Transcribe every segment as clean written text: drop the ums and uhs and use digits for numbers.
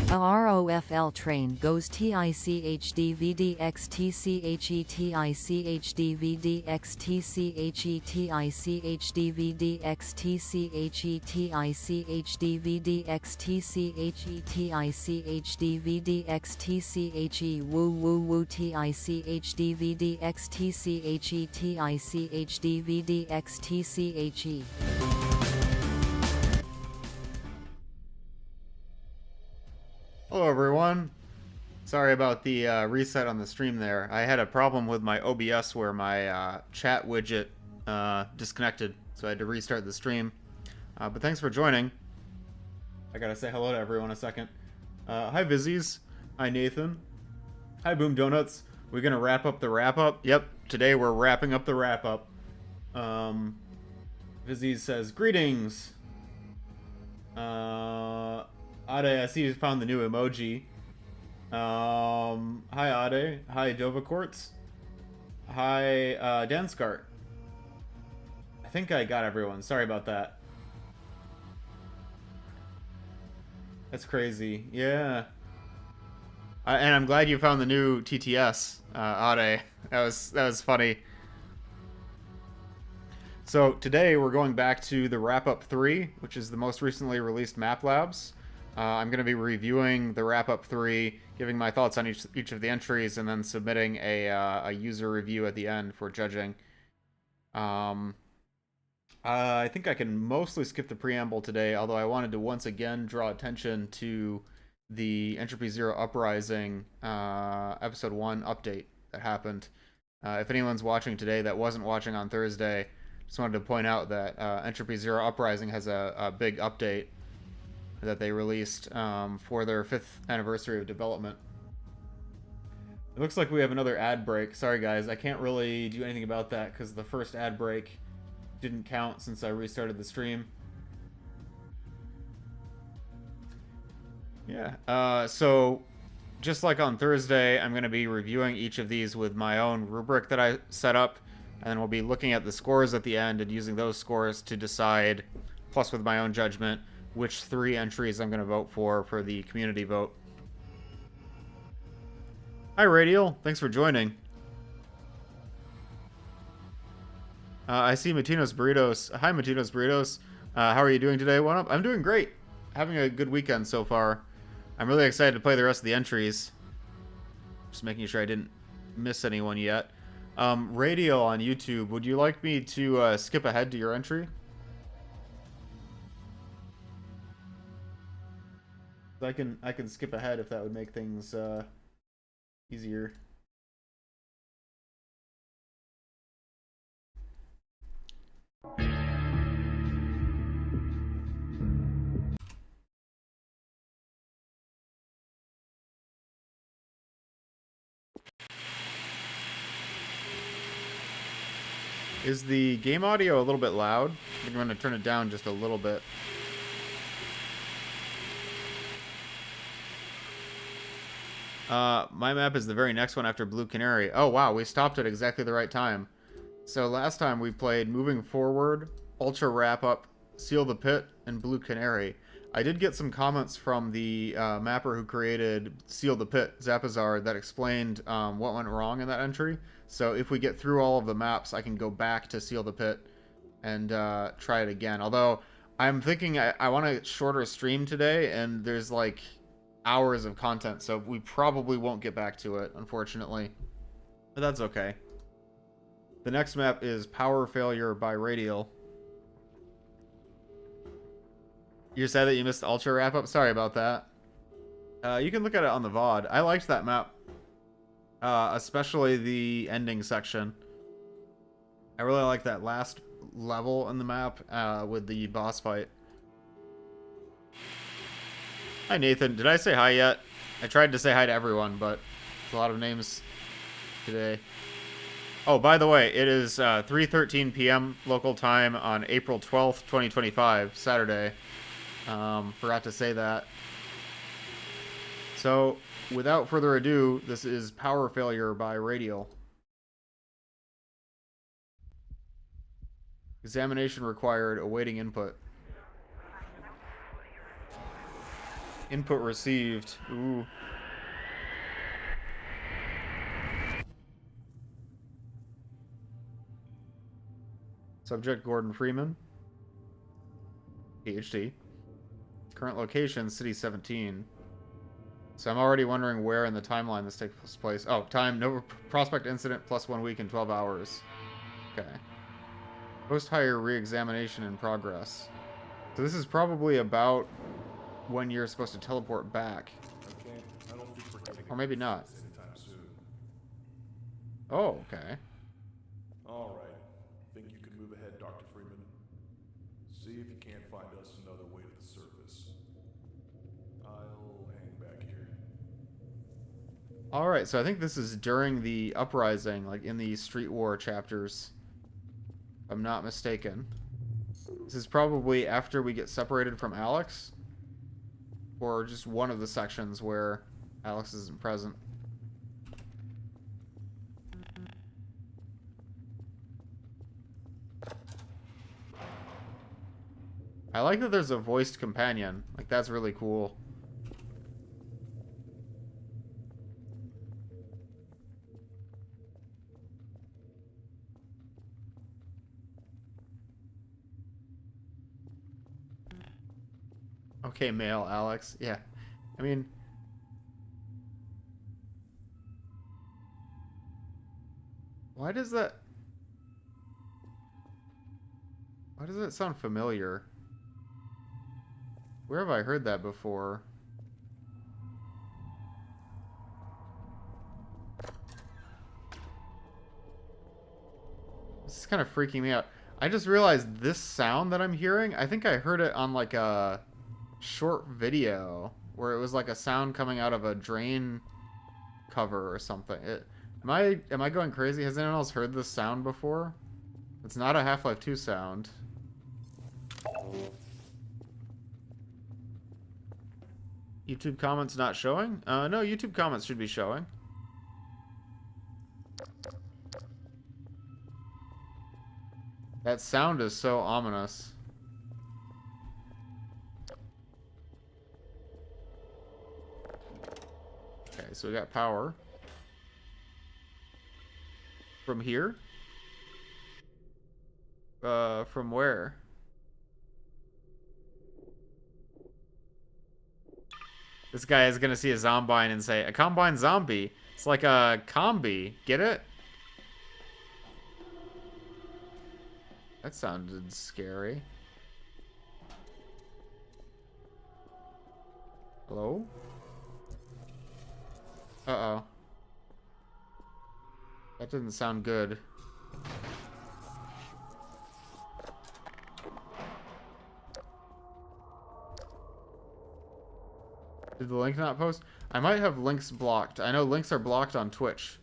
A ROFL train goes TICHDVDXTCHETICHDVDXTCHETICHDVDXTCHETICHDVDXTCHE woo woo woo TICHDVDXTCHETICHDVDXTCHE. Hello everyone. Sorry about the reset on the stream there. I had a problem with my OBS where my chat widget disconnected, so I had to restart the stream. But thanks for joining. I gotta say hello to everyone a second. Hi Vizzies. Hi Nathan. Hi Boom Donuts. We're gonna wrap up the wrap-up. Yep, today we're wrapping up the wrap-up. Vizzies says, greetings. Ade, I see you found the new emoji. Hi Ade. Hi Dovacourts. Hi Danskart. I think I got everyone. Sorry about that. That's crazy. Yeah. And I'm glad you found the new TTS, Ade. That was funny. So today we're going back to the Wrap-Up 3, which is the most recently released Map Labs. I'm going to be reviewing the Wrap-Up 3, giving my thoughts on each of the entries, and then submitting a user review at the end for judging. I think I can mostly skip the preamble today, although I wanted to once again draw attention to the Entropy Zero Uprising Episode 1 update that happened. If anyone's watching today that wasn't watching on Thursday, just wanted to point out that Entropy Zero Uprising has a big update that they released for their 5th anniversary of development. It looks like we have another ad break. Sorry guys, I can't really do anything about that because the first ad break didn't count since I restarted the stream. Yeah, so just like on Thursday, I'm going to be reviewing each of these with my own rubric that I set up, and then we'll be looking at the scores at the end and using those scores to decide, plus with my own judgment, which 3 entries I'm going to vote for the community vote. Hi Radial, thanks for joining. I see Matino's Burritos. Hi Matino's Burritos. How are you doing today? What up? I'm doing great. Having a good weekend so far. I'm really excited to play the rest of the entries. Just making sure I didn't miss anyone yet. Radial on YouTube, would you like me to skip ahead to your entry? I can skip ahead if that would make things easier. Is the game audio a little bit loud? I think I'm going to turn it down just a little bit. My map is the very next one after Blue Canary. Oh wow, we stopped at exactly the right time. So last time we played Moving Forward, Ultra Wrap-Up, Seal the Pit, and Blue Canary. I did get some comments from the mapper who created Seal the Pit, Zapazar, that explained what went wrong in that entry. So if we get through all of the maps, I can go back to Seal the Pit and try it again. Although I'm thinking I want a shorter stream today, and there's like hours of content, so we probably won't get back to it, unfortunately. But that's okay. The next map is Power Failure by Radial. You said that you missed Ultra Wrap-Up? Sorry about that. You can look at it on the VOD. I liked that map. Especially the ending section. I really like that last level in the map with the boss fight. Hi Nathan, did I say hi yet? I tried to say hi to everyone, but there's a lot of names today. Oh, by the way, it is 3:13 p.m. local time on April 12th, 2025, Saturday. Forgot to say that. So, without further ado, this is Power Failure by Radial. Examination required, awaiting input. Input received. Ooh. Subject Gordon Freeman. PhD. Current location, City 17. So I'm already wondering where in the timeline this takes place. Oh, time, no prospect incident plus 1 week and 12 hours. Okay. Post-hire re-examination in progress. So this is probably about when you're supposed to teleport back. I don't think we're getting Or maybe not. anytime soon. Oh, okay. All right. Think you can move ahead, Dr. Freeman? See if you can't find us another way to the surface. I'll hang back here. Alright, so I think this is during the uprising, like in the Street War chapters. If I'm not mistaken. This is probably after we get separated from Alex. Or just one of the sections where Alex isn't present. I like that there's a voiced companion. Like, that's really cool. Okay, male Alex. Yeah. I mean... Why does that sound familiar? Where have I heard that before? This is kind of freaking me out. I just realized this sound that I'm hearing, I think I heard it on like a short video where it was like a sound coming out of a drain cover or something. Am I going crazy? Has anyone else heard this sound before? It's not a Half-Life 2 sound. YouTube comments not showing? No, YouTube comments should be showing. That sound is so ominous. Okay, so we got power. From here? From where? This guy is gonna see a Zombine and say, a Combine Zombie? It's like a combi. Get it? That sounded scary. Hello? Uh-oh. That didn't sound good. Did the link not post? I might have links blocked. I know links are blocked on Twitch.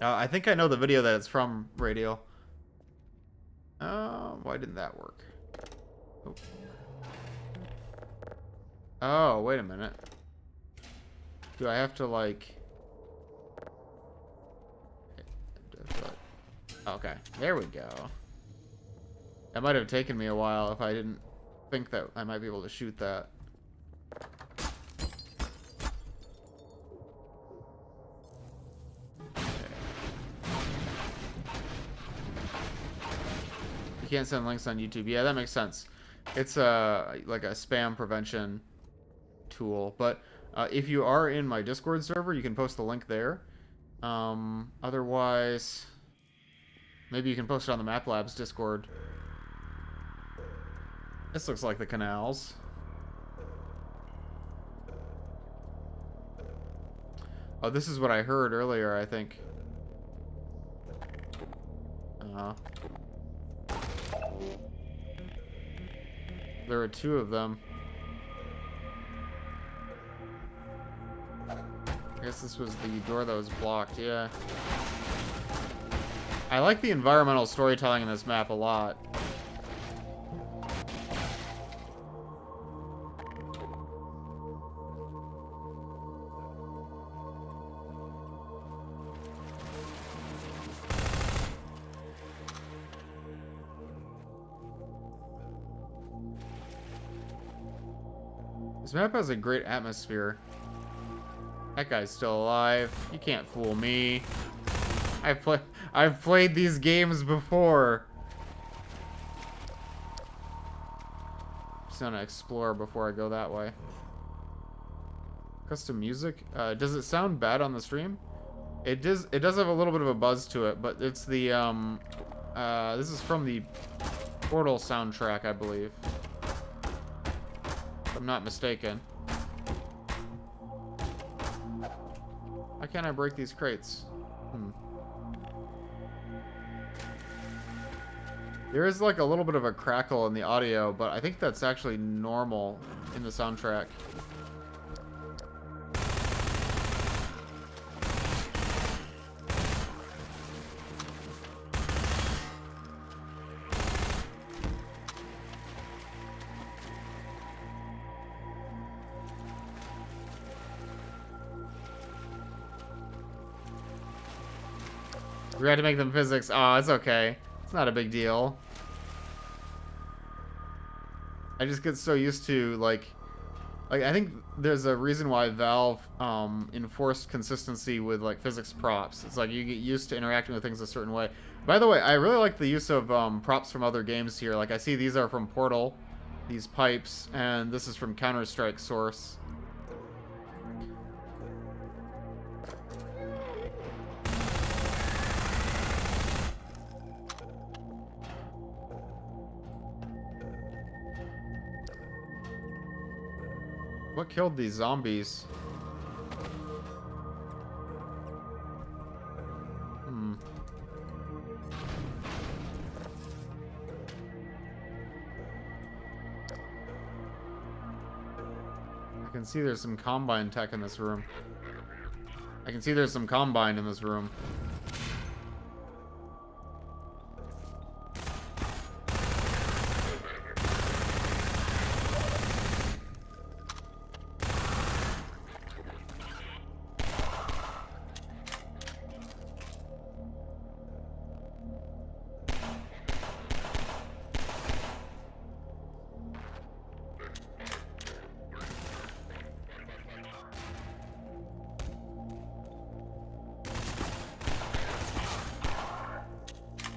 I think I know the video that it's from, Radial. Why didn't that work? Oh. Oh, wait a minute. Do I have to, like... Okay, there we go. That might have taken me a while if I didn't think that I might be able to shoot that. You can't send links on YouTube. Yeah, that makes sense. It's like a spam prevention tool. But if you are in my Discord server, you can post the link there. Otherwise, maybe you can post it on the Map Labs Discord. This looks like the canals. Oh, this is what I heard earlier, I think. There were two of them. I guess this was the door that was blocked, yeah. I like the environmental storytelling in this map a lot. This map has a great atmosphere. That guy's still alive. You can't fool me. I've played these games before. Just gonna explore before I go that way. Custom music. Does it sound bad on the stream? It does. It does have a little bit of a buzz to it, but it's the this is from the Portal soundtrack, I believe. If I'm not mistaken. Why can't I break these crates? There is like a little bit of a crackle in the audio, but I think that's actually normal in the soundtrack. We had to make them physics. Oh, it's okay. It's not a big deal. I just get so used to, like I think there's a reason why Valve enforced consistency with, like, physics props. It's like you get used to interacting with things a certain way. By the way, I really like the use of props from other games here. Like, I see these are from Portal, these pipes, and this is from Counter-Strike Source. What killed these zombies? I can see there's some Combine tech in this room. I can see there's some Combine in this room.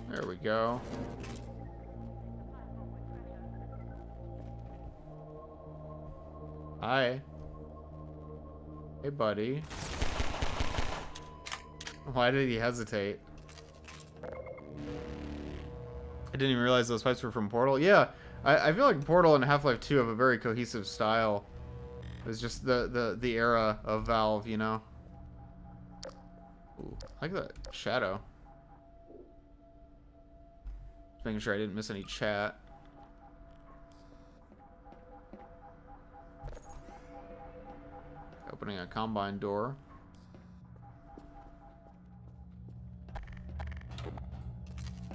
There we go. Hi. Hey, buddy. Why did he hesitate? I didn't even realize those pipes were from Portal. Yeah, I feel like Portal and Half-Life 2 have a very cohesive style. It's just the era of Valve, you know? Ooh, I like that shadow. Just making sure I didn't miss any chat. Opening a Combine door.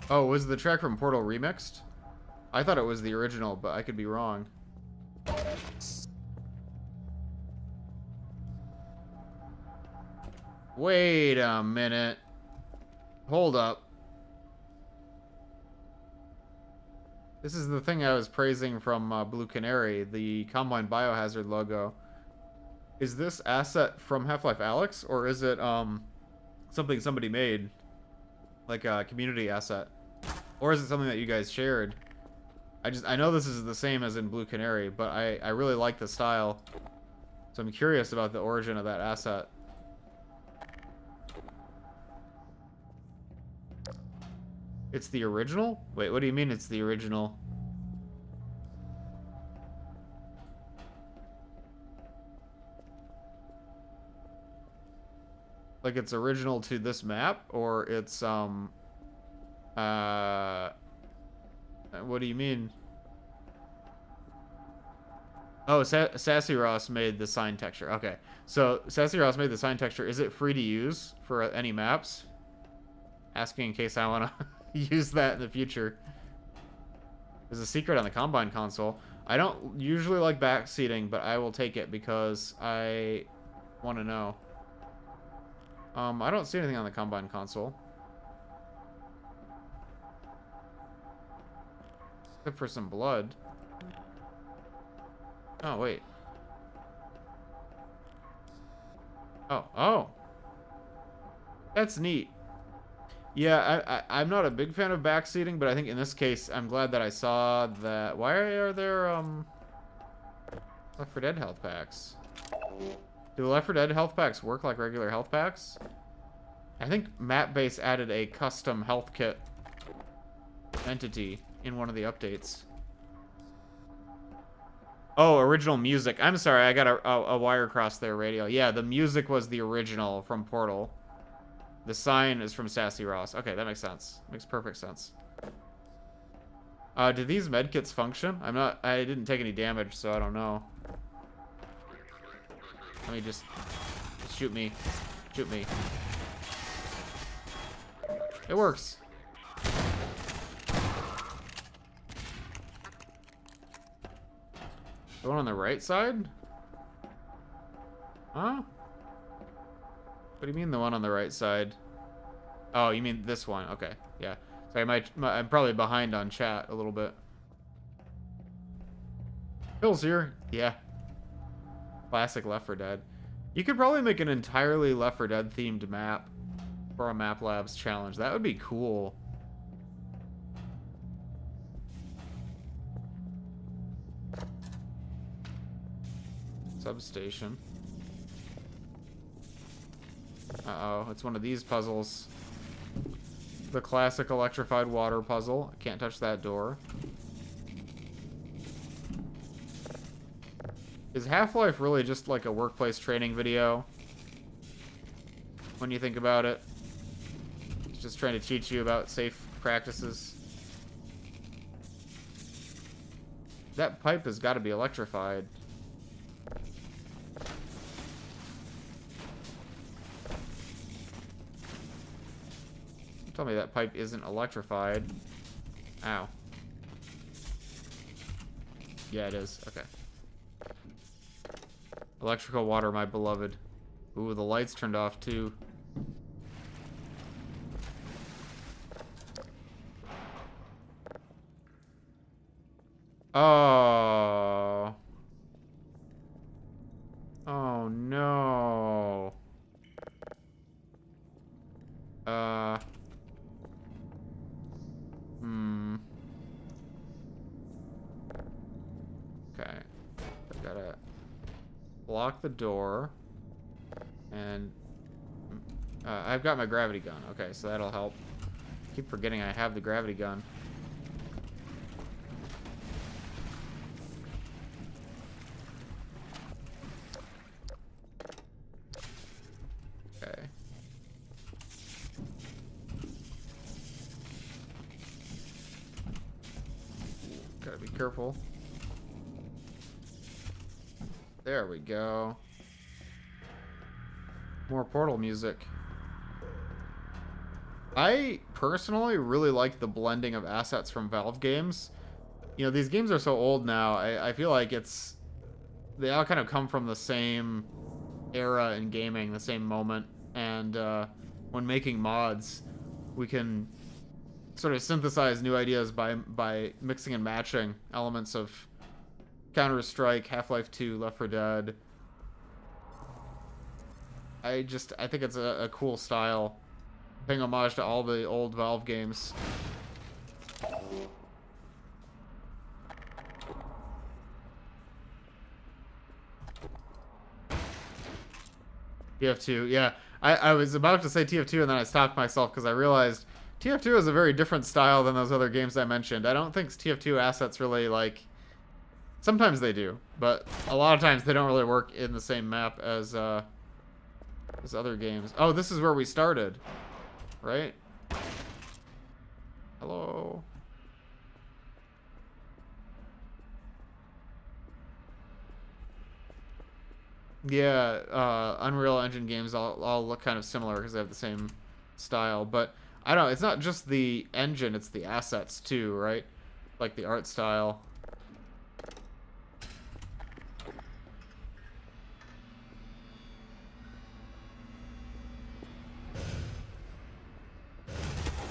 Oh, was the track from Portal remixed? I thought it was the original, but I could be wrong. Wait a minute. Hold up. This is the thing I was praising from Blue Canary, the Combine Biohazard logo. Is this asset from Half-Life Alyx, or is it something somebody made? Like a community asset? Or is it something that you guys shared? I know this is the same as in Blue Canary, but I really like the style. So I'm curious about the origin of that asset. It's the original? Wait, what do you mean it's the original? Like it's original to this map, or it's what do you mean? Oh, Sassy Ross made the sign texture. Okay, so Sassy Ross made the sign texture. Is it free to use for any maps? Asking in case I want to use that in the future. There's a secret on the Combine console. I don't usually like backseating, but I will take it because I want to know. I don't see anything on the Combine console. Except for some blood. Oh, wait. Oh. That's neat. Yeah, I'm not a big fan of backseating, but I think in this case, I'm glad that I saw that. Why are there, Left 4 Dead health packs? Do the Left 4 Dead health packs work like regular health packs? I think Mapbase added a custom health kit entity in one of the updates. Oh, original music. I'm sorry, I got a wire crossed there, Radio. Yeah, the music was the original from Portal. The sign is from Sassy Ross. Okay, that makes sense. Makes perfect sense. Do these medkits function? I didn't take any damage, so I don't know. Let me just shoot me. Shoot me. It works. The one on the right side? Huh? What do you mean the one on the right side? Oh, you mean this one? Okay, yeah. Sorry, I'm probably behind on chat a little bit. Phil's here. Yeah. Classic Left 4 Dead. You could probably make an entirely Left 4 Dead themed map for a Map Labs challenge. That would be cool. Substation. Uh-oh, it's one of these puzzles. The classic electrified water puzzle. I can't touch that door. Is Half-Life really just like a workplace training video? When you think about it. It's just trying to teach you about safe practices. That pipe has got to be electrified. Tell me that pipe isn't electrified. Ow. Yeah, it is. Okay. Electrical water, my beloved. Ooh, the lights turned off too. Oh. Oh no. Okay. I gotta block the door. And I've got my gravity gun. Okay, so that'll help. Keep forgetting I have the gravity gun. Okay. Gotta be careful. There we go. More Portal music. I personally really like the blending of assets from Valve games. You know, these games are so old now. I feel like they all kind of come from the same era in gaming, the same moment. And when making mods, we can sort of synthesize new ideas by mixing and matching elements of Counter-Strike, Half-Life 2, Left 4 Dead. I think it's a cool style. Paying homage to all the old Valve games. TF2, yeah. I was about to say TF2 and then I stopped myself because I realized TF2 is a very different style than those other games I mentioned. I don't think TF2 assets really, like... Sometimes they do, but a lot of times they don't really work in the same map as other games. Oh, this is where we started, right? Hello. Yeah, Unreal Engine games all look kind of similar because they have the same style, but I don't know, it's not just the engine, it's the assets too, right? Like the art style.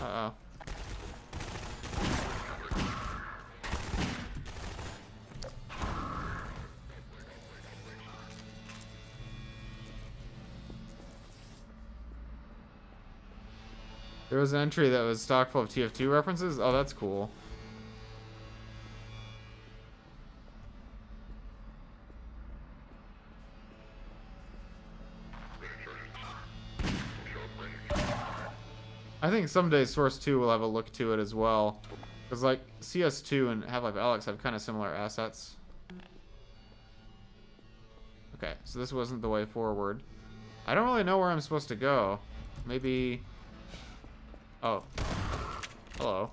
Uh-oh. There was an entry that was stock full of TF2 references. Oh, that's cool. I think someday Source 2 will have a look to it as well. Because, like, CS2 and Half-Life Alyx have kind of similar assets. Okay, so this wasn't the way forward. I don't really know where I'm supposed to go. Maybe... Oh. Hello.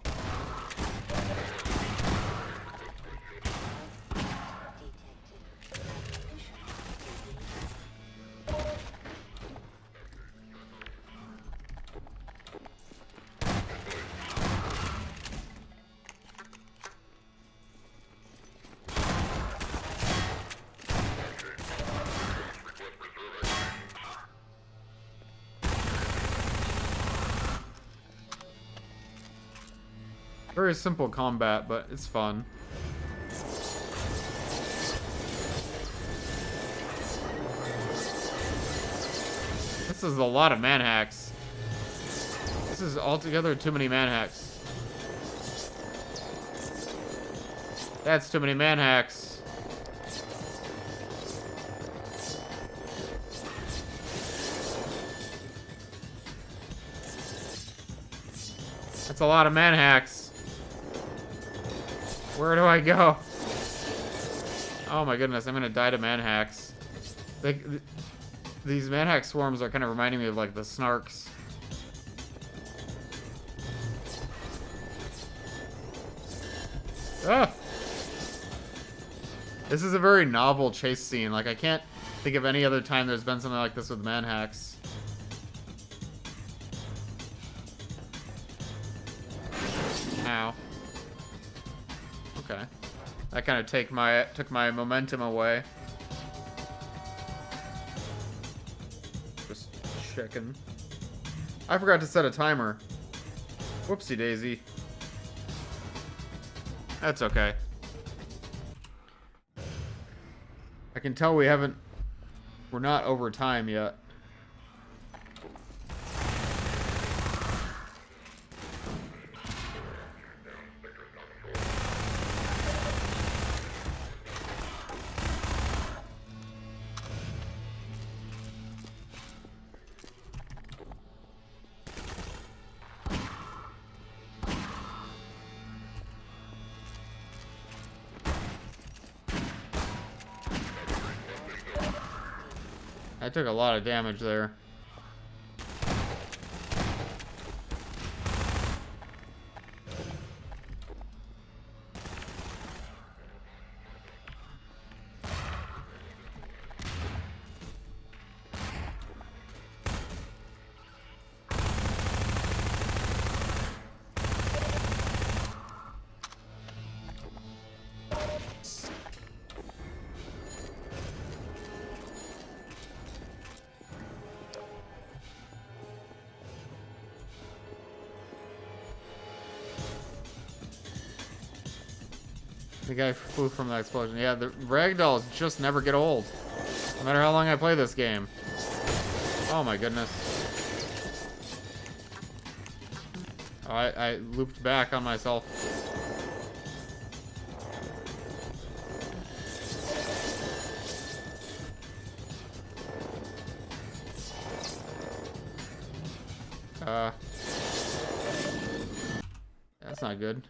Very simple combat, but it's fun. This is a lot of manhacks. This is altogether too many manhacks. That's too many manhacks. That's a lot of manhacks. Where do I go? Oh my goodness, I'm gonna die to manhacks. These manhack swarms are kind of reminding me of like the snarks. Ah! This is a very novel chase scene. Like, I can't think of any other time there's been something like this with manhacks. Ow. Okay. That kind of took my momentum away. Just checking. I forgot to set a timer. Whoopsie daisy. That's okay. I can tell we're not over time yet. I took a lot of damage there. The guy flew from that explosion. Yeah, the ragdolls just never get old. No matter how long I play this game. Oh my goodness. Oh, I looped back on myself. That's not good.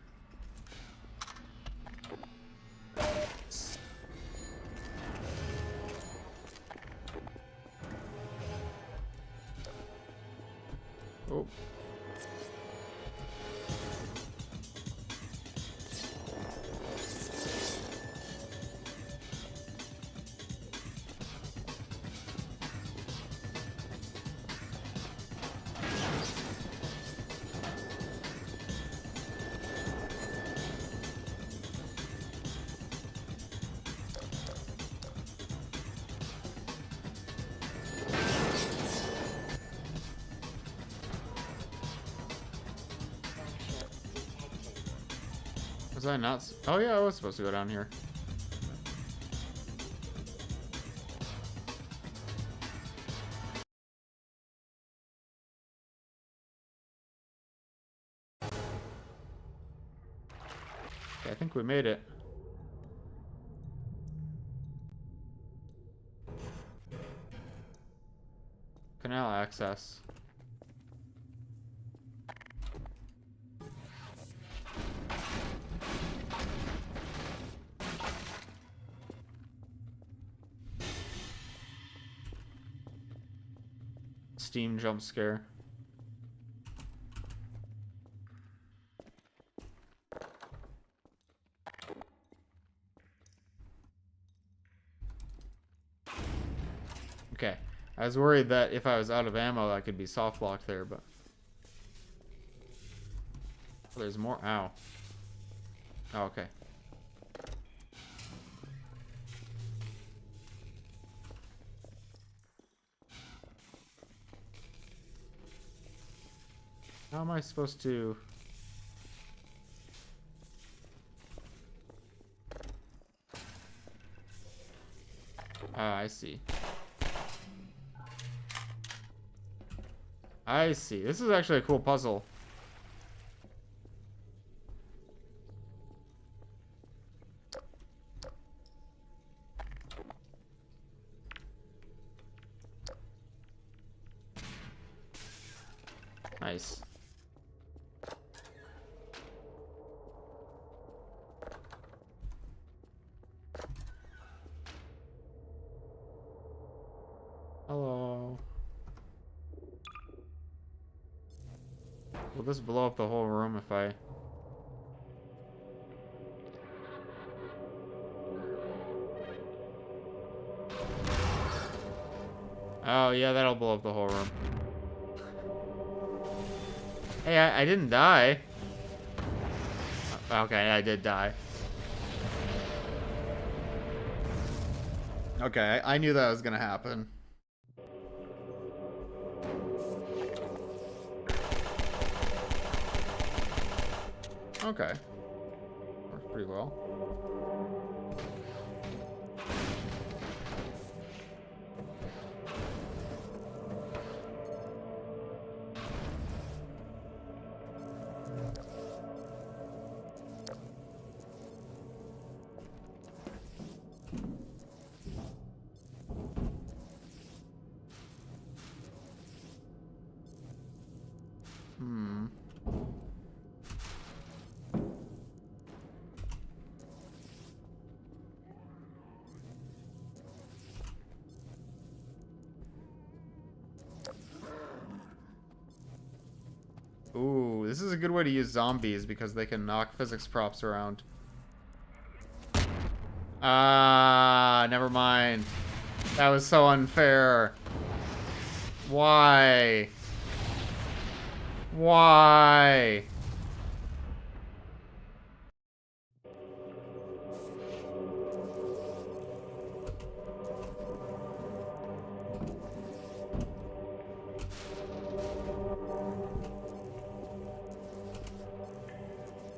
Oh. Was I not? Oh yeah, I was supposed to go down here. Okay, I think we made it. Canal access. Steam jump scare. Okay. I was worried that if I was out of ammo, I could be soft locked there, but oh, there's more. Ow. Oh, okay. How am I supposed to? Ah, I see. I see. This is actually a cool puzzle. Nice. Hello. Will this blow up the whole room if I... Oh, yeah, that'll blow up the whole room. Hey, I didn't die. Okay, I did die. Okay, I knew that was gonna happen. Okay. Works pretty well. Hmm. Ooh, this is a good way to use zombies because they can knock physics props around. Ah, never mind. That was so unfair. Why? Why?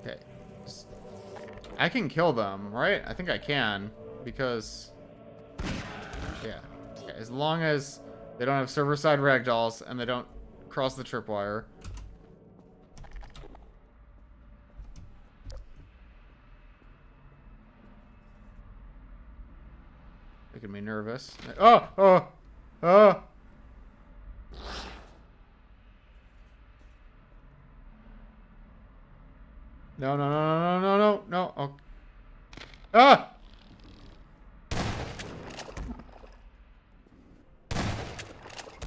Okay. I can kill them, right? I think I can, because... Yeah. Okay, as long as they don't have server-side ragdolls and they don't cross the tripwire. Making me nervous. Oh! Oh! Oh! No, no, no, no, no, no, no, no. Oh. Ah!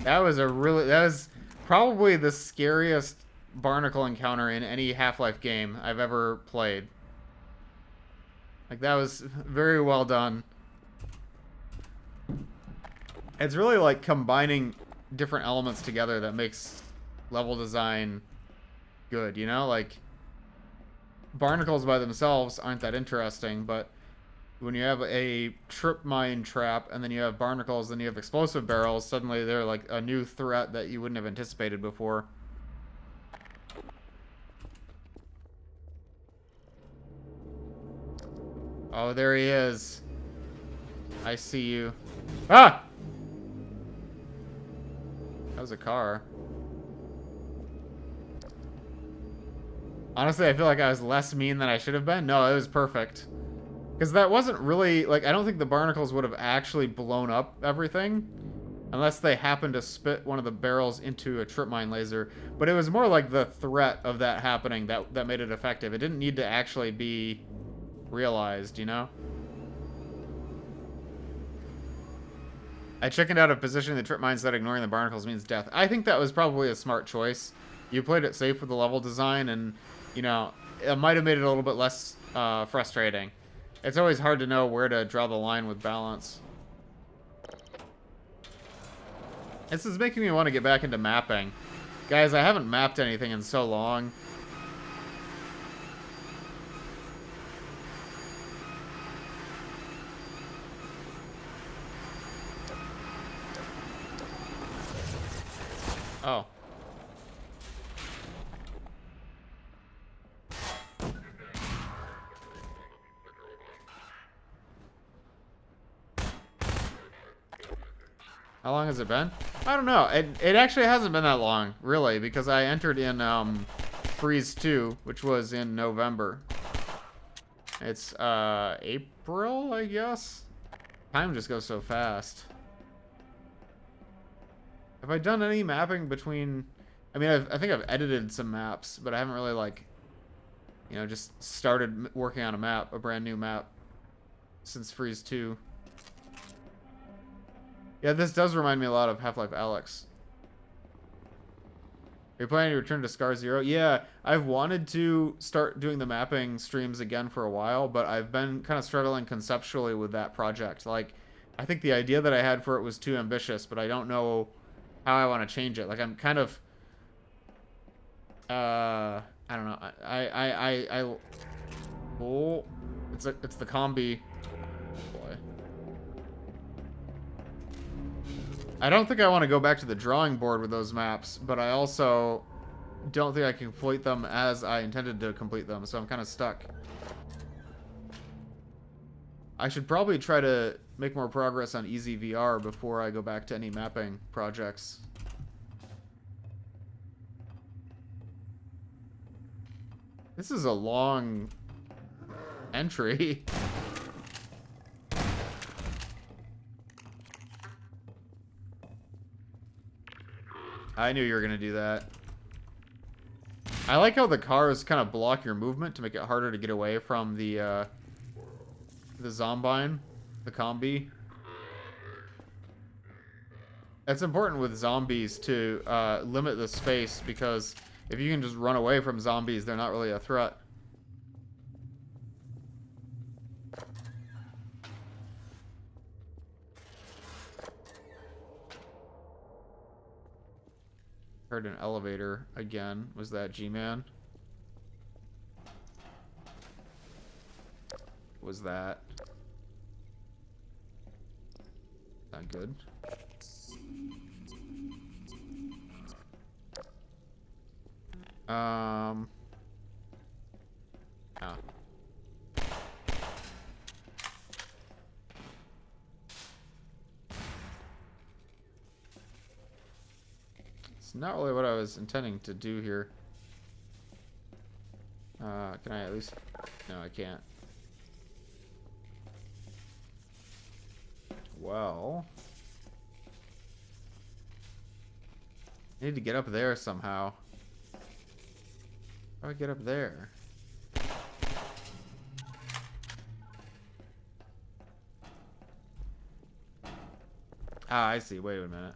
That was probably the scariest barnacle encounter in any Half-Life game I've ever played. Like, that was very well done. It's really like combining different elements together that makes level design good, you know? Like, barnacles by themselves aren't that interesting, but when you have a trip mine trap and then you have barnacles, then you have explosive barrels, suddenly they're like a new threat that you wouldn't have anticipated before. Oh, there he is. I see you. Ah! That was a car. Honestly, I feel like I was less mean than I should have been. No, it was perfect. Because that wasn't really, like, I don't think the barnacles would have actually blown up everything. Unless they happened to spit one of the barrels into a trip mine laser. But it was more like the threat of that happening that made it effective. It didn't need to actually be realized, you know? I chickened out of positioning the trip mines that ignoring the barnacles means death. I think that was probably a smart choice. You played it safe with the level design, and, you know, it might have made it a little bit less frustrating. It's always hard to know where to draw the line with balance. This is making me want to get back into mapping. Guys, I haven't mapped anything in so long. Oh. How long has it been? I don't know. It actually hasn't been that long, really, because I entered in Freeze 2, which was in November. It's April, I guess? Time just goes so fast. Have I done any mapping between... I mean, I think I've edited some maps, but I haven't really, like, you know, just started working on a map, a brand new map, since Freeze 2. Yeah, this does remind me a lot of Half-Life Alyx. Are you planning to return to Scar Zero? Yeah, I've wanted to start doing the mapping streams again for a while, but I've been kind of struggling conceptually with that project. Like, I think the idea that I had for it was too ambitious, but I don't know how I want to change it. Like, I'm kind of... I don't know. Oh, it's the combi. Boy. I don't think I want to go back to the drawing board with those maps, but I also don't think I can complete them as I intended to complete them, so I'm kind of stuck. I should probably try to make more progress on EasyVR before I go back to any mapping projects. This is a long entry. I knew you were gonna do that. I like how the cars kind of block your movement to make it harder to get away from the Zombine, the combi. It's important with zombies to limit the space, because if you can just run away from zombies, they're not really a threat. Heard an elevator again. Was that G-Man? Was that? Not good. Oh. It's not really what I was intending to do here. Can I at least... No, I can't. Well... I need to get up there somehow. How do I get up there? Ah, I see. Wait a minute.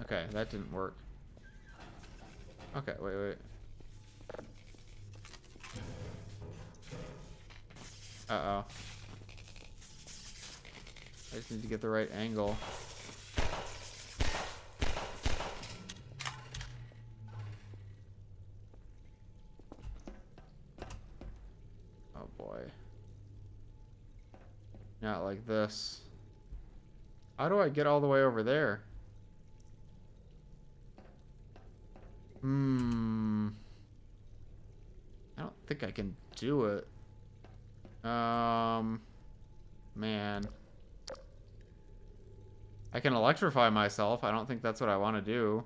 Okay, that didn't work. Okay, wait. Uh-oh. I just need to get the right angle. Oh boy. Not like this. How do I get all the way over there? I don't think I can do it. Man. I can electrify myself. I don't think that's what I want to do.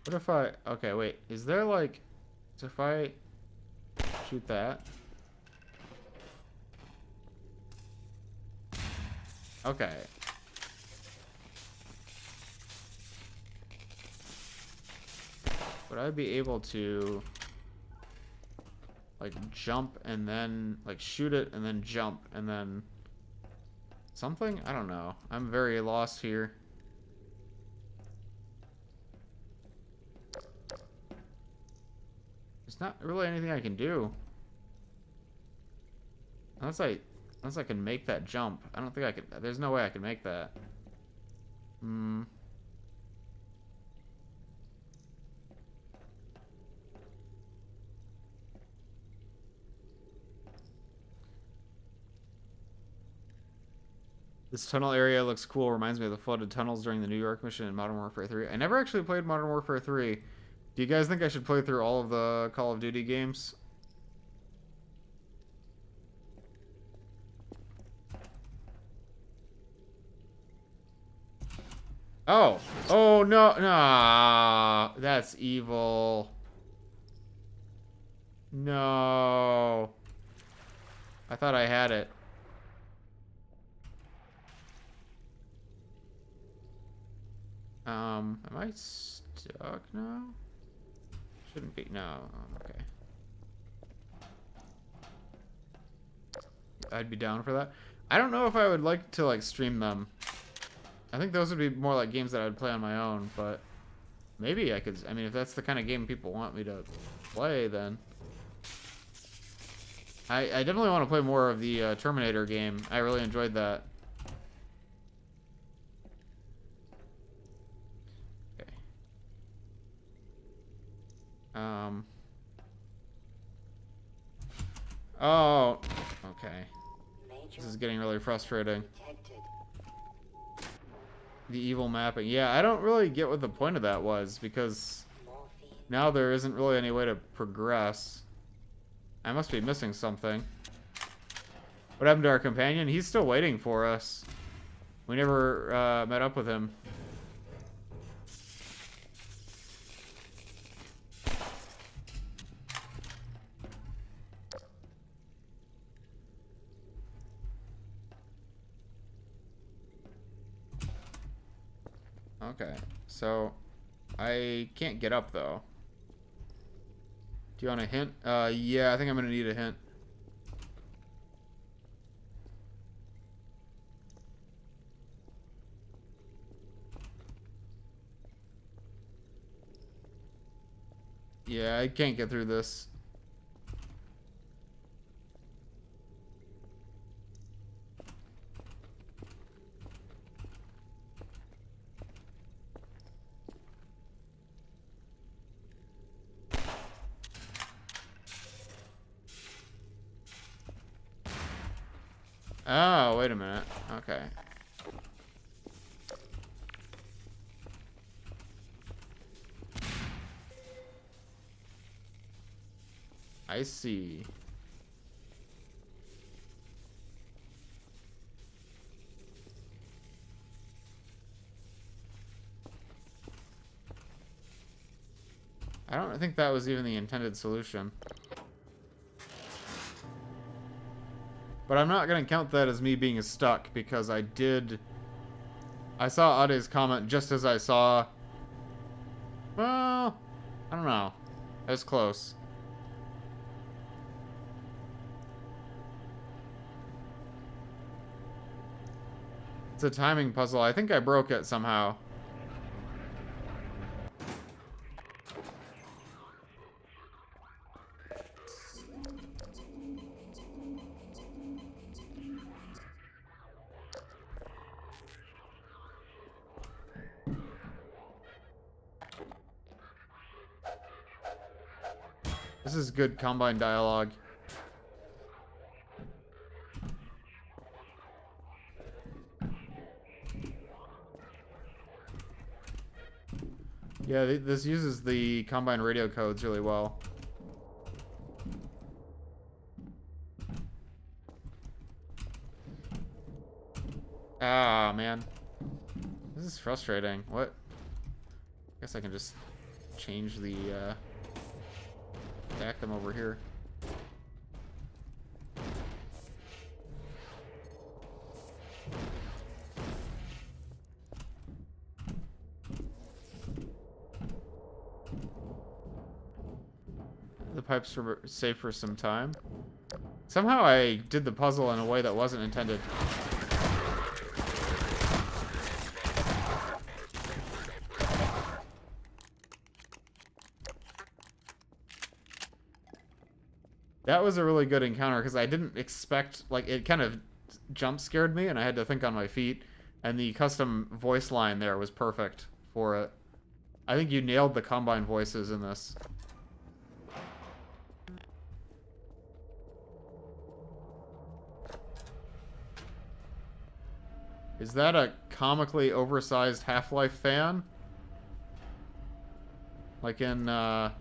What if I... Okay, wait. Is there like... So if I shoot that... Okay. Would I be able to... like jump and then... like shoot it and then jump and then... something? I don't know. I'm very lost here. There's not really anything I can do. Unless I can make that jump. I don't think I could. There's no way I can make that. Hmm. This tunnel area looks cool. Reminds me of the flooded tunnels during the New York mission in Modern Warfare 3. I never actually played Modern Warfare 3. Do you guys think I should play through all of the Call of Duty games? Oh. Oh, no. Nah. That's evil. No. I thought I had it. Am I stuck now? Shouldn't be. No. Okay. I'd be down for that. I don't know if I would like to, like, stream them. I think those would be more like games that I would play on my own, but maybe I could. I mean, if that's the kind of game people want me to play, then I definitely want to play more of the Terminator game. I really enjoyed that. Okay. Oh. Okay. This is getting really frustrating. The evil mapping. Yeah, I don't really get what the point of that was, because now there isn't really any way to progress. I must be missing something. What happened to our companion? He's still waiting for us. We never met up with him. Okay, so I can't get up though. Do you want a hint? Yeah, I think I'm gonna need a hint. Yeah, I can't get through this. Oh, wait a minute. Okay. I see. I don't think that was even the intended solution. But I'm not going to count that as me being stuck, because I saw Ade's comment just as I saw... Well, I don't know. That was close. It's a timing puzzle. I think I broke it somehow. This is good Combine dialogue. Yeah, this uses the Combine radio codes really well. is frustrating. What? Guess I can just change the, stack them over here. The pipes were safe for some time. Somehow I did the puzzle in a way that wasn't intended. That was a really good encounter because I didn't expect, like, it kind of jump scared me and I had to think on my feet, and the custom voice line there was perfect for it. I think you nailed the Combine voices in this. Is that a comically oversized Half-Life fan? Like in, oh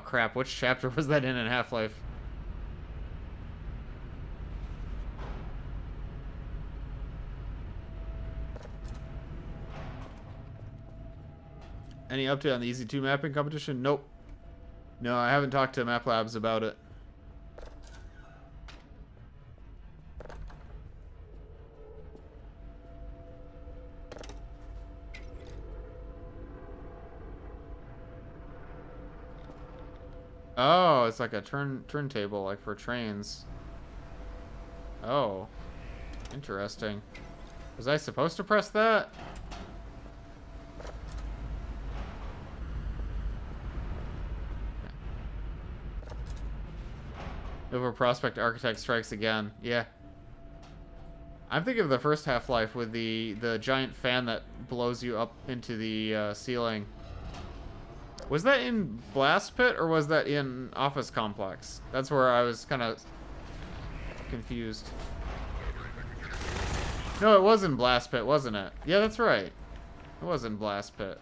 crap, which chapter was that in Half-Life? Any update on the EZ2 mapping competition? Nope. No, I haven't talked to Map Labs about it. Oh, it's like a turntable, like for trains. Oh, interesting. Was I supposed to press that? Nova Prospect Architect strikes again. Yeah. I'm thinking of the first Half-Life with the giant fan that blows you up into the ceiling. Was that in Blast Pit or was that in Office Complex? That's where I was kind of confused. No, it was in Blast Pit, wasn't it? Yeah, that's right. It was in Blast Pit.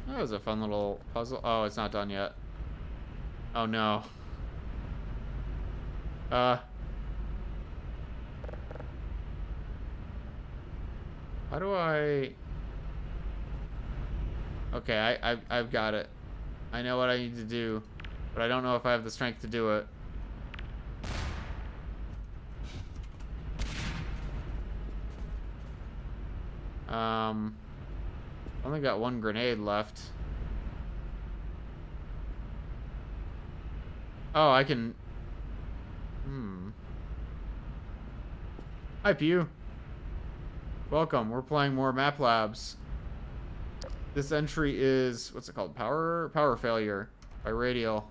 That was a fun little puzzle. Oh, it's not done yet. Oh no. How do I... Okay, I've got it. I know what I need to do, but I don't know if I have the strength to do it. Only got one grenade left. Oh, I can... Hi, Pew. Welcome. We're playing more Map Labs. This entry is... What's it called? Power Failure by Radial.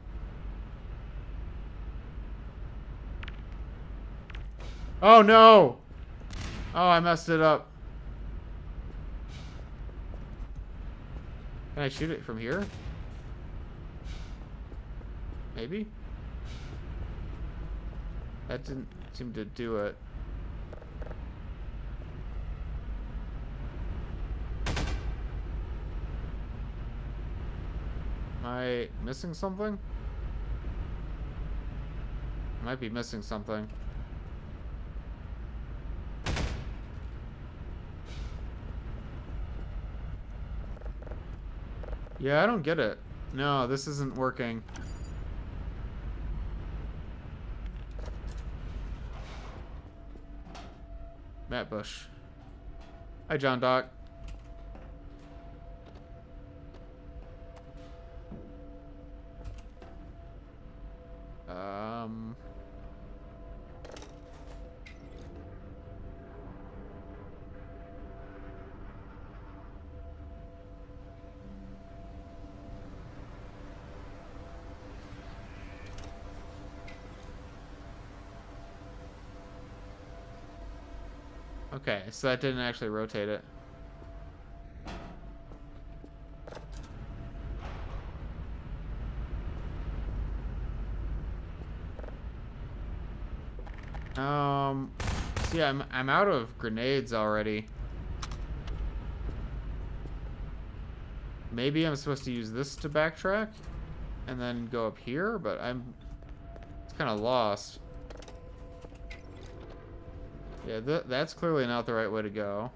Oh, no! Oh, I messed it up. Can I shoot it from here? Maybe? That didn't seem to do it. Am I missing something? I might be missing something. Yeah, I don't get it. No, this isn't working. Matt Bush. Hi, John Doc. Okay, so that didn't actually rotate it. See, I'm out of grenades already. Maybe I'm supposed to use this to backtrack and then go up here, but it's kind of lost. Yeah, that's clearly not the right way to go.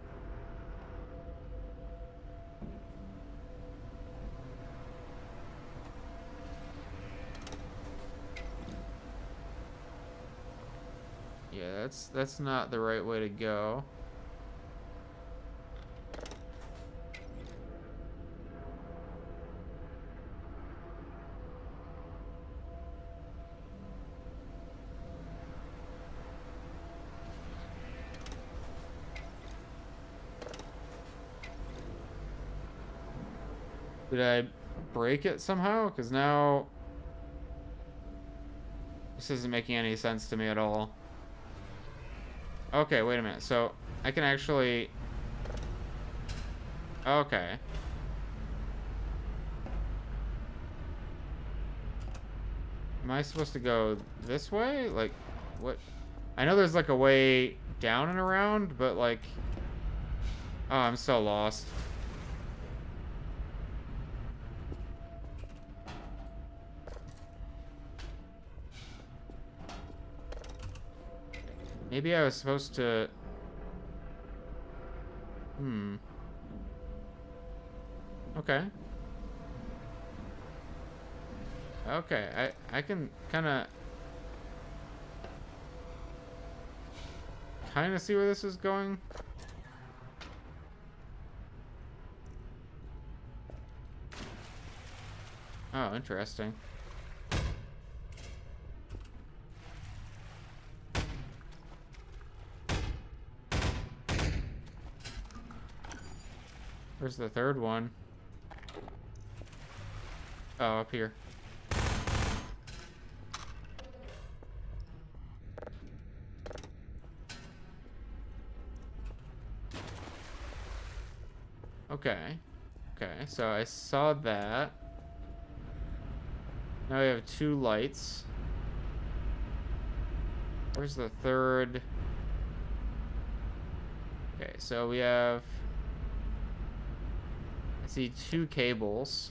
Yeah, that's not the right way to go. Did I break it somehow? Because now this isn't making any sense to me at all. Okay, wait a minute. So I can actually... Okay. Am I supposed to go this way? Like, what? I know there's like a way down and around, but like... Oh, I'm so lost. Maybe I was supposed to... Okay. Okay, I can kind of see where this is going. Oh, interesting. Where's the third one? Oh, up here. Okay. Okay, so I saw that. Now we have 2 lights. Where's the third? Okay, so we have... I see 2 cables.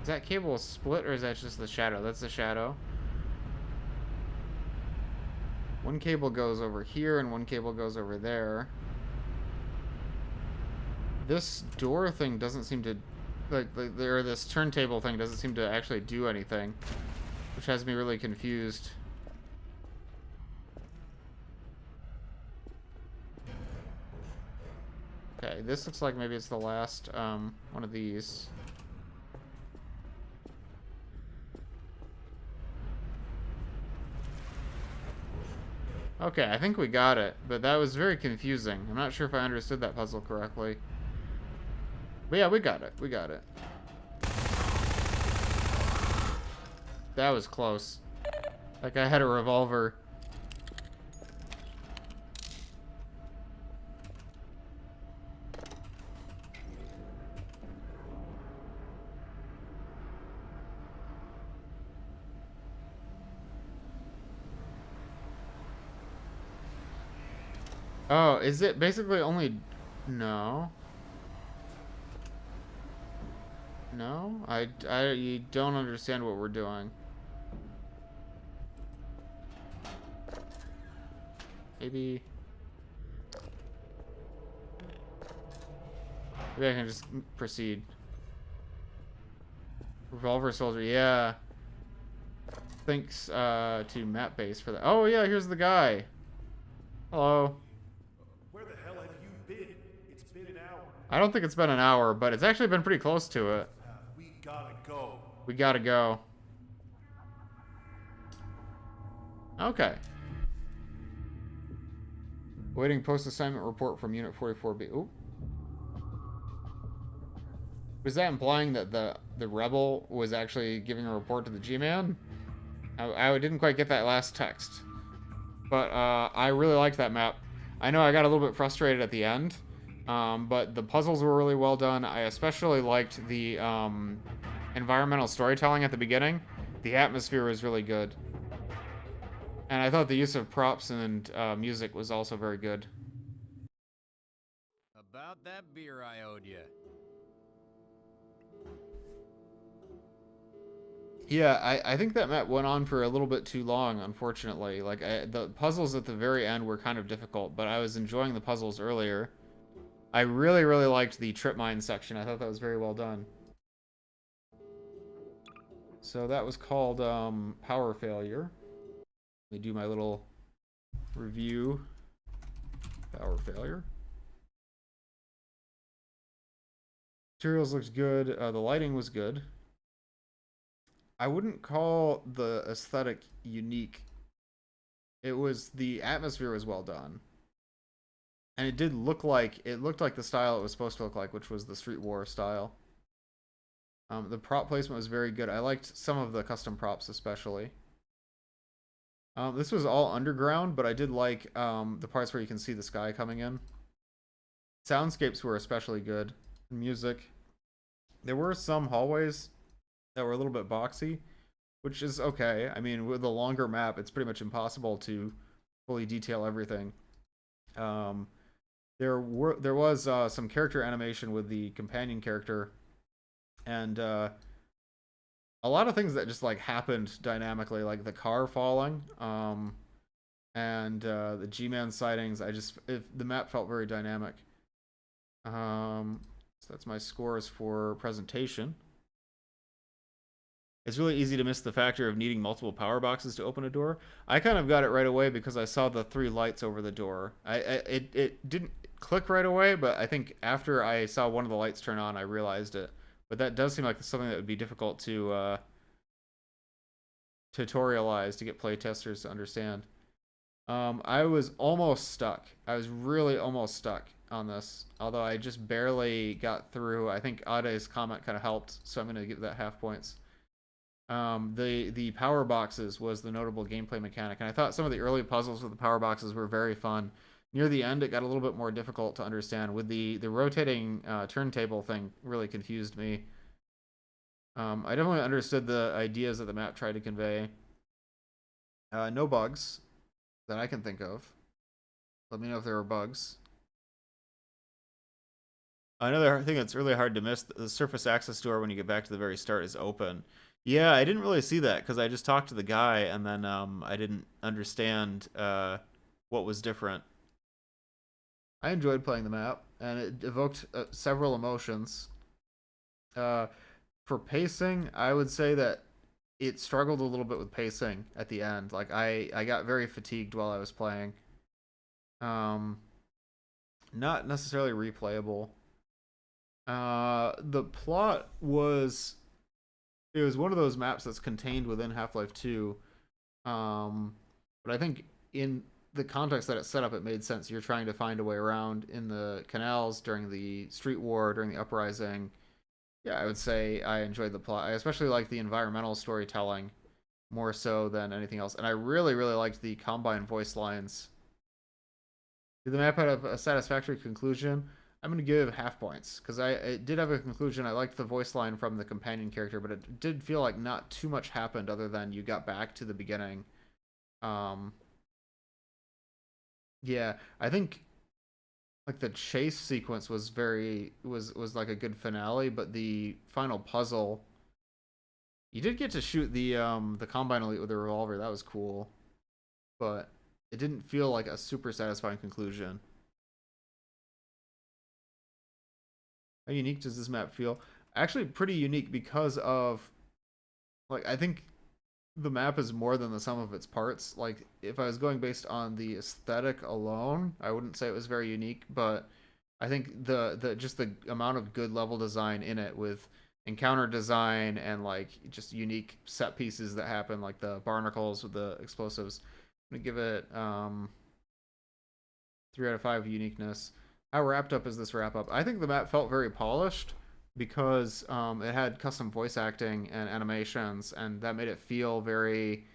Is that cable split or is that just the shadow? That's the shadow. One cable goes over here and one cable goes over there. This door thing doesn't seem to, or this turntable thing doesn't seem to actually do anything, which has me really confused. Okay, this looks like maybe it's the last one of these. Okay, I think we got it, but that was very confusing. I'm not sure if I understood that puzzle correctly. But yeah, we got it. We got it. That was close. Like I had a revolver. Oh, is it basically only... No. No? I don't understand what we're doing. Maybe... Maybe I can just proceed. Revolver soldier, yeah. Thanks to map base for that. Oh yeah, here's the guy. Hello. Where the hell have you been? It's been an hour. I don't think it's been an hour, but it's actually been pretty close to it. We gotta go. We gotta go. Okay. Waiting post-assignment report from Unit 44B. Ooh. Was that implying that the rebel was actually giving a report to the G-Man? I didn't quite get that last text. But I really liked that map. I know I got a little bit frustrated at the end, but the puzzles were really well done. I especially liked the environmental storytelling at the beginning. The atmosphere was really good. And I thought the use of props and music was also very good. About that beer I owed you. Yeah, I think that map went on for a little bit too long, unfortunately. Like, the puzzles at the very end were kind of difficult, but I was enjoying the puzzles earlier. I really, really liked the trip mine section. I thought that was very well done. So that was called Power Failure. Let me do my little review. Power Failure. Materials looks good. The lighting was good. I wouldn't call the aesthetic unique. It was, the atmosphere was well done. And it did look like, it looked like the style it was supposed to look like, which was the Street War style. The prop placement was very good. I liked some of the custom props especially. This was all underground, but I did like the parts where you can see the sky coming in. Soundscapes were especially good. Music. There were some hallways that were a little bit boxy, which is okay. I mean, with a longer map, it's pretty much impossible to fully detail everything. There was some character animation with the companion character, and a lot of things that just like happened dynamically, like the car falling, and the G-Man sightings. The map felt very dynamic. So that's my scores for presentation. It's really easy to miss the factor of needing multiple power boxes to open a door. I kind of got it right away because I saw the 3 lights over the door. It didn't click right away, but I think after I saw one of the lights turn on, I realized it. But that does seem like something that would be difficult to tutorialize to get playtesters to understand. I was almost stuck. I was really almost stuck on this, although I just barely got through. I think Ade's comment kind of helped, so I'm going to give that half points. The power boxes was the notable gameplay mechanic, and I thought some of the early puzzles with the power boxes were very fun. Near the end, it got a little bit more difficult to understand. With the rotating turntable thing, really confused me. I definitely understood the ideas that the map tried to convey. No bugs that I can think of. Let me know if there were bugs. Another thing that's really hard to miss, the surface access door when you get back to the very start is open. Yeah, I didn't really see that because I just talked to the guy and then I didn't understand what was different. I enjoyed playing the map and it evoked several emotions. For pacing, I would say that it struggled a little bit with pacing at the end. Like I got very fatigued while I was playing. Not necessarily replayable. The plot was, it was one of those maps that's contained within Half-Life 2. But I think in the context that it's set up, it made sense. You're trying to find a way around in the canals during the street war, during the uprising. Yeah, I would say I enjoyed the plot. I especially liked the environmental storytelling more so than anything else. And I really, really liked the Combine voice lines. Did the map have a satisfactory conclusion? I'm going to give half points, because it did have a conclusion. I liked the voice line from the companion character, but it did feel like not too much happened other than you got back to the beginning. Yeah, I think like the chase sequence was was like a good finale, but the final puzzle, you did get to shoot the Combine Elite with a revolver. That was cool, but it didn't feel like a super satisfying conclusion. How unique does this map feel? Actually, pretty unique because of, like, I think the map is more than the sum of its parts. Like, if I was going based on the aesthetic alone, I wouldn't say it was very unique, but I think the just the amount of good level design in it, with encounter design and like just unique set pieces that happen, like the barnacles with the explosives. I'm gonna give it 3 out of 5 uniqueness. How wrapped up is this wrap up? I think the map felt very polished because it had custom voice acting and animations, and that made it feel very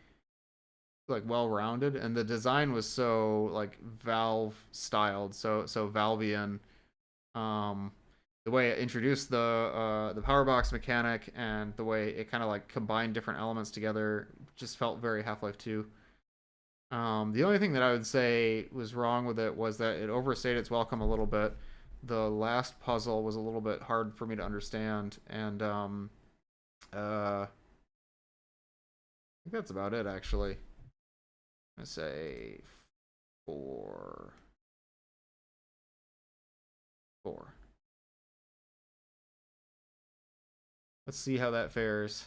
like well-rounded. And the design was so like Valve styled, so Valvian. The way it introduced the power box mechanic and the way it kind of like combined different elements together just felt very Half-Life 2. The only thing that I would say was wrong with it was that it overstayed its welcome a little bit. the last puzzle was a little bit hard for me to understand, and I think that's about it, actually. I'm gonna say 4. Let's see how that fares.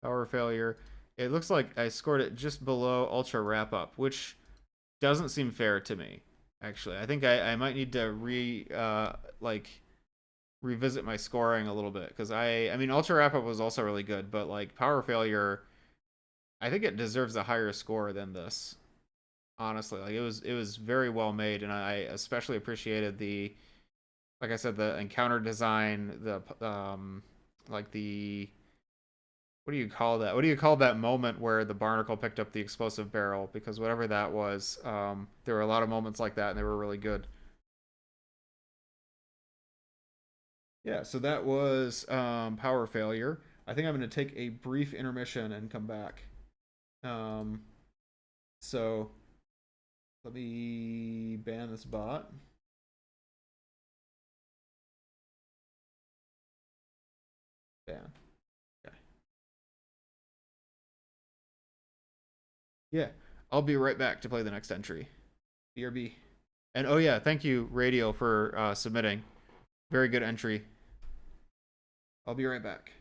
Power failure. It looks like I scored it just below Ultra Wrap Up, which doesn't seem fair to me, actually. I think I might need to revisit my scoring a little bit, because I mean, Ultra Wrap Up was also really good, but like Power Failure, I think it deserves a higher score than this. Honestly, like it was very well made, and I especially appreciated the, like I said, the encounter design, the like the, what do you call that? What do you call that moment where the barnacle picked up the explosive barrel? Because whatever that was, there were a lot of moments like that, and they were really good. Yeah, so that was Power Failure. I think I'm going to take a brief intermission and come back. So let me ban this bot. Ban. Okay. Yeah, I'll be right back to play the next entry. BRB. And oh yeah, thank you, Radio, for submitting. Very good entry. I'll be right back.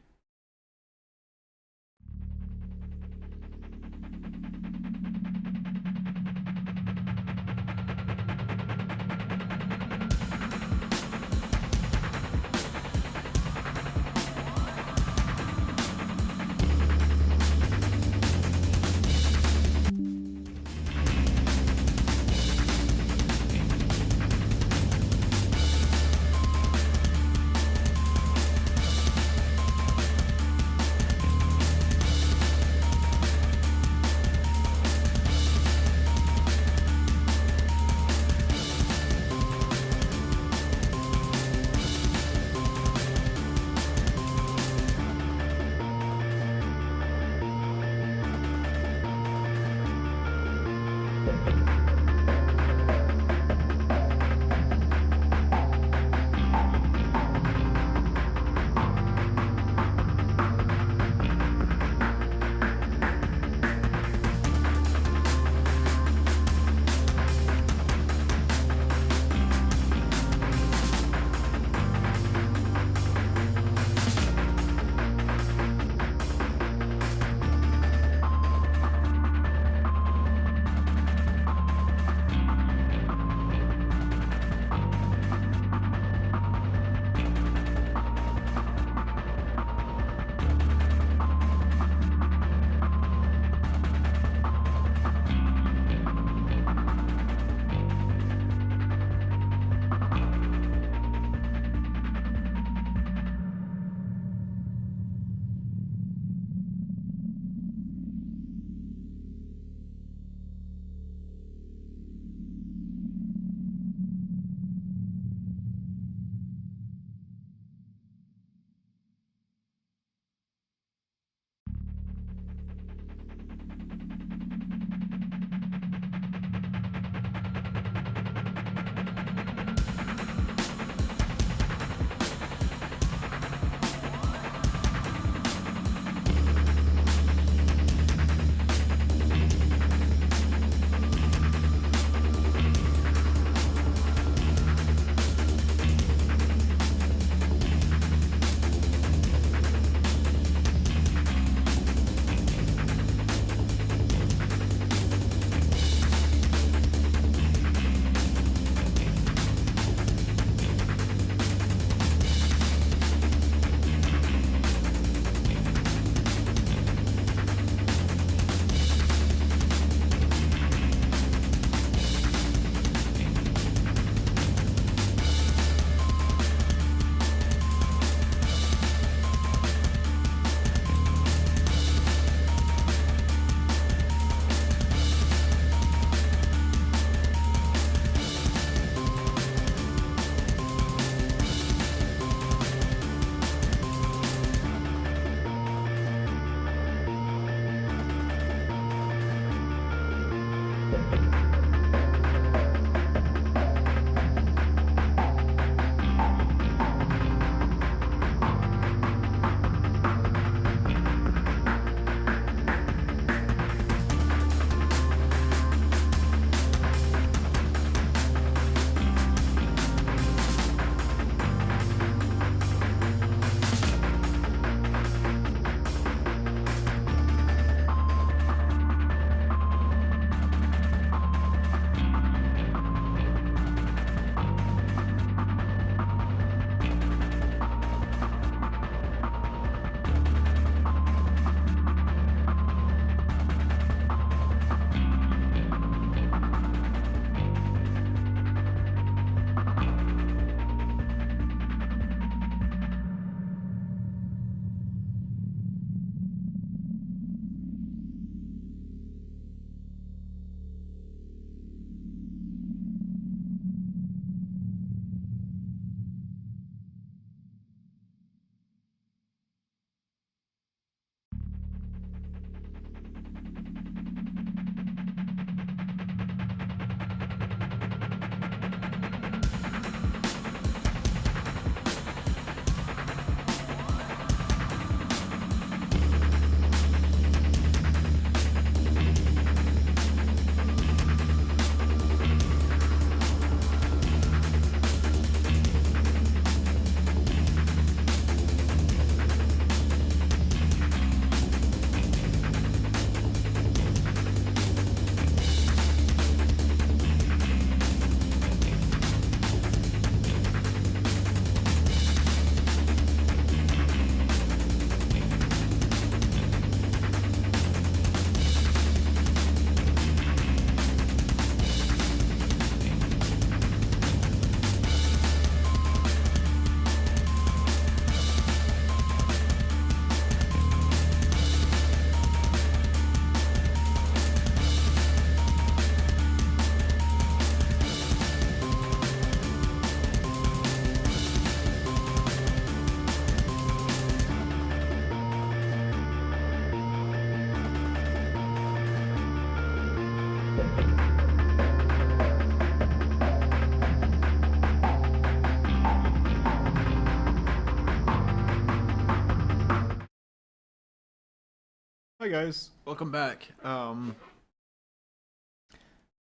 Hi guys, welcome back. It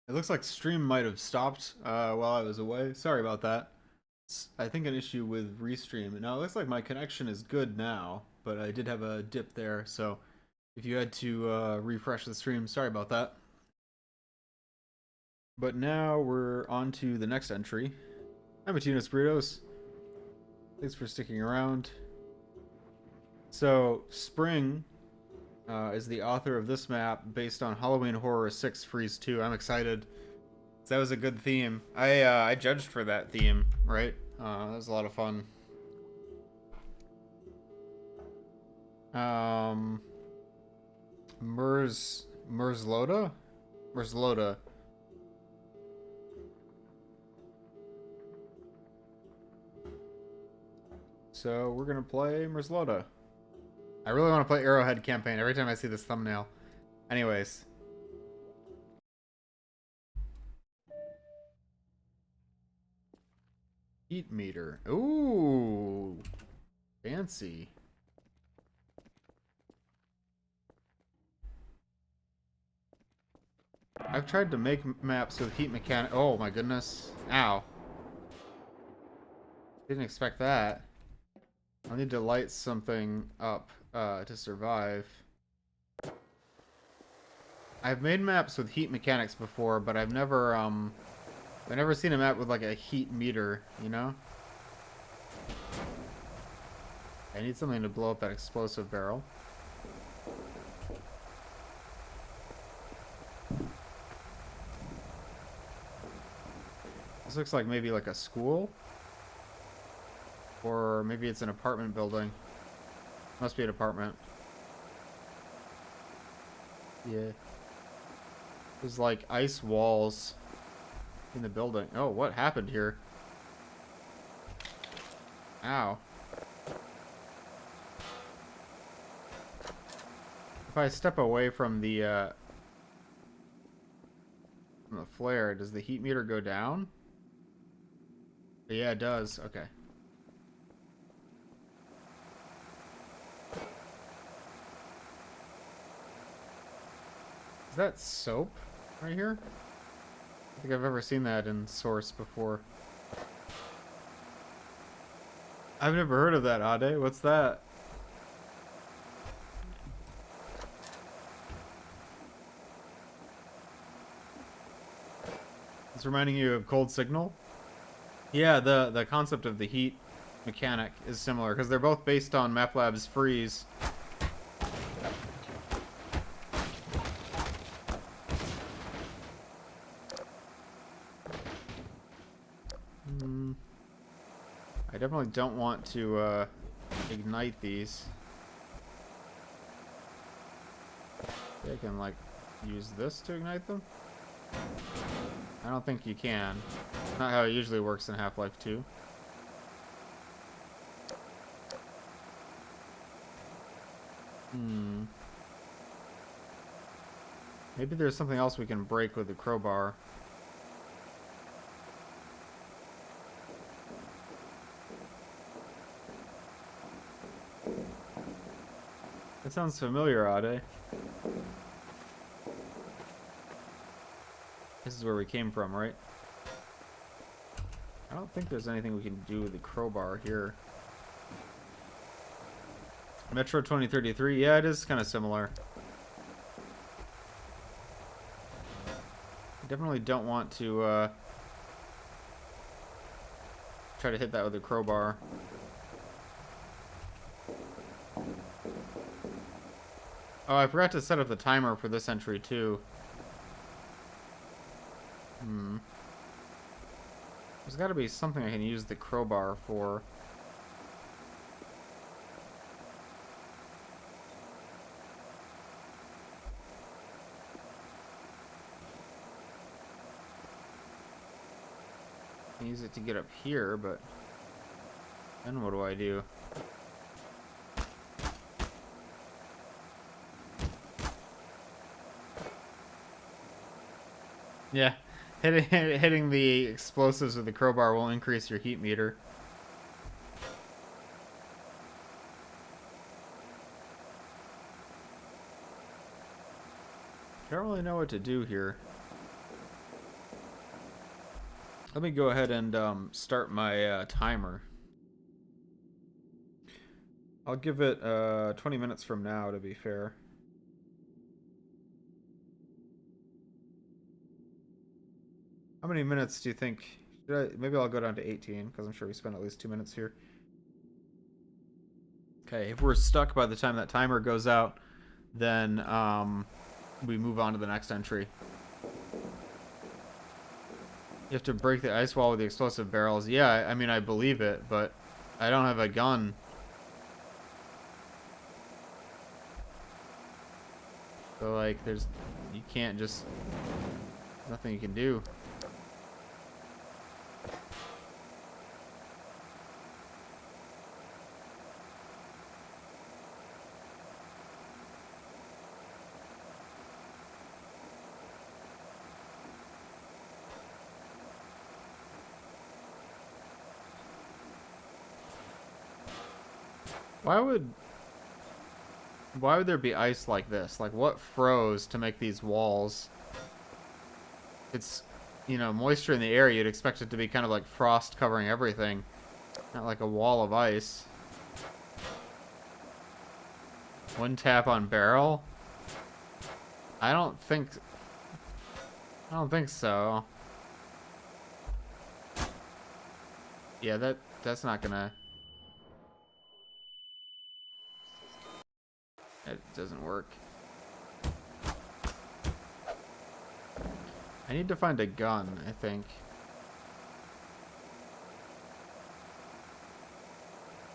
looks like stream might have stopped while I was away. Sorry about that. It's, I think, an issue with Restream. Now it looks like my connection is good now, but I did have a dip there, so if you had to refresh the stream, sorry about that. But now we're on to the next entry. I'm Matinas Burritos. Thanks for sticking around. So, Spring is the author of this map based on Halloween Horror 6 Freeze 2. I'm excited. That was a good theme. I judged for that theme, right? That was a lot of fun. Merzloda? Merzloda. So we're gonna play Merzloda. I really want to play Arrowhead Campaign every time I see this thumbnail. Anyways. Heat meter. Ooh. Fancy. I've tried to make maps with heat mechanic. Oh my goodness. Ow. Didn't expect that. I'll need to light something up to survive. I've made maps with heat mechanics before, but I've never seen a map with like a heat meter, you know? I need something to blow up that explosive barrel. This looks like maybe like a school. Or maybe it's an apartment building. Must be an apartment. Yeah. There's like ice walls in the building. Oh, what happened here? Ow. If I step away from the flare, does the heat meter go down? Yeah, it does. Okay. Is that soap right here? I don't think I've ever seen that in Source before. I've never heard of that, Ade. What's that? It's reminding you of Cold Signal? Yeah, the concept of the heat mechanic is similar, because they're both based on MapLab's Freeze. I definitely don't want to ignite these. I can like use this to ignite them? I don't think you can. Not how it usually works in Half-Life 2. Maybe there's something else we can break with the crowbar. That sounds familiar, Ade. This is where we came from, right? I don't think there's anything we can do with the crowbar here. Metro 2033, yeah, it is kind of similar. I definitely don't want to try to hit that with a crowbar. Oh, I forgot to set up the timer for this entry too. There's got to be something I can use the crowbar for. I can use it to get up here, but then what do I do? Yeah, hitting the explosives with the crowbar will increase your heat meter. really know what to do here. Let me go ahead and start my timer. I'll give it 20 minutes from now, to be fair. How many minutes do you think? Maybe I'll go down to 18, because I'm sure we spent at least 2 minutes here. Okay, if we're stuck by the time that timer goes out, then we move on to the next entry. You have to break the ice wall with the explosive barrels. Yeah, I mean, I believe it, but I don't have a gun. So, like, you can't just, nothing you can do. Why would there be ice like this? Like, what froze to make these walls? It's, you know, moisture in the air. You'd expect it to be kind of like frost covering everything, not like a wall of ice. One tap on barrel? I don't think so. Yeah, that's not gonna. It doesn't work. I need to find a gun, I think.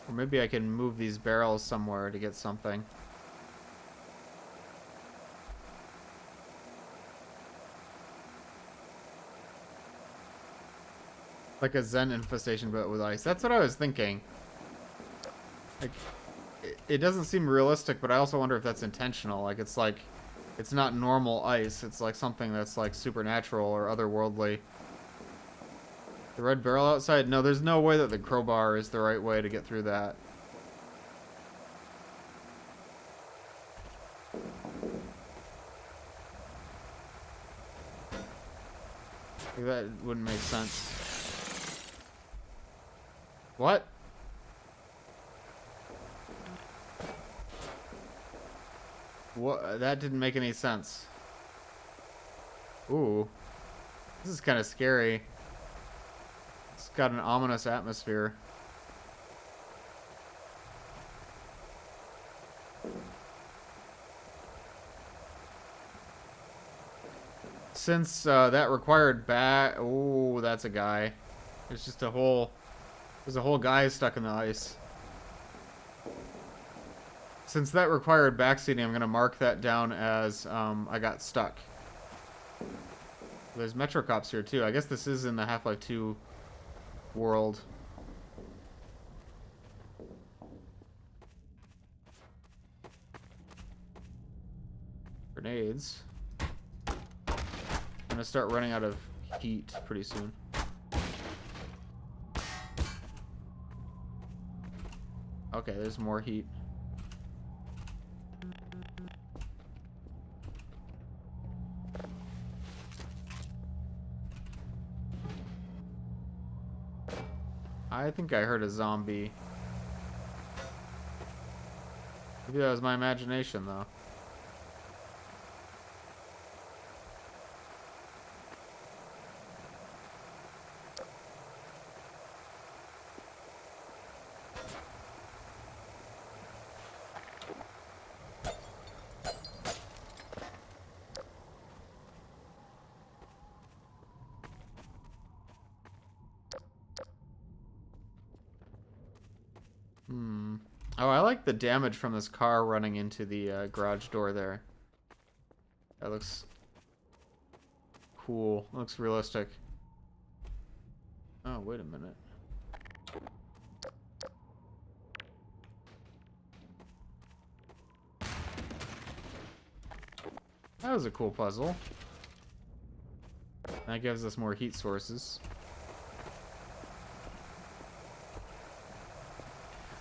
Or maybe I can move these barrels somewhere to get something. Like a Zen infestation, but with ice. That's what I was thinking. Like, it doesn't seem realistic, but I also wonder if that's intentional. Like, it's not normal ice. It's like something that's like supernatural or otherworldly. The red barrel outside? No, there's no way that the crowbar is the right way to get through that. Like, that wouldn't make sense. What? What? That didn't make any sense. Ooh. This is kind of scary. It's got an ominous atmosphere. Since that required back... Ooh, that's a guy. There's just a whole... There's a whole guy stuck in the ice. Since that required backseating, I'm going to mark that down as I got stuck. There's Metro Cops here, too. I guess this is in the Half-Life 2 world. Grenades. I'm going to start running out of heat pretty soon. Okay, there's more heat. I think I heard a zombie. Maybe that was my imagination, though. Oh, I like the damage from this car running into the garage door there. That looks cool. Looks realistic. Oh, wait a minute. That was a cool puzzle. That gives us more heat sources.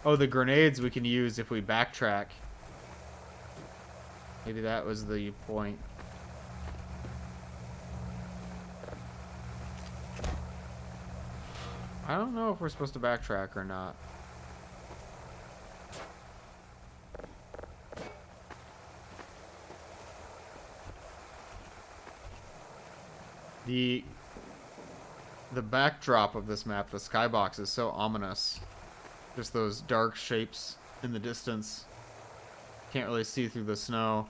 Oh, the grenades we can use if we backtrack. Maybe that was the point. I don't know if we're supposed to backtrack or not. The backdrop of this map, the skybox, is so ominous. Just those dark shapes in the distance. Can't really see through the snow.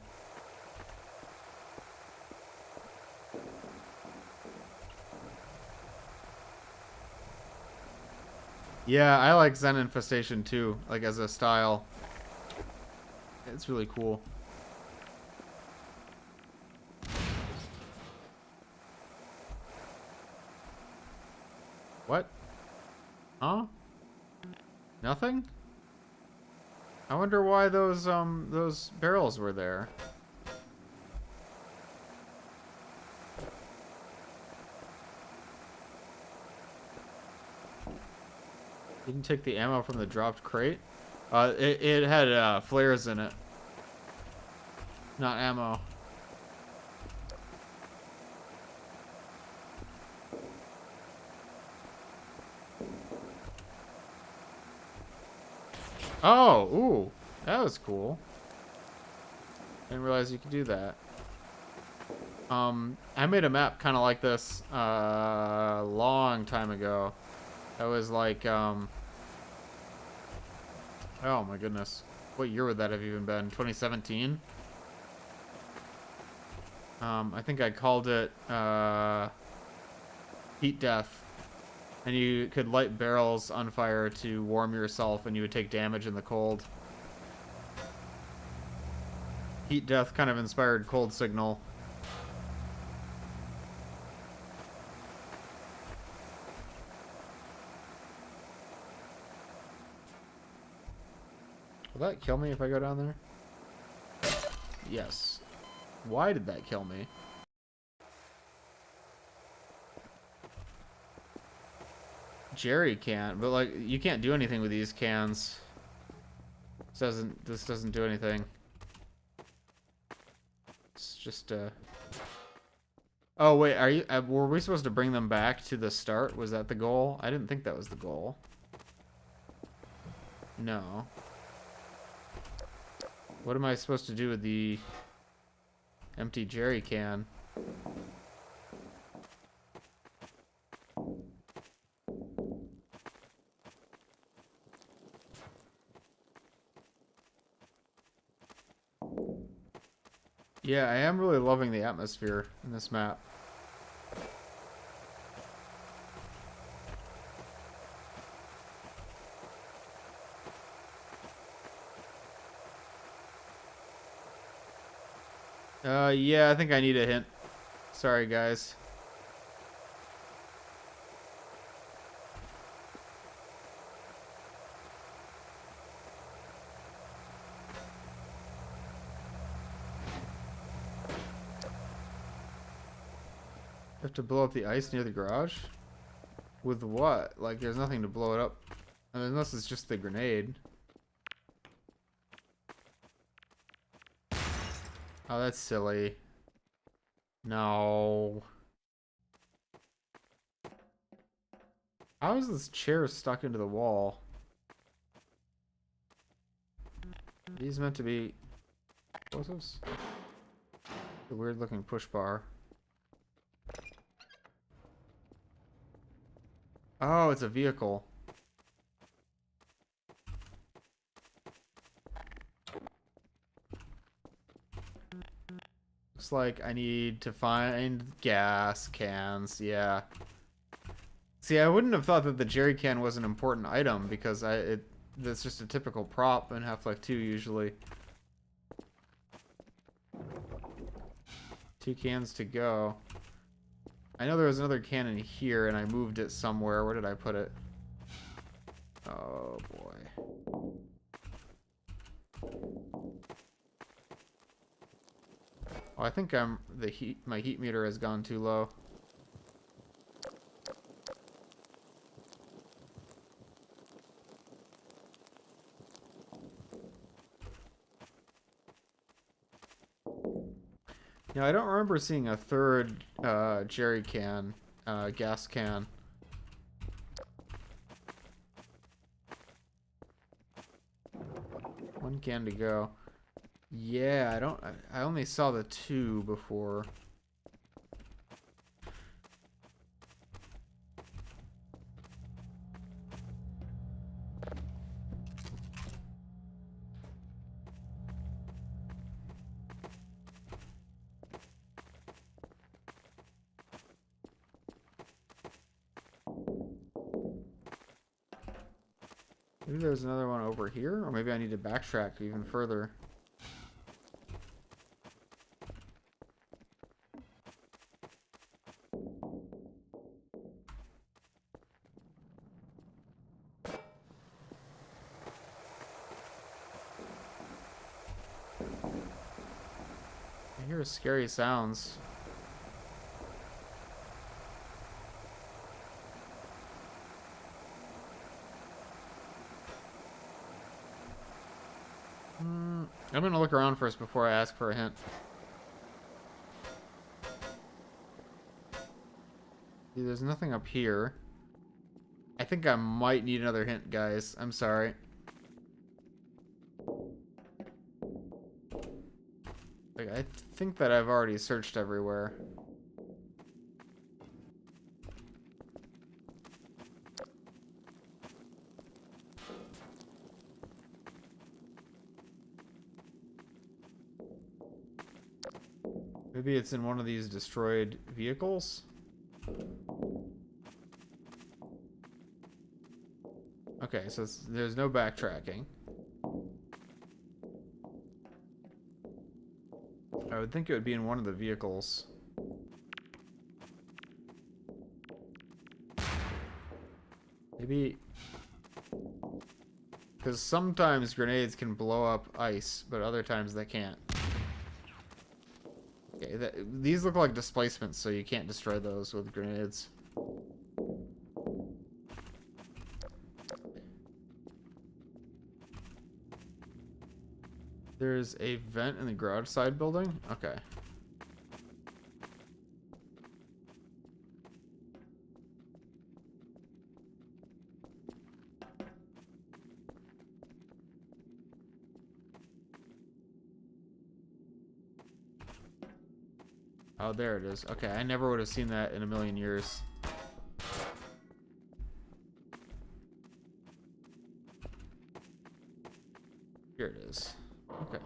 Yeah, I like Zen Infestation too, like as a style. It's really cool. What? Huh? Nothing? I wonder why those barrels were there. Didn't take the ammo from the dropped crate? It had flares in it. Not ammo. Oh, ooh. That was cool. Didn't realize you could do that. I made a map kind of like this a long time ago. That was like, oh my goodness. What year would that have even been? 2017? I think I called it Heat Death. And you could light barrels on fire to warm yourself and you would take damage in the cold. Heat Death kind of inspired Cold Signal. Will that kill me if I go down there? Yes. Why did that kill me? Jerry can't, but like you can't do anything with these cans. This doesn't do anything. It's just Oh wait, were we supposed to bring them back to the start? Was that the goal? I didn't think that was the goal. No. What am I supposed to do with the empty jerry can? Yeah, I am really loving the atmosphere in this map. Yeah, I think I need a hint. Sorry, guys. Have to blow up the ice near the garage? With what? Like, there's nothing to blow it up. I mean, unless it's just the grenade. Oh, that's silly. No. How is this chair stuck into the wall? Are these meant to be explosives? The weird looking push bar. Oh, it's a vehicle. Looks like I need to find gas cans. Yeah. See, I wouldn't have thought that the jerry can was an important item because that's just a typical prop in Half-Life 2 usually. 2 cans to go. I know there was another can in here and I moved it somewhere. Where did I put it? Oh boy. Oh, I think my heat meter has gone too low. Yeah, I don't remember seeing a third jerry can, gas can. One can to go. Yeah, I only saw the 2 before. Maybe there's another one over here, or maybe I need to backtrack even further. I hear scary sounds. I'm gonna look around first before I ask for a hint. See, there's nothing up here. I think I might need another hint, guys. I'm sorry. Like, I think that I've already searched everywhere. Maybe it's in one of these destroyed vehicles? Okay, so there's no backtracking. I would think it would be in one of the vehicles. Maybe... because sometimes grenades can blow up ice, but other times they can't. Okay, these look like displacements, so you can't destroy those with grenades. There's a vent in the garage side building? Okay. Oh, there it is. Okay, I never would have seen that in a million years. Here it is. Okay.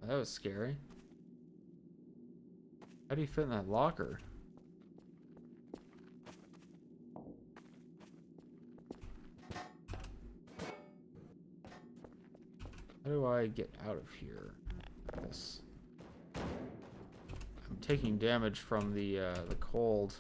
That was scary. How do you fit in that locker? How do I get out of here? This. I'm taking damage from the cold.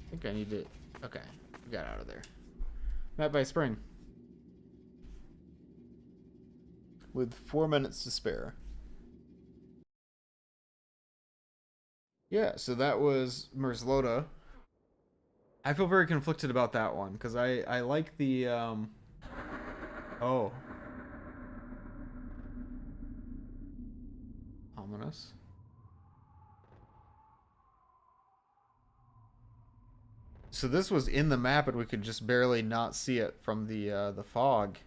I think I need to... okay, we got out of there. Map by Spring. With 4 minutes to spare. Yeah, so that was Merzloda. I feel very conflicted about that one, because I like the, oh. Ominous. So this was in the map, and we could just barely not see it from the fog.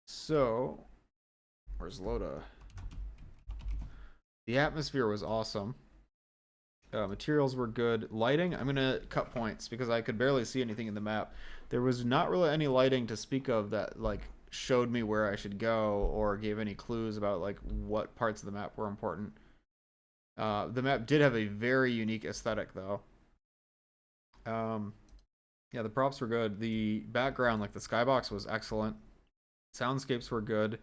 So... Merzloda. The atmosphere was awesome. Materials were good. Lighting, I'm gonna cut points because I could barely see anything in the map. There was not really any lighting to speak of that like showed me where I should go or gave any clues about like what parts of the map were important. The map did have a very unique aesthetic though. Yeah, the props were good. The background, like the skybox, was excellent. Soundscapes were good.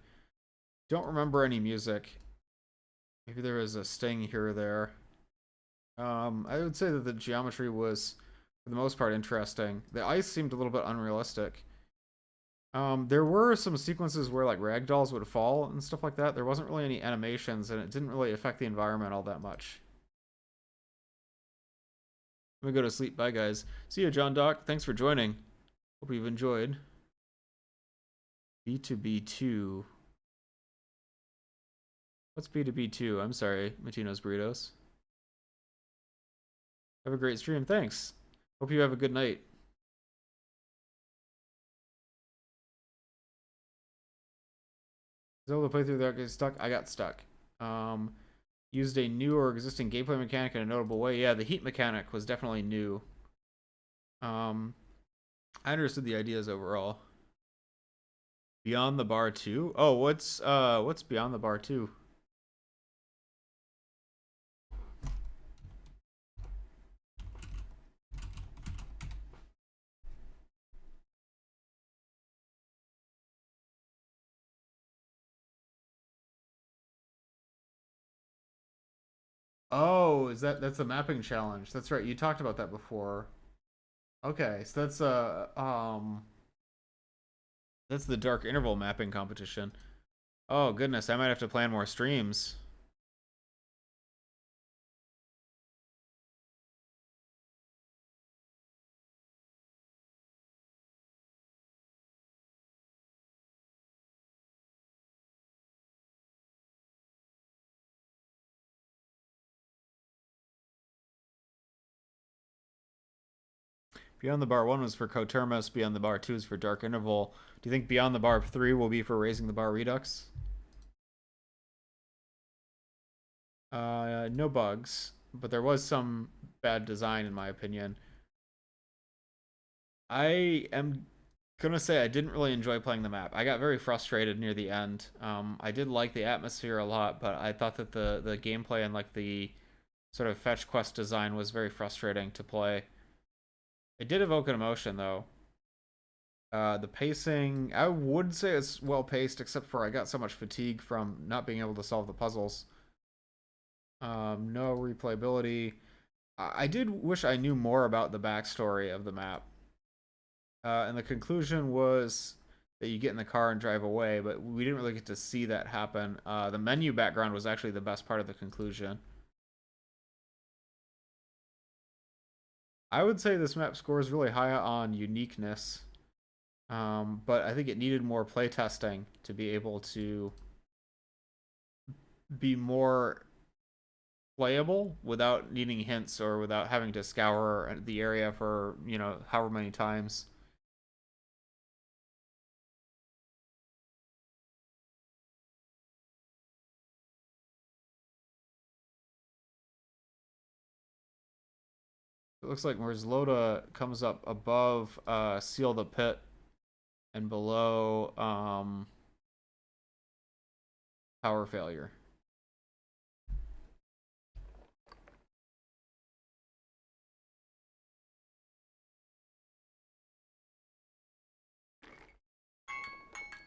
Don't remember any music. Maybe there was a sting here or there. I would say that the geometry was, for the most part, interesting. The ice seemed a little bit unrealistic. There were some sequences where like ragdolls would fall and stuff like that. There wasn't really any animations, and it didn't really affect the environment all that much. I'm gonna go to sleep. Bye, guys. See you, John Doc. Thanks for joining. Hope you've enjoyed. B2B2. What's B2B2? I'm sorry, Matino's Burritos. Have a great stream. Thanks. Hope you have a good night. Zelda playthrough that got stuck. I got stuck. Used a new or existing gameplay mechanic in a notable way. Yeah, the heat mechanic was definitely new. I understood the ideas overall. Beyond the Bar 2? Oh, what's Beyond the Bar 2? Oh, that's the mapping challenge. That's right. You talked about that before. Okay, so that's the Dark Interval mapping competition. Oh goodness, I might have to plan more streams. Beyond the Bar 1 was for Cotermus, Beyond the Bar 2 is for Dark Interval. Do you think Beyond the Bar 3 will be for Raising the Bar Redux? No bugs, but there was some bad design in my opinion. I am gonna say I didn't really enjoy playing the map. I got very frustrated near the end. I did like the atmosphere a lot, but I thought that the gameplay and like the sort of fetch quest design was very frustrating to play. It did evoke an emotion though. The pacing, I would say it's well paced, except for I got so much fatigue from not being able to solve the puzzles. No replayability. I did wish I knew more about the backstory of the map. And the conclusion was that you get in the car and drive away, but we didn't really get to see that happen. The menu background was actually the best part of the conclusion. I would say this map scores really high on uniqueness, but I think it needed more playtesting to be able to be more playable without needing hints or without having to scour the area for, you know, however many times. It looks like Merzloda comes up above Seal the Pit and below Power Failure.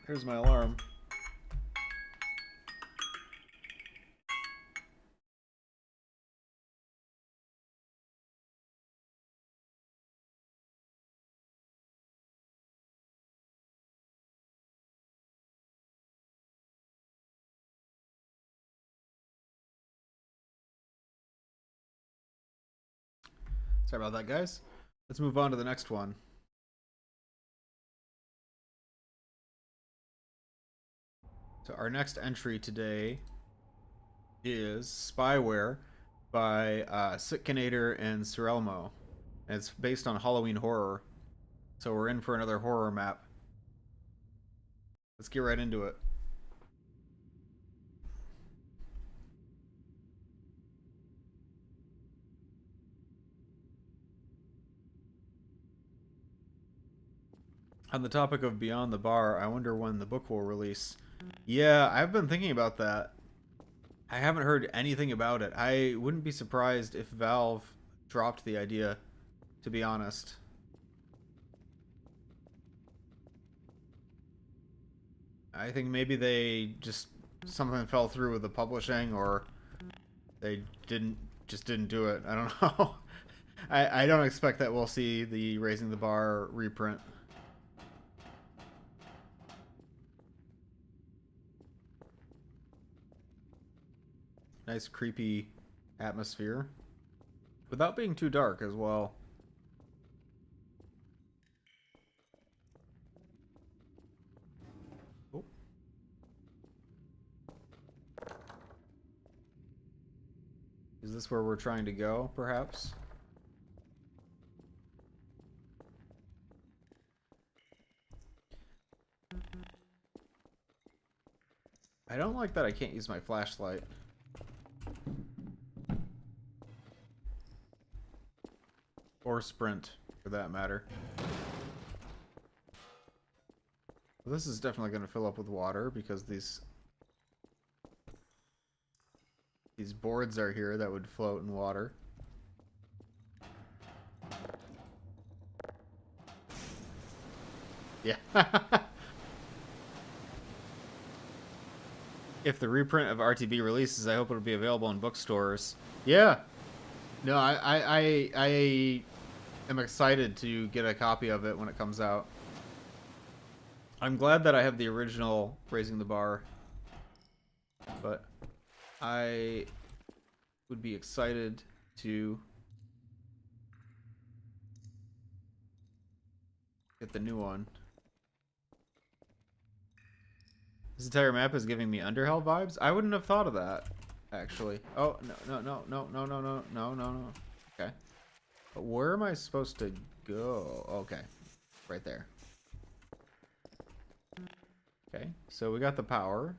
Here's my alarm. Sorry about that, guys. Let's move on to the next one. So our next entry today is Spyware by Sitkinator and Surelmo. And it's based on Halloween horror. So we're in for another horror map. Let's get right into it. On the topic of Beyond the Bar, I wonder when the book will release. Yeah, I've been thinking about that. I haven't heard anything about it. I wouldn't be surprised if Valve dropped the idea, to be honest. I think maybe they just something fell through with the publishing, or they just didn't do it. I don't know. I don't expect that we'll see the Raising the Bar reprint. Nice creepy atmosphere without being too dark as well. Is this where we're trying to go, perhaps? I don't like that I can't use my flashlight. Or sprint, for that matter. This is definitely going to fill up with water because these boards are here that would float in water. Yeah. If the reprint of RTB releases, I hope it'll be available in bookstores. Yeah. No, I am excited to get a copy of it when it comes out. I'm glad that I have the original Raising the Bar, but I would be excited to get the new one. This entire map is giving me Underhell vibes. I wouldn't have thought of that, actually. Oh, no. Okay. But where am I supposed to go? Okay. Right there. Okay, so we got the power.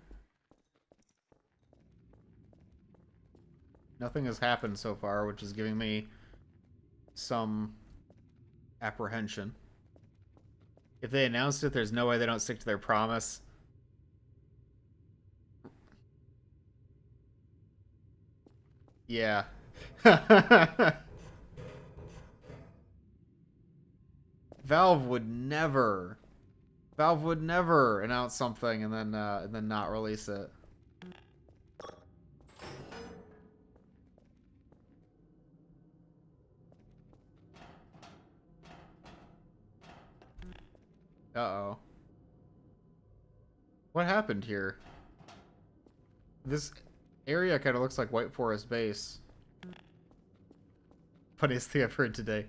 Nothing has happened so far, which is giving me some apprehension. If they announced it, there's no way they don't stick to their promise. Yeah. Valve would never announce something and then not release it. Uh-oh. What happened here? This area kind of looks like White Forest Base. Funniest thing I've heard today.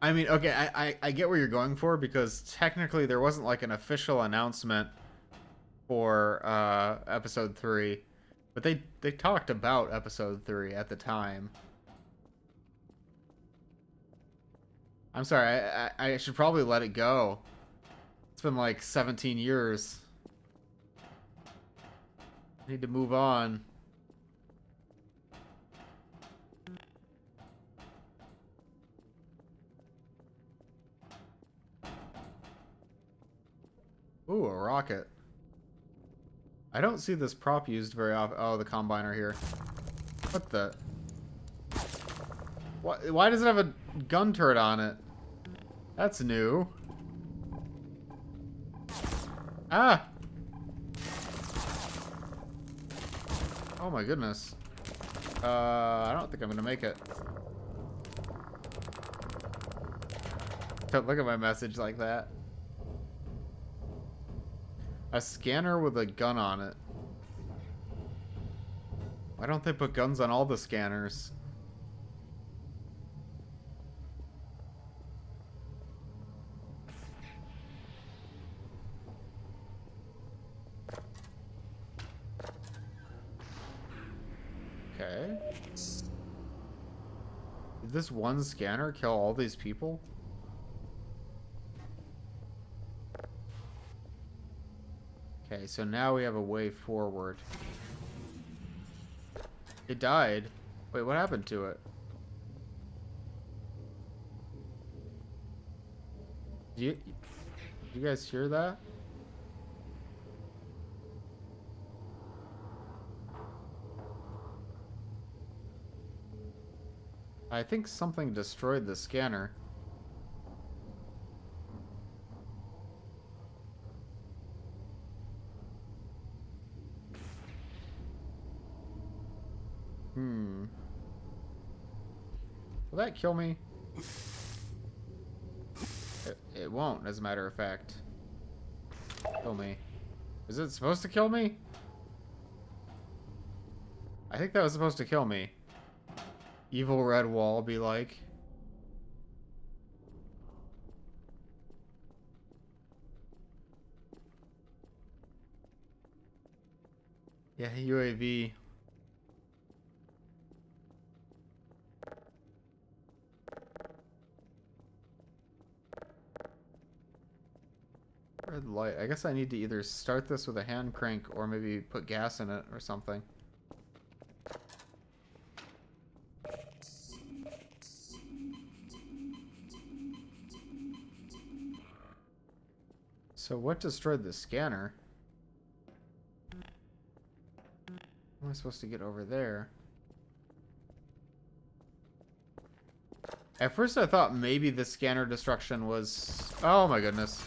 I mean, okay, I get where you're going for, because technically there wasn't like an official announcement for episode 3, but they talked about episode 3 at the time. I'm sorry, I should probably let it go. It's been like 17 years. I need to move on. Ooh, a rocket. I don't see this prop used very often. Oh, the Combiner here. What the? Why does it have a gun turret on it? That's new. Ah! Oh my goodness. I don't think I'm gonna make it. Don't look at my message like that. A scanner with a gun on it. Why don't they put guns on all the scanners? Okay. Did this one scanner kill all these people? Okay, so now we have a way forward. It died. Wait, what happened to it? Do you guys hear that? I think something destroyed the scanner. Will that kill me? It won't, as a matter of fact. Kill me. Is it supposed to kill me? I think that was supposed to kill me. Evil red wall be like. Yeah, UAV. Red light. I guess I need to either start this with a hand crank or maybe put gas in it or something. So what destroyed the scanner? How am I supposed to get over there? At first I thought maybe the scanner destruction was... Oh my goodness.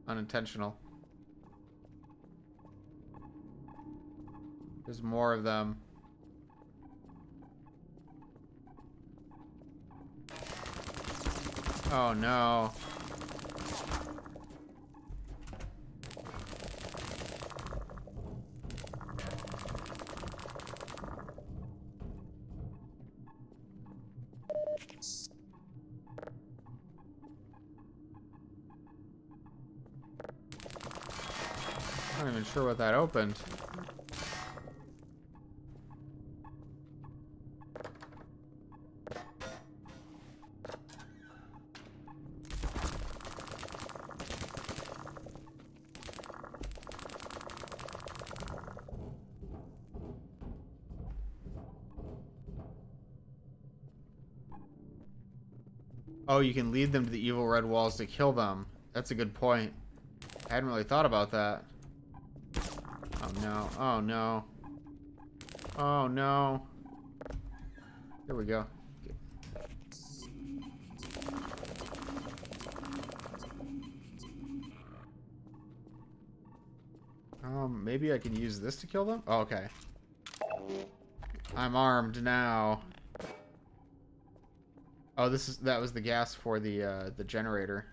Unintentional. There's more of them. Oh no. I'm not even sure what that opened. Oh, you can lead them to the evil red walls to kill them. That's a good point. I hadn't really thought about that. Oh no, oh no. Oh no. Here we go. Maybe I can use this to kill them? Oh, okay. I'm armed now. Oh, that was the gas for the generator.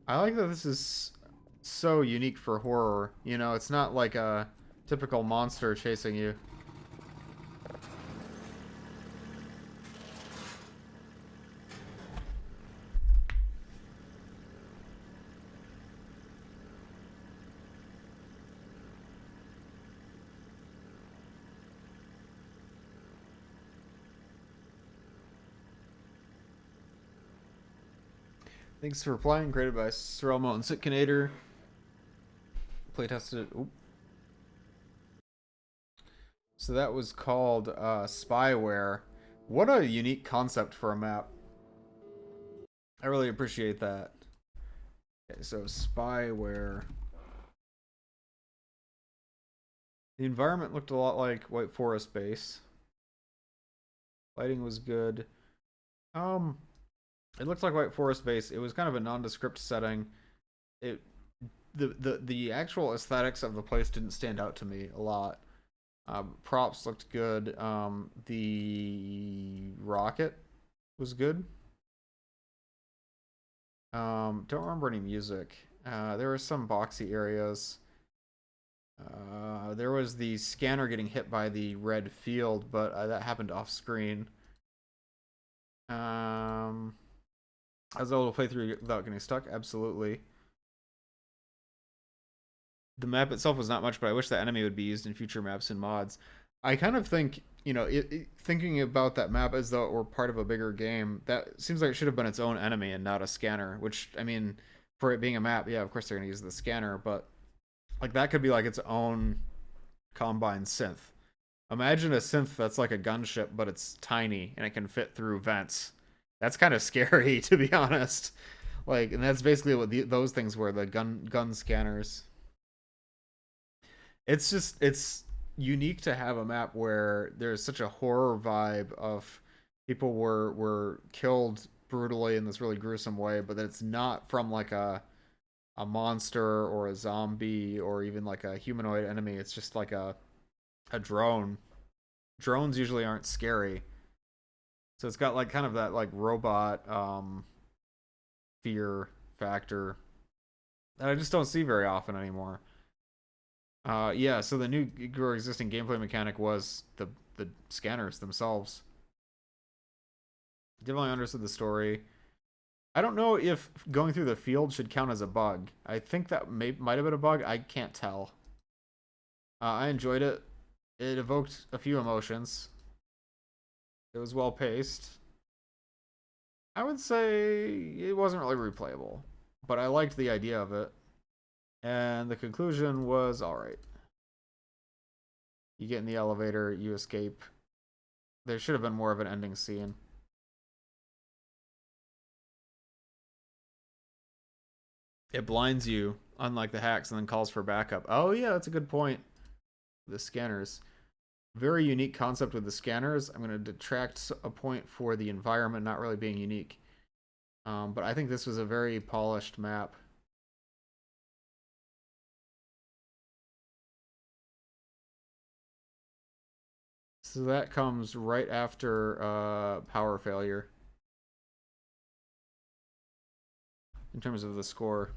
I like that this is so unique for horror. You know, it's not like a typical monster chasing you. Thanks for playing. Created by Sorelmo and Sitkinator. Playtested. Oop. So that was called Spyware. What a unique concept for a map. I really appreciate that. Okay, so Spyware. The environment looked a lot like White Forest Base. Lighting was good. It looked like White Forest Base. It was kind of a nondescript setting. The actual aesthetics of the place didn't stand out to me a lot. Props looked good. The rocket was good. Don't remember any music. There were some boxy areas. There was the scanner getting hit by the red field, but that happened off screen. I was able to play through without getting stuck, absolutely. The map itself was not much, but I wish that enemy would be used in future maps and mods. I kind of think, you know, thinking about that map as though it were part of a bigger game, that seems like it should have been its own enemy and not a scanner, which, I mean, for it being a map, yeah, of course they're going to use the scanner, but like that could be like its own Combine synth. Imagine a synth that's like a gunship, but it's tiny and it can fit through vents. That's kind of scary, to be honest. Like, and that's basically what those things were, the gun scanners. It's just, it's unique to have a map where there's such a horror vibe of people were killed brutally in this really gruesome way, but that it's not from like a monster or a zombie or even like a humanoid enemy. It's just like a drone. Drones usually aren't scary. So it's got like kind of that like robot fear factor that I just don't see very often anymore. Yeah, so the new or existing gameplay mechanic was the scanners themselves. Definitely understood the story. I don't know if going through the field should count as a bug. I think that might have been a bug. I can't tell. I enjoyed it. It evoked a few emotions. It was well paced. I would say it wasn't really replayable, but I liked the idea of it. And the conclusion was alright. You get in the elevator, you escape. There should have been more of an ending scene. It blinds you, unlike the hacks, and then calls for backup. Oh yeah, that's a good point. The scanners. Very unique concept with the scanners. I'm going to detract a point for the environment not really being unique. But I think this was a very polished map. So that comes right after power failure. In terms of the score.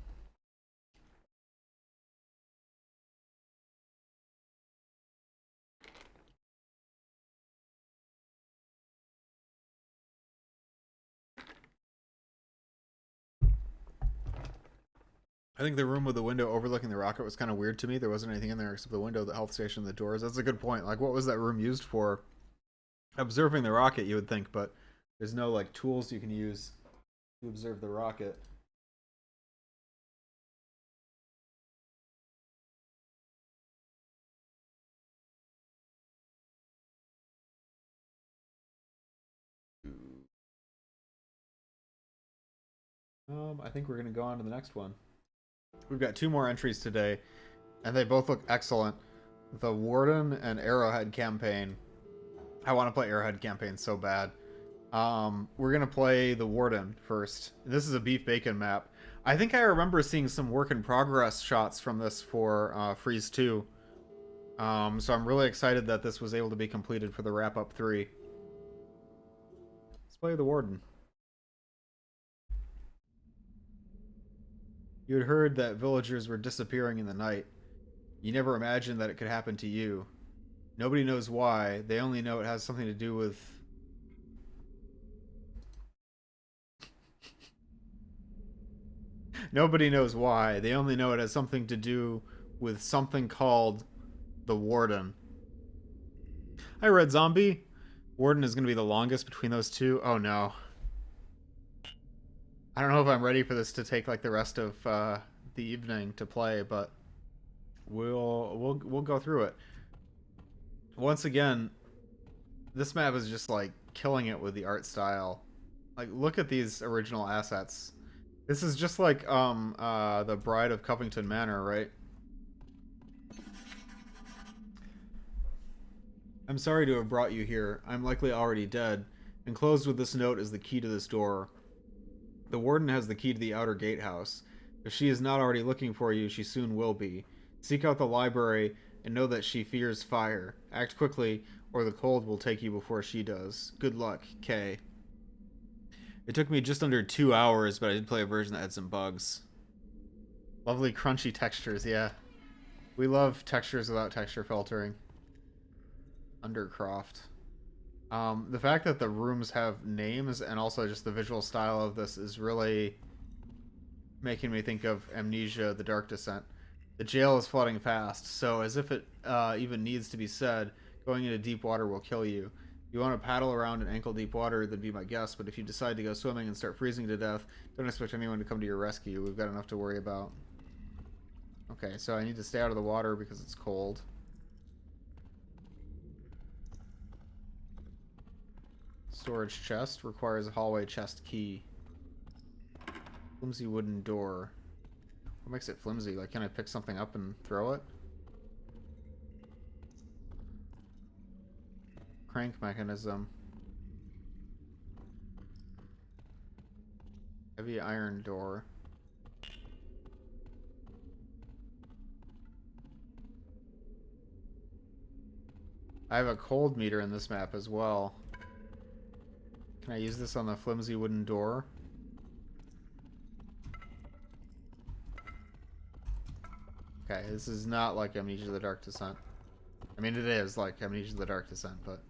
I think the room with the window overlooking the rocket was kind of weird to me. There wasn't anything in there except the window, the health station, the doors. That's a good point. Like, what was that room used for? Observing the rocket, you would think, but there's no, like, tools you can use to observe the rocket. I think we're going to go on to the next one. We've got 2 more entries today, and they both look excellent. The Warden and Arrowhead campaign. I want to play Arrowhead campaign so bad. We're going to play the Warden first. This is a Beef Bacon map. I think I remember seeing some work in progress shots from this for Freeze 2. So I'm really excited that this was able to be completed for the Wrap-Up 3. Let's play the Warden. You had heard that villagers were disappearing in the night. You never imagined that it could happen to you. Nobody knows why. They only know it has something to do with... Nobody knows why. They only know it has something to do with something called the Warden. Hi, Red Zombie. Warden is going to be the longest between those two. Oh, no. I don't know if I'm ready for this to take like the rest of the evening to play, but we'll go through it. Once again, this map is just like killing it with the art style. Like, look at these original assets. This is just like the Bride of Covington Manor, right? I'm sorry to have brought you here. I'm likely already dead. Enclosed with this note is the key to this door. The Warden has the key to the outer gatehouse. If she is not already looking for you, she soon will be. Seek out the library and know that she fears fire. Act quickly, or the cold will take you before she does. Good luck, Kay. It took me just under 2 hours, but I did play a version that had some bugs. Lovely crunchy textures, yeah. We love textures without texture filtering. Undercroft. The fact that the rooms have names and also just the visual style of this is really making me think of Amnesia: The Dark Descent. The jail is flooding fast, so as if it even needs to be said, going into deep water will kill you. If you want to paddle around in ankle-deep water, then be my guest, but if you decide to go swimming and start freezing to death, don't expect anyone to come to your rescue. We've got enough to worry about. Okay, so I need to stay out of the water because it's cold. Storage chest requires a hallway chest key. Flimsy wooden door. What makes it flimsy? Like, can I pick something up and throw it? Crank mechanism. Heavy iron door. I have a cold meter in this map as well. Can I use this on the flimsy wooden door? Okay, this is not like Amnesia: The Dark Descent. I mean, it is like Amnesia: The Dark Descent, but...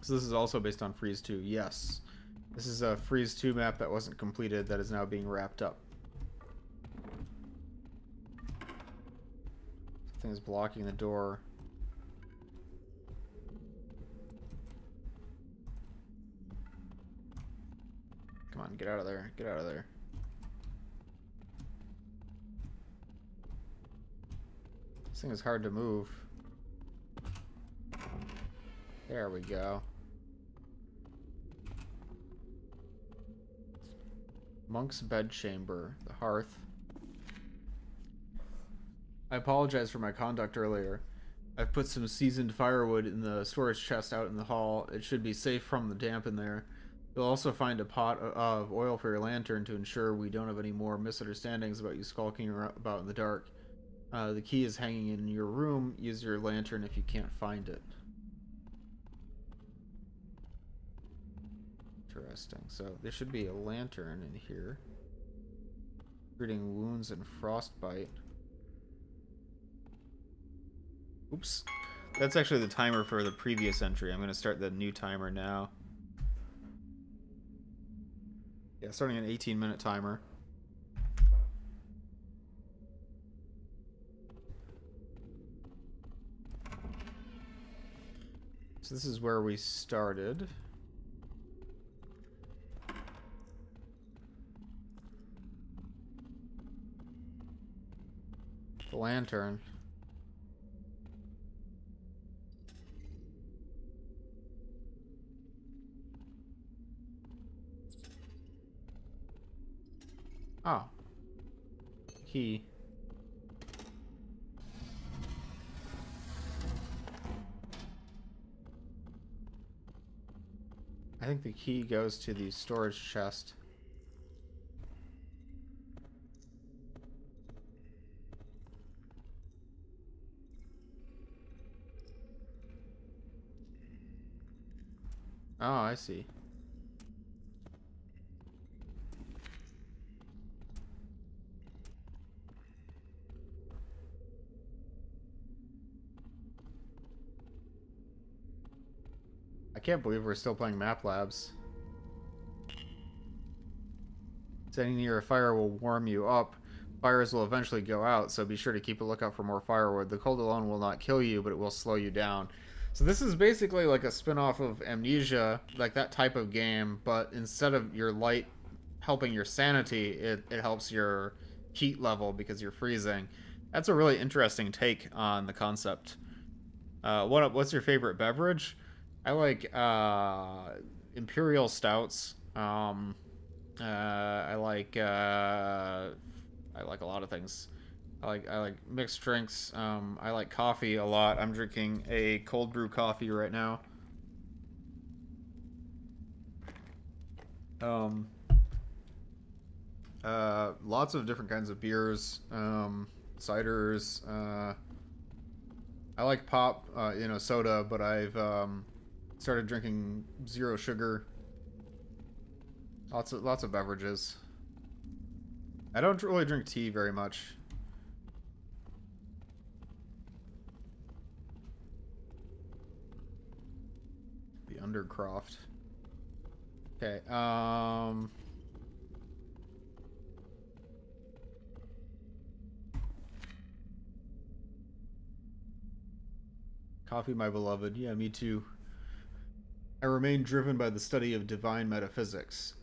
So this is also based on Freeze 2. Yes. This is a Freeze 2 map that wasn't completed that is now being wrapped up. Something is blocking the door. Come on, get out of there. Get out of there. This thing is hard to move. There we go. Monk's bedchamber, the hearth. I apologize for my conduct earlier. I've put some seasoned firewood in the storage chest out in the hall. It should be safe from the damp in there. You'll also find a pot of oil for your lantern to ensure we don't have any more misunderstandings about you skulking about in the dark. The key is hanging in your room. Use your lantern if you can't find it. Interesting. So there should be a lantern in here. Treating wounds and frostbite. Oops. That's actually the timer for the previous entry. I'm going to start the new timer now. Yeah, starting an 18-minute timer. So this is where we started. The lantern. Oh. Key. I think the key goes to the storage chest. Oh, I see. I can't believe we're still playing Map Labs. Standing near a fire will warm you up. Fires will eventually go out, so be sure to keep a lookout for more firewood. The cold alone will not kill you, but it will slow you down. So this is basically like a spin-off of Amnesia, like that type of game, but instead of your light helping your sanity, it helps your heat level because you're freezing. That's a really interesting take on the concept. What's your favorite beverage? I like Imperial Stouts. I like a lot of things. I like mixed drinks. I like coffee a lot. I'm drinking a cold brew coffee right now. Lots of different kinds of beers, ciders. I like pop, soda, but I've started drinking zero sugar. Lots of beverages. I don't really drink tea very much. The Undercroft. Okay, Coffee, my beloved. Yeah, me too. I remain driven by the study of divine metaphysics.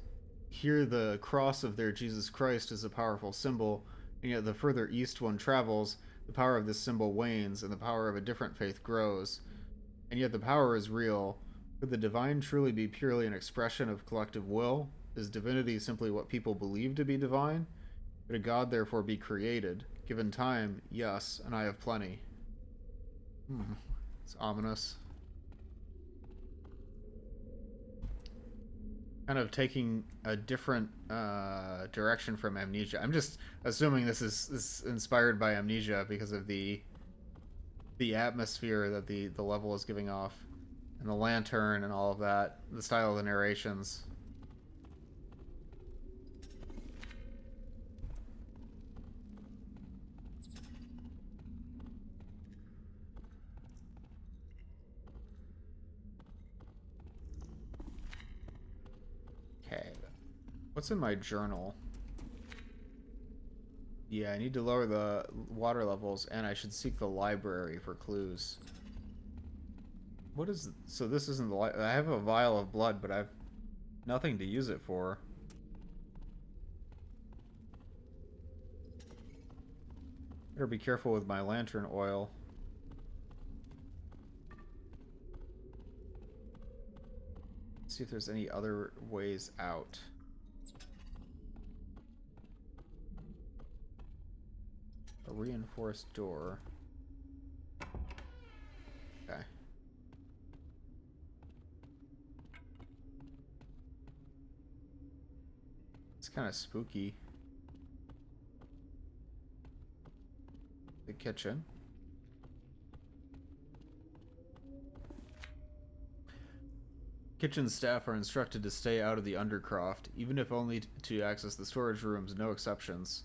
Here the cross of their Jesus Christ is a powerful symbol, and yet the further east one travels, the power of this symbol wanes, and the power of a different faith grows. And yet the power is real. Could the divine truly be purely an expression of collective will? Is divinity simply what people believe to be divine? Could a god therefore be created? Given time, yes, and I have plenty. It's ominous. Kind of taking a different direction from Amnesia. I'm just assuming this is inspired by Amnesia because of the atmosphere that the level is giving off, and the lantern and all of that, the style of the narrations. What's in my journal? Yeah, I need to lower the water levels, and I should seek the library for clues. What is... So this isn't the... I have a vial of blood, but I've nothing to use it for. Better be careful with my lantern oil. See if there's any other ways out. A reinforced door. Okay. It's kind of spooky. The kitchen. Kitchen staff are instructed to stay out of the Undercroft, even if only to access the storage rooms, no exceptions.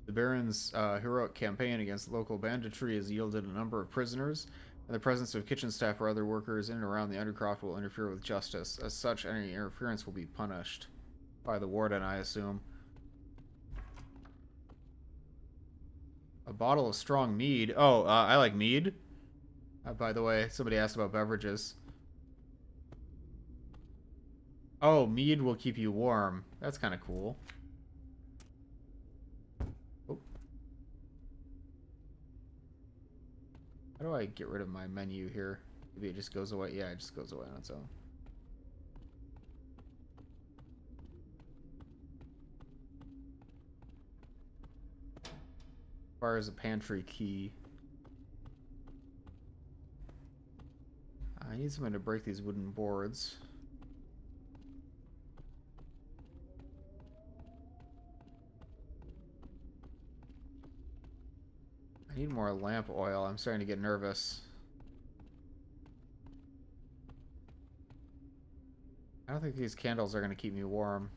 The Baron's heroic campaign against local banditry has yielded a number of prisoners, and the presence of kitchen staff or other workers in and around the Undercroft will interfere with justice. As such, any interference will be punished. By the warden, I assume. A bottle of strong mead. Oh, I like mead. By the way, somebody asked about beverages. Oh, mead will keep you warm. That's kind of cool. Oh. How do I get rid of my menu here? Maybe it just goes away. Yeah, it just goes away on its own. Fires a pantry key. I need something to break these wooden boards. I need more lamp oil. I'm starting to get nervous. I don't think these candles are going to keep me warm.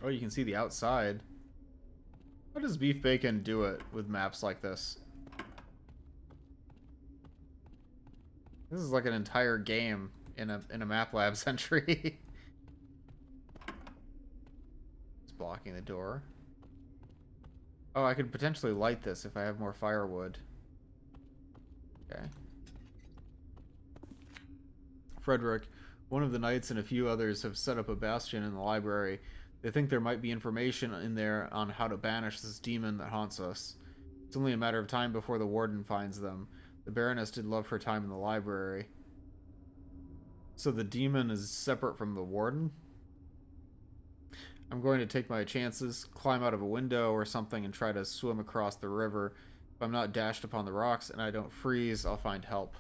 Oh, you can see the outside. How does Beef Bacon do it with maps like this? This is like an entire game in a Map Labs entry. It's blocking the door. Oh, I could potentially light this if I have more firewood. Okay. Frederick, one of the knights and a few others have set up a bastion in the library. They think there might be information in there on how to banish this demon that haunts us. It's only a matter of time before the warden finds them. The Baroness did love her time in the library. So the demon is separate from the warden? I'm going to take my chances, climb out of a window or something and try to swim across the river. If I'm not dashed upon the rocks and I don't freeze, I'll find help.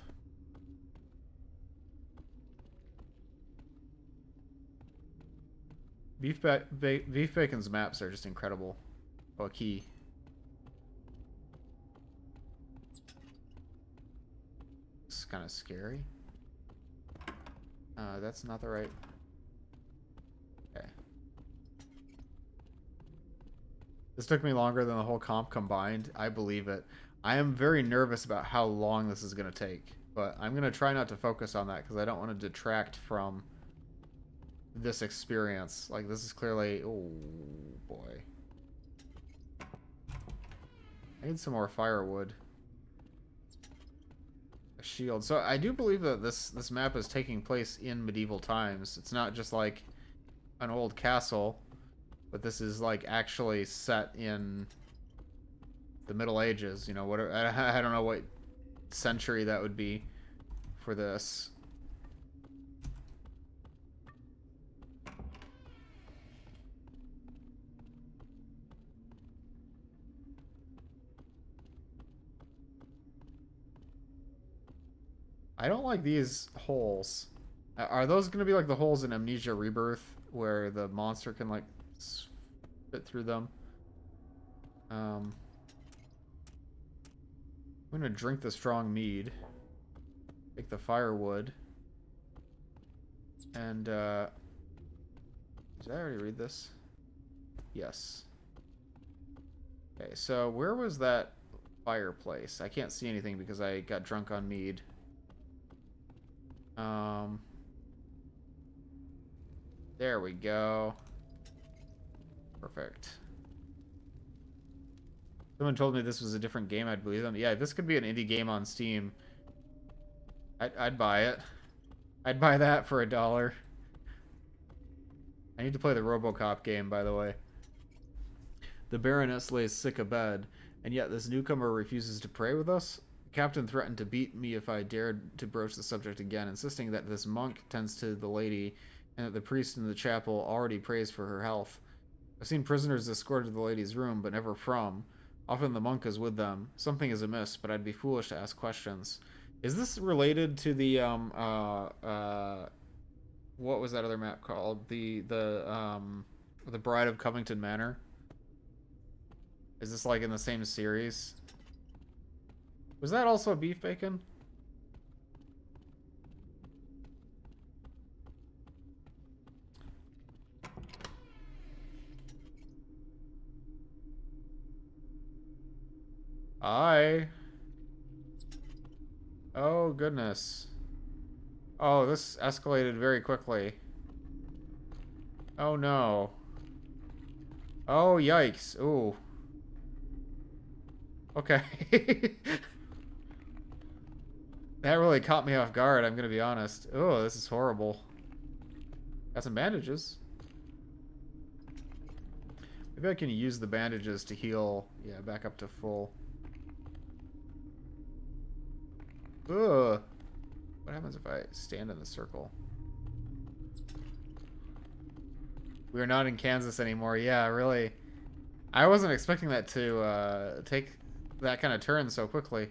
Beef Bacon's maps are just incredible. Oh, a key. This is kind of scary. That's not the right... Okay. This took me longer than the whole comp combined. I believe it. I am very nervous about how long this is going to take. But I'm going to try not to focus on that because I don't want to detract from this experience. Like, this is clearly... Oh, boy. I need some more firewood. A shield. So I do believe that this map is taking place in medieval times. It's not just like an old castle, but this is like actually set in the Middle Ages. You know, what I don't know what century that would be for this. I don't like these holes. Are those going to be like the holes in Amnesia Rebirth where the monster can like fit through them? I'm going to drink the strong mead. Take the firewood. And did I already read this? Yes. Okay, so where was that fireplace? I can't see anything because I got drunk on mead. There we go. Perfect. Someone told me this was a different game. I'd believe them. Yeah, this could be an indie game on Steam. I'd buy it. I'd buy that for $1. I need to play the RoboCop game, by the way. The Baroness lays sick abed, and yet this newcomer refuses to pray with us? The captain threatened to beat me if I dared to broach the subject again, insisting that this monk tends to the lady, and that the priest in the chapel already prays for her health. I've seen prisoners escorted to the lady's room, but never from. Often the monk is with them. Something is amiss, but I'd be foolish to ask questions. Is this related to the what was that other map called? The Bride of Covington Manor? Is this like in the same series? Was that also beef bacon? Oh, goodness. Oh, this escalated very quickly. Oh, no. Oh, yikes. Ooh. Okay. That really caught me off guard, I'm gonna be honest. Oh, this is horrible. Got some bandages. Maybe I can use the bandages to heal. Yeah, back up to full. Ugh. What happens if I stand in the circle? We are not in Kansas anymore. Yeah, really. I wasn't expecting that to take that kind of turn so quickly.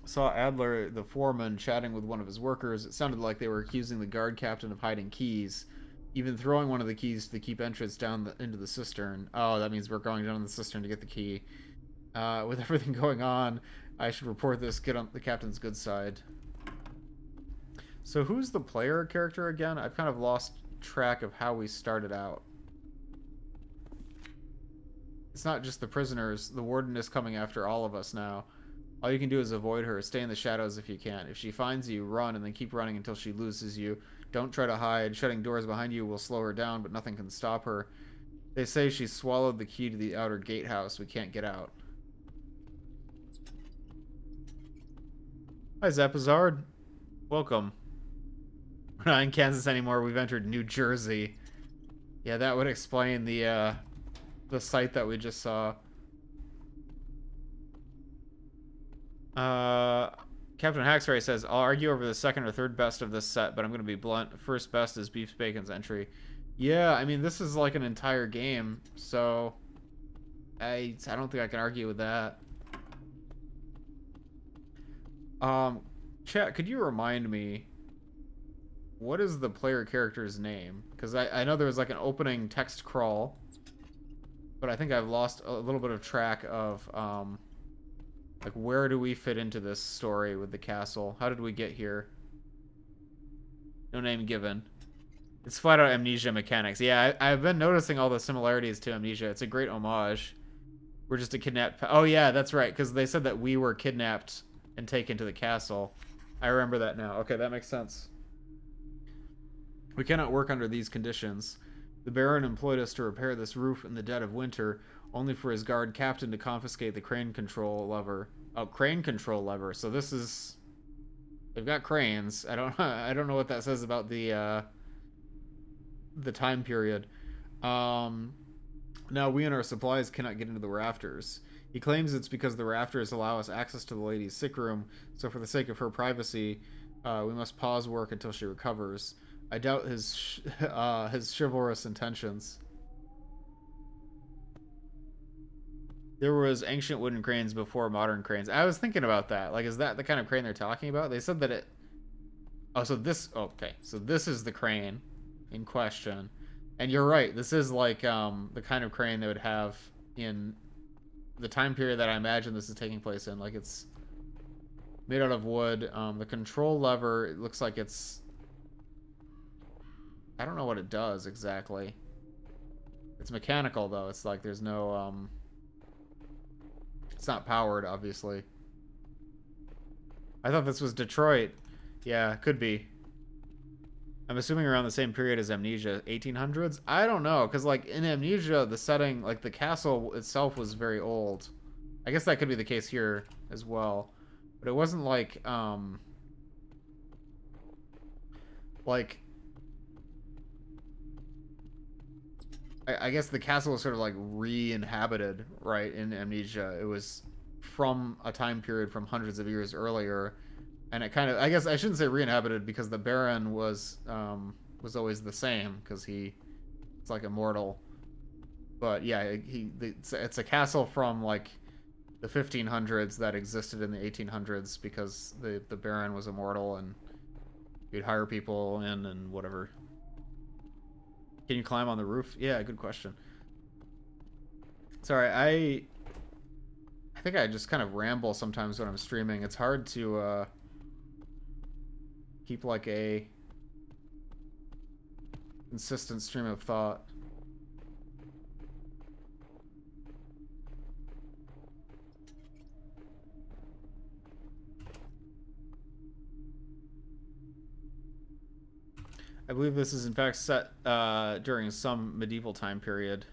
Saw Adler, the foreman, chatting with one of his workers. It sounded like they were accusing the guard captain of hiding keys, even throwing one of the keys to the keep entrance down into the cistern. Oh, that means we're going down the cistern to get the key. With everything going on, I should report this, get on the captain's good side. So who's the player character again? I've kind of lost track of how we started out. It's not just the prisoners. The warden is coming after all of us now. All you can do is avoid her. Stay in the shadows if you can. If she finds you, run, and then keep running until she loses you. Don't try to hide. Shutting doors behind you will slow her down, but nothing can stop her. They say she swallowed the key to the outer gatehouse. We can't get out. Hi, Zapazard. Welcome. We're not in Kansas anymore. We've entered New Jersey. Yeah, that would explain the site that we just saw. Captain Haxray says, I'll argue over the second or third best of this set, but I'm going to be blunt. First best is Beef Bacon's entry. Yeah, I mean, this is like an entire game, so I don't think I can argue with that. Chat, could you remind me, what is the player character's name? Because I know there was like an opening text crawl, but I think I've lost a little bit of track of, like, where do we fit into this story with the castle? How did we get here? No name given. It's flat out Amnesia mechanics. Yeah, I've been noticing all the similarities to Amnesia. It's a great homage. We're just a kidnapped... Oh, yeah, that's right, because they said that we were kidnapped and taken to the castle. I remember that now. Okay, that makes sense. We cannot work under these conditions. The Baron employed us to repair this roof in the dead of winter, only for his guard captain to confiscate the crane control lever. Oh, crane control lever. So this is... They've got cranes. I don't know what that says about the time period. Now we and our supplies cannot get into the rafters. He claims it's because the rafters allow us access to the lady's sick room, so for the sake of her privacy, we must pause work until she recovers. I doubt his chivalrous intentions. There was ancient wooden cranes before modern cranes. I was thinking about that. Like, is that the kind of crane they're talking about? They said that it... Oh, so this... Okay, so this is the crane in question. And you're right. This is like the kind of crane they would have in the time period that I imagine this is taking place in. Like, it's made out of wood. The control lever, it looks like it's... I don't know what it does exactly. It's mechanical, though. It's like there's no... It's not powered, obviously. I thought this was Detroit. Yeah, could be. I'm assuming around the same period as Amnesia, 1800s? I don't know, because, like, in Amnesia, the setting, like, the castle itself was very old. I guess that could be the case here as well. But it wasn't like, I guess the castle was sort of, like, re-inhabited, right, in Amnesia. It was from a time period from hundreds of years earlier. And it kind of, I guess I shouldn't say re-inhabited because the Baron was always the same because it's like immortal. But yeah, it's a castle from like the 1500s that existed in the 1800s because the Baron was immortal and you'd hire people in and whatever. Can you climb on the roof? Yeah, good question. Sorry, I think I just kind of ramble sometimes when I'm streaming. It's hard to keep like a consistent stream of thought. I believe this is in fact set during some medieval time period.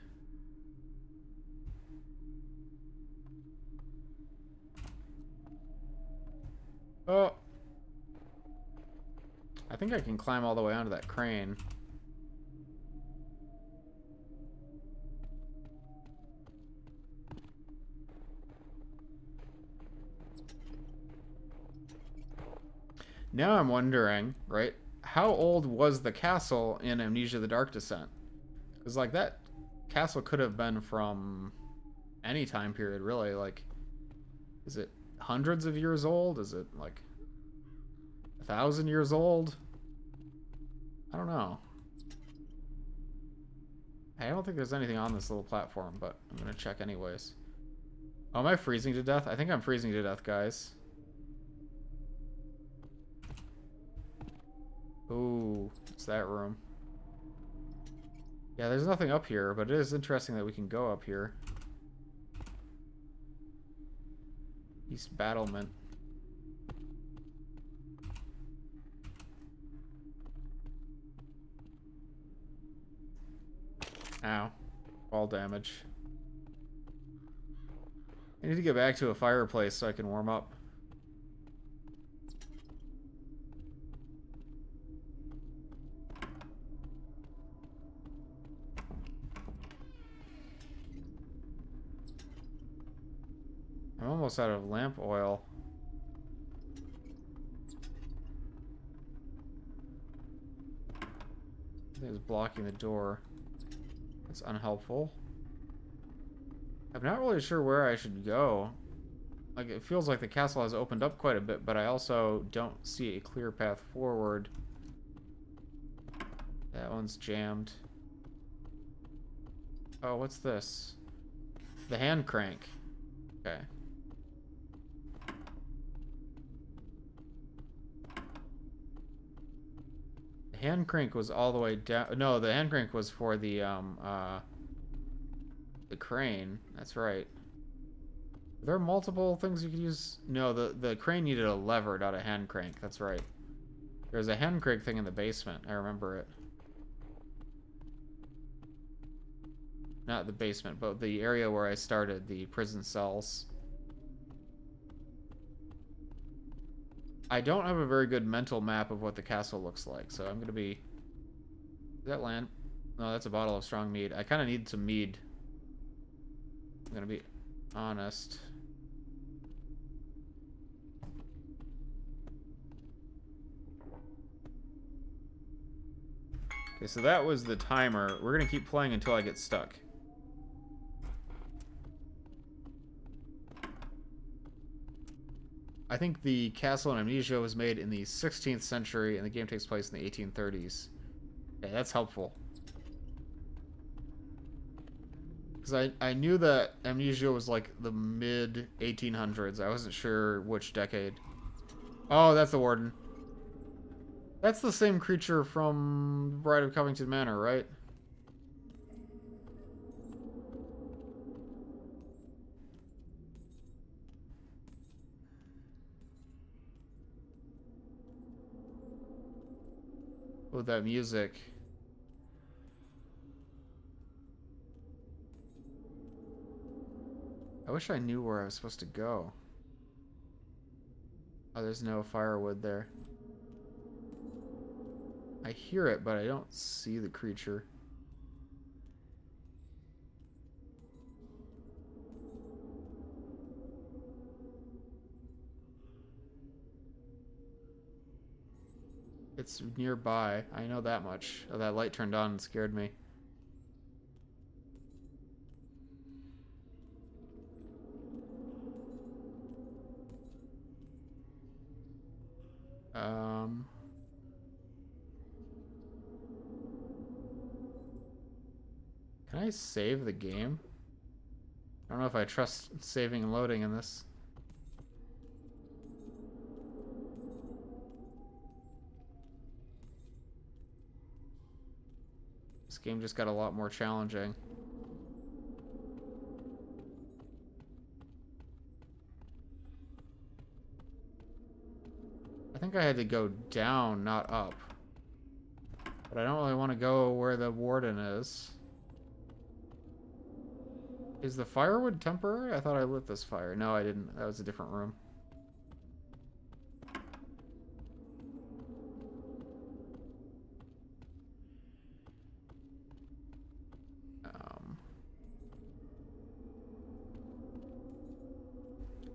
Oh. I think I can climb all the way onto that crane. Now I'm wondering, right, how old was the castle in Amnesia: The Dark Descent? Because, like, that castle could have been from any time period, really. Like, is it hundreds of years old? Is it, like, 1,000 years old? I don't know. I don't think there's anything on this little platform, but I'm gonna check anyways. Oh, am I freezing to death? I think I'm freezing to death, guys. Ooh, it's that room. Yeah, there's nothing up here, but it is interesting that we can go up here. East Battlement. Ow. Fall damage. I need to get back to a fireplace so I can warm up. I'm almost out of lamp oil. I think it's blocking the door. That's unhelpful. I'm not really sure where I should go. Like, it feels like the castle has opened up quite a bit, but I also don't see a clear path forward. That one's jammed. Oh, what's this? The hand crank. Okay. The hand crank was all the way down. No, the hand crank was for the crane. That's right. Are there multiple things you could use? No, the crane needed a lever, not a hand crank. That's right. There's a hand crank thing in the basement. I remember it. Not the basement, but the area where I started, the prison cells. I don't have a very good mental map of what the castle looks like, so I'm gonna be... Is that land? No, that's a bottle of strong mead. I kind of need some mead. I'm gonna be honest. Okay, so that was the timer. We're gonna keep playing until I get stuck. I think the castle in Amnesia was made in the 16th century, and the game takes place in the 1830s. Yeah, that's helpful. Because I knew that Amnesia was like the mid-1800s. I wasn't sure which decade. Oh, that's the Warden. That's the same creature from Bride of Covington Manor, right? with that music. I wish I knew where I was supposed to go. Oh, there's no firewood there. I hear it, but I don't see the creature. It's nearby. I know that much. Oh, that light turned on and scared me. Can I save the game? I don't know if I trust saving and loading in this. This game just got a lot more challenging. I think I had to go down, not up. But I don't really want to go where the warden is. Is the firewood temporary? I thought I lit this fire. No, I didn't. That was a different room.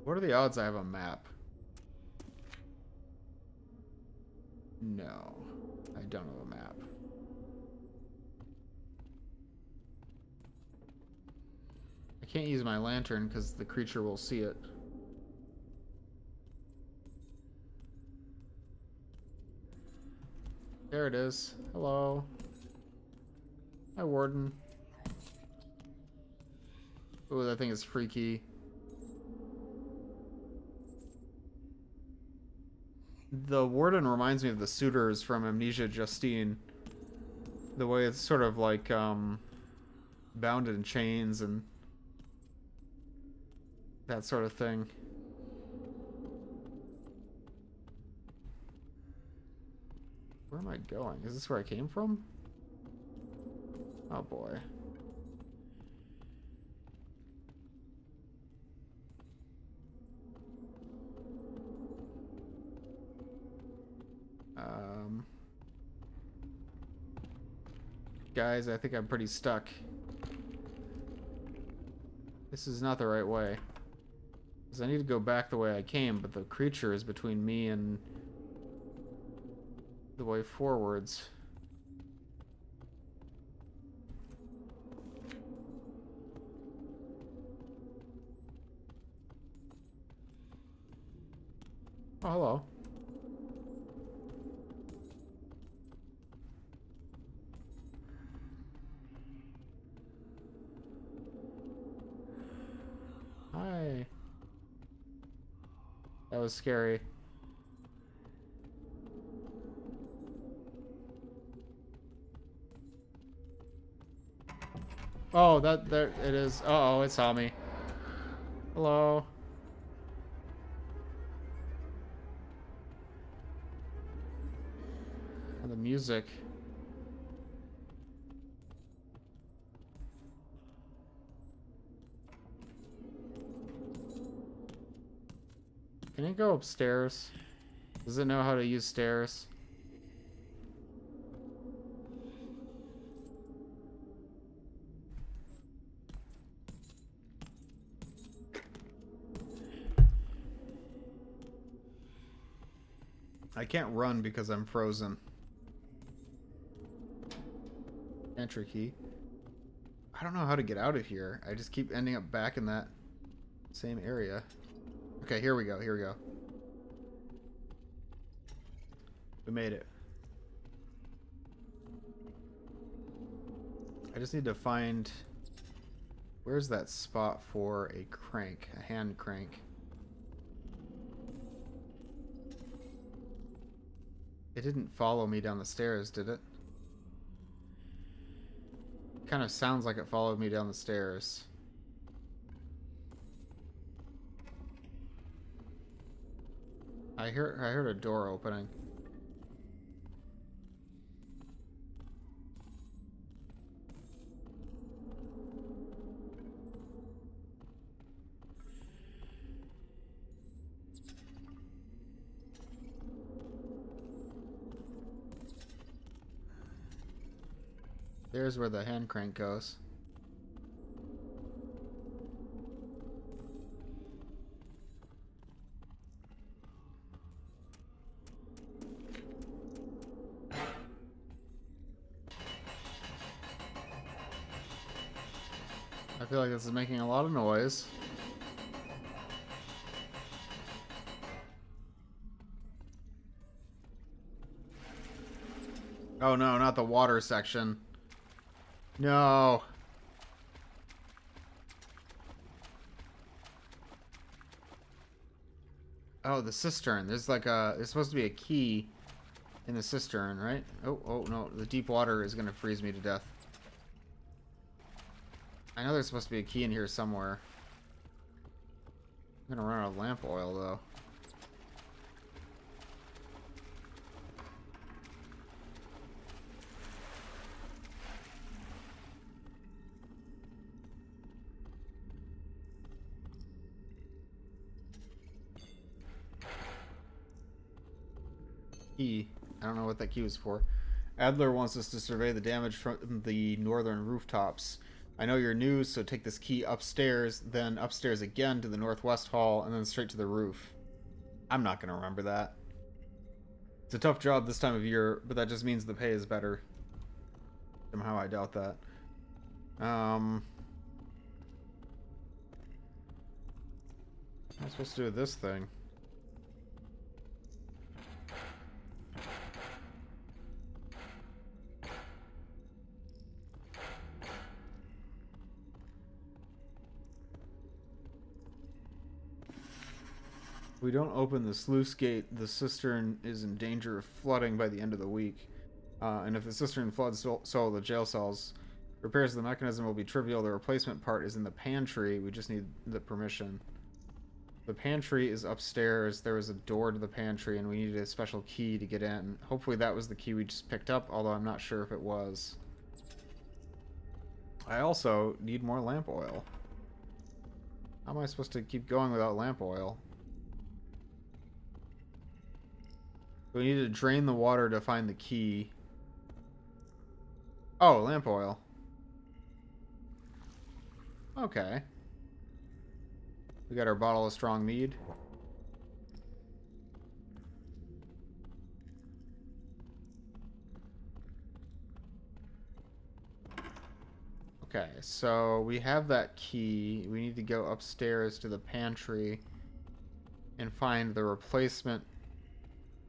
What are the odds I have a map? No, I don't have a map. I can't use my lantern because the creature will see it. There it is. Hello. Hi, warden. Ooh, that thing is freaky. The warden reminds me of the suitors from Amnesia Justine. The way it's sort of like, bound in chains and that sort of thing. Where am I going? Is this where I came from? Oh boy. Guys, I think I'm pretty stuck. This is not the right way. Because I need to go back the way I came, but the creature is between me and the way forwards. Oh, hello. Hi. That was scary. Oh, there it is. Uh-oh, it saw me. Hello. And the music. Can it go upstairs? Does it know how to use stairs? I can't run because I'm frozen. Entry key. I don't know how to get out of here. I just keep ending up back in that same area. Okay, here we go. Here we go. We made it. I just need to find... Where's that spot for a crank? A hand crank. It didn't follow me down the stairs, did it? Kind of sounds like it followed me down the stairs. I heard a door opening. There's where the hand crank goes. I feel like this is making a lot of noise. Oh no, not the water section. No. Oh, the cistern. There's supposed to be a key in the cistern, right? Oh no, the deep water is gonna freeze me to death. I know there's supposed to be a key in here somewhere. I'm gonna run out of lamp oil though. Key. I don't know what that key was for. Adler wants us to survey the damage from the northern rooftops. I know you're new, so take this key upstairs, then upstairs again to the northwest hall, and then straight to the roof. I'm not gonna remember that. It's a tough job this time of year, but that just means the pay is better. Somehow I doubt that. What am I supposed to do with this thing? If we don't open the sluice gate, the cistern is in danger of flooding by the end of the week. And if the cistern floods, so will the jail cells. Repairs of the mechanism will be trivial. The replacement part is in the pantry. We just need the permission. The pantry is upstairs. There was a door to the pantry, and we needed a special key to get in. Hopefully that was the key we just picked up, although I'm not sure if it was. I also need more lamp oil. How am I supposed to keep going without lamp oil? We need to drain the water to find the key. Oh, lamp oil. Okay. We got our bottle of strong mead. Okay, so we have that key. We need to go upstairs to the pantry and find the replacement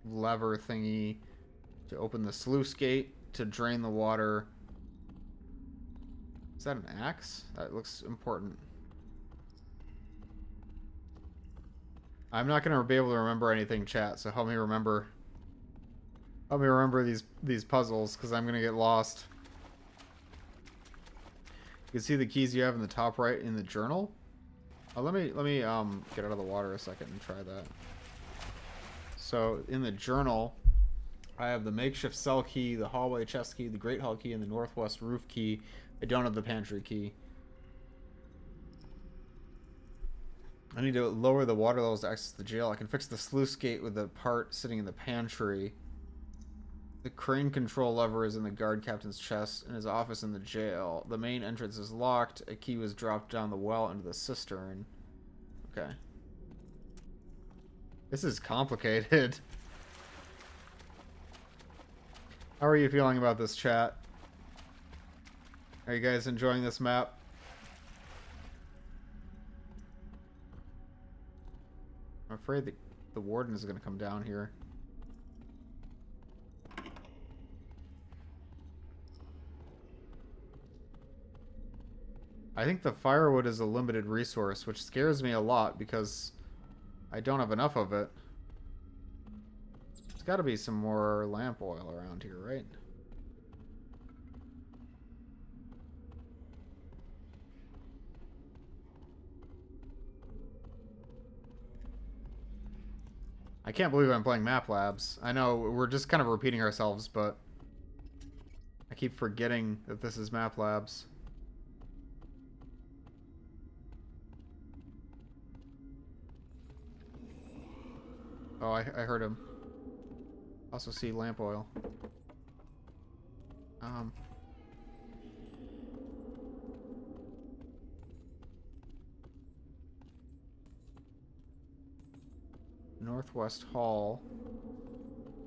lever thingy to open the sluice gate to drain the water. Is that an axe? That looks important. I'm not gonna be able to remember anything, chat, so help me remember these puzzles, because I'm gonna get lost. You can see the keys you have in the top right in the journal. Let me get out of the water a second and try that. So in the journal, I have the makeshift cell key, the hallway chest key, the great hall key, and the northwest roof key. I don't have the pantry key. I need to lower the water levels to access the jail. I can fix the sluice gate with the part sitting in the pantry. The crane control lever is in the guard captain's chest and his office in the jail. The main entrance is locked. A key was dropped down the well into the cistern. Okay. This is complicated. How are you feeling about this, chat? Are you guys enjoying this map? I'm afraid that the warden is going to come down here. I think the firewood is a limited resource, which scares me a lot because I don't have enough of it. There's got to be some more lamp oil around here, right? I can't believe I'm playing Map Labs. I know we're just kind of repeating ourselves, but I keep forgetting that this is Map Labs. Oh, I heard him. Also see lamp oil. Northwest Hall.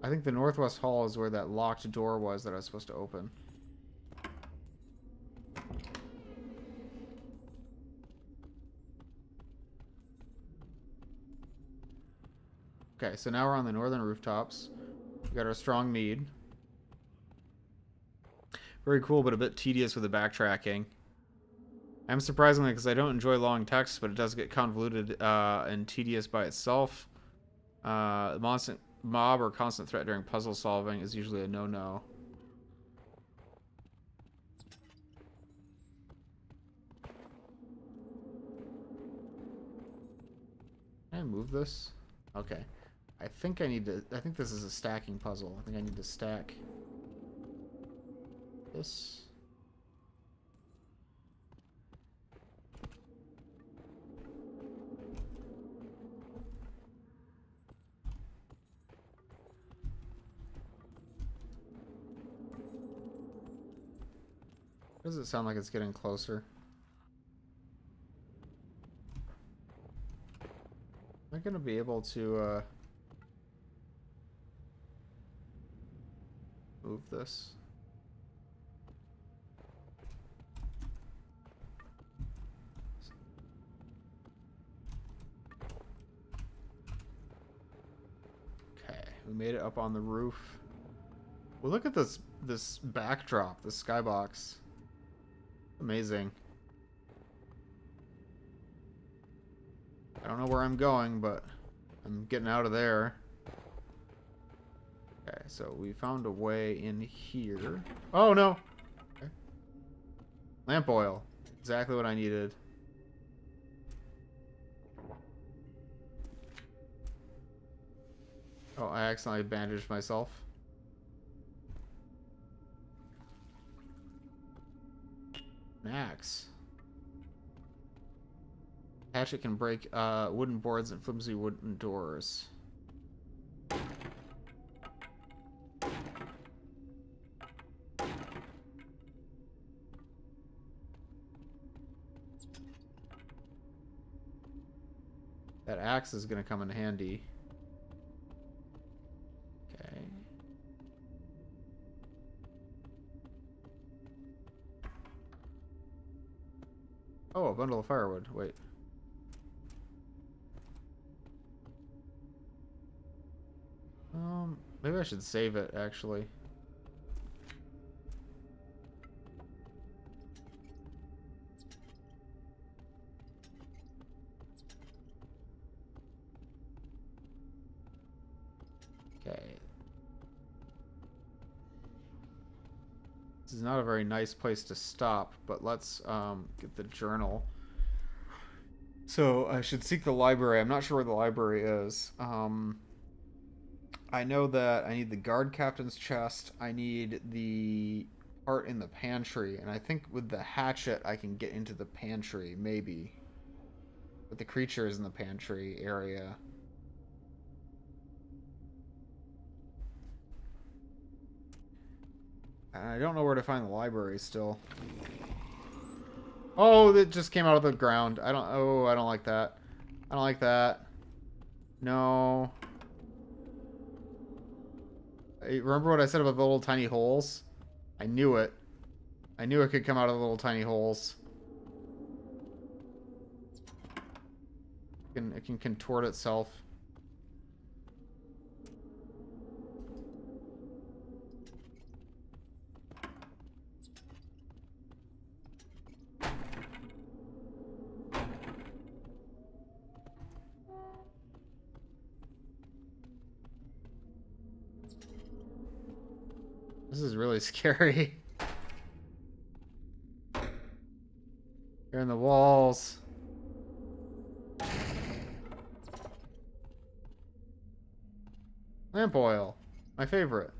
I think the Northwest Hall is where that locked door was that I was supposed to open. Okay, so now we're on the northern rooftops. We got our strong mead. Very cool, but a bit tedious with the backtracking. I'm surprisingly, because I don't enjoy long text, but it does get convoluted and tedious by itself. Constant mob or constant threat during puzzle solving is usually a no-no. Can I move this? Okay. I think this is a stacking puzzle. I think I need to stack this. Does it sound like it's getting closer? Am I gonna be able to move this? Okay, we made it up on the roof. Well, look at this backdrop, the skybox. Amazing. I don't know where I'm going, but I'm getting out of there. Okay, so we found a way in here. Oh, no! Okay. Lamp oil. Exactly what I needed. Oh, I accidentally bandaged myself. An axe. Hatchet can break wooden boards and flimsy wooden doors. That axe is going to come in handy. Okay. Oh, a bundle of firewood. Wait. Maybe I should save it, actually. Okay. This is not a very nice place to stop, but let's get the journal. So I should seek the library. I'm not sure where the library is. I know that I need the guard captain's chest. I need the part in the pantry, and I think with the hatchet I can get into the pantry, maybe. But the creature is in the pantry area. And I don't know where to find the library still. Oh, it just came out of the ground. I don't like that. I don't like that. No. Remember what I said about the little tiny holes? I knew it. I knew it could come out of the little tiny holes. It can contort itself. This is really scary. You're in the walls. Lamp oil. My favorite.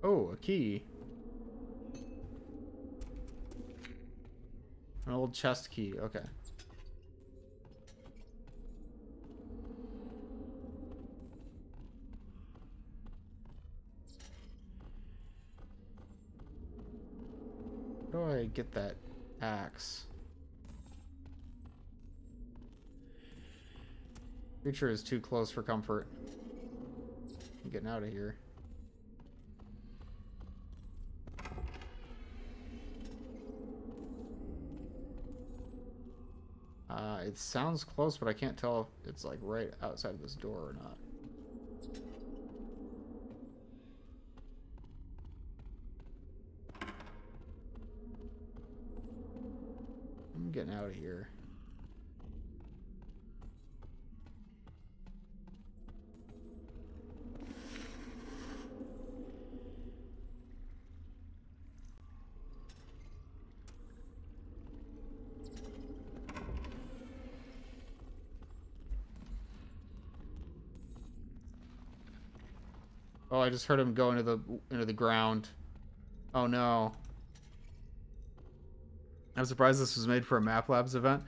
Oh, a key. An old chest key. Okay. How do I get that Axe. Creature is too close for comfort. I'm getting out of here. It sounds close, but I can't tell if it's like right outside of this door or not. I'm getting out of here. Oh, I just heard him go into the ground. Oh no. I'm surprised this was made for a Map Labs event.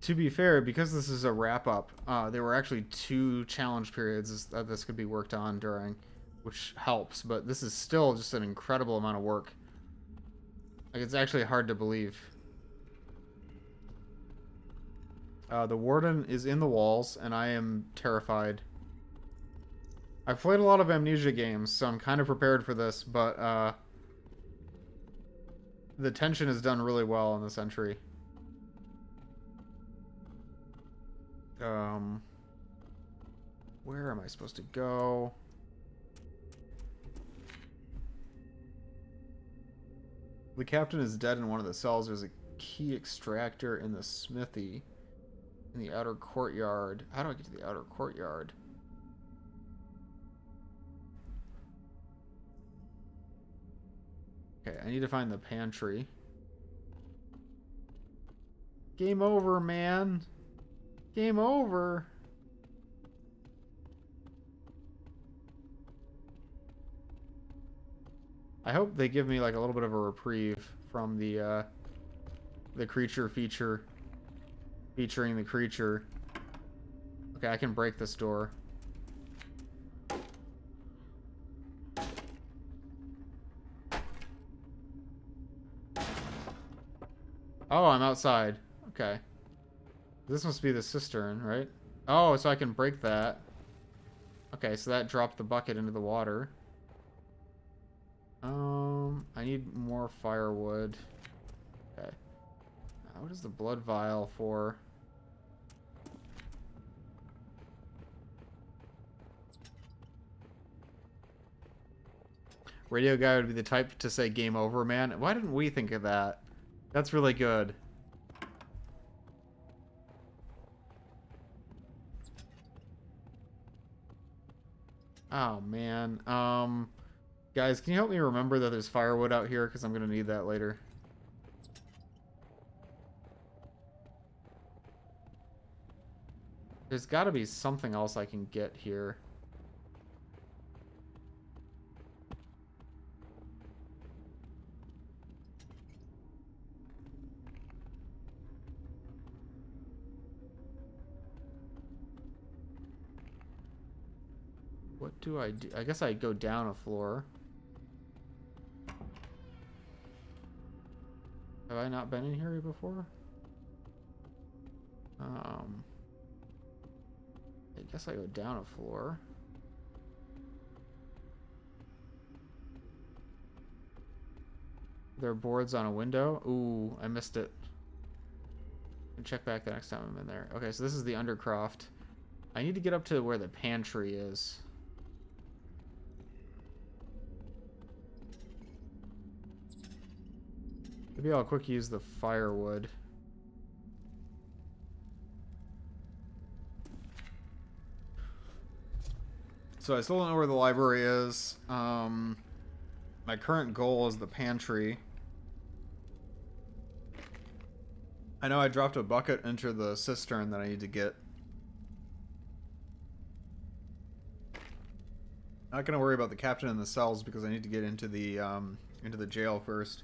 To be fair, because this is a wrap-up, there were actually 2 challenge periods that this could be worked on during, which helps, but this is still just an incredible amount of work. Like, it's actually hard to believe. The warden is in the walls, and I am terrified. I've played a lot of Amnesia games, so I'm kind of prepared for this, but the tension is done really well in this entry. Where am I supposed to go? The captain is dead in one of the cells. There's a key extractor in the smithy in the outer courtyard. How do I get to the outer courtyard? Okay, I need to find the pantry. Game over, man. Game over. I hope they give me like a little bit of a reprieve from the creature feature featuring the creature. Okay, I can break this door. Oh, I'm outside. Okay. This must be the cistern, right? Oh, so I can break that. Okay, so that dropped the bucket into the water. I need more firewood. Okay. What is the blood vial for? Radio guy would be the type to say game over, man. Why didn't we think of that? That's really good. Oh, man. Guys, can you help me remember that there's firewood out here? Because I'm going to need that later. There's got to be something else I can get here. What do I do? I guess I go down a floor. Have I not been in here before? I guess I go down a floor. There are boards on a window. Ooh, I missed it. I'll check back the next time I'm in there. Okay, so this is the Undercroft. I need to get up to where the pantry is. Maybe I'll quick use the firewood. So I still don't know where the library is. My current goal is the pantry. I know I dropped a bucket into the cistern that I need to get. Not gonna worry about the captain and the cells because I need to get into the jail first.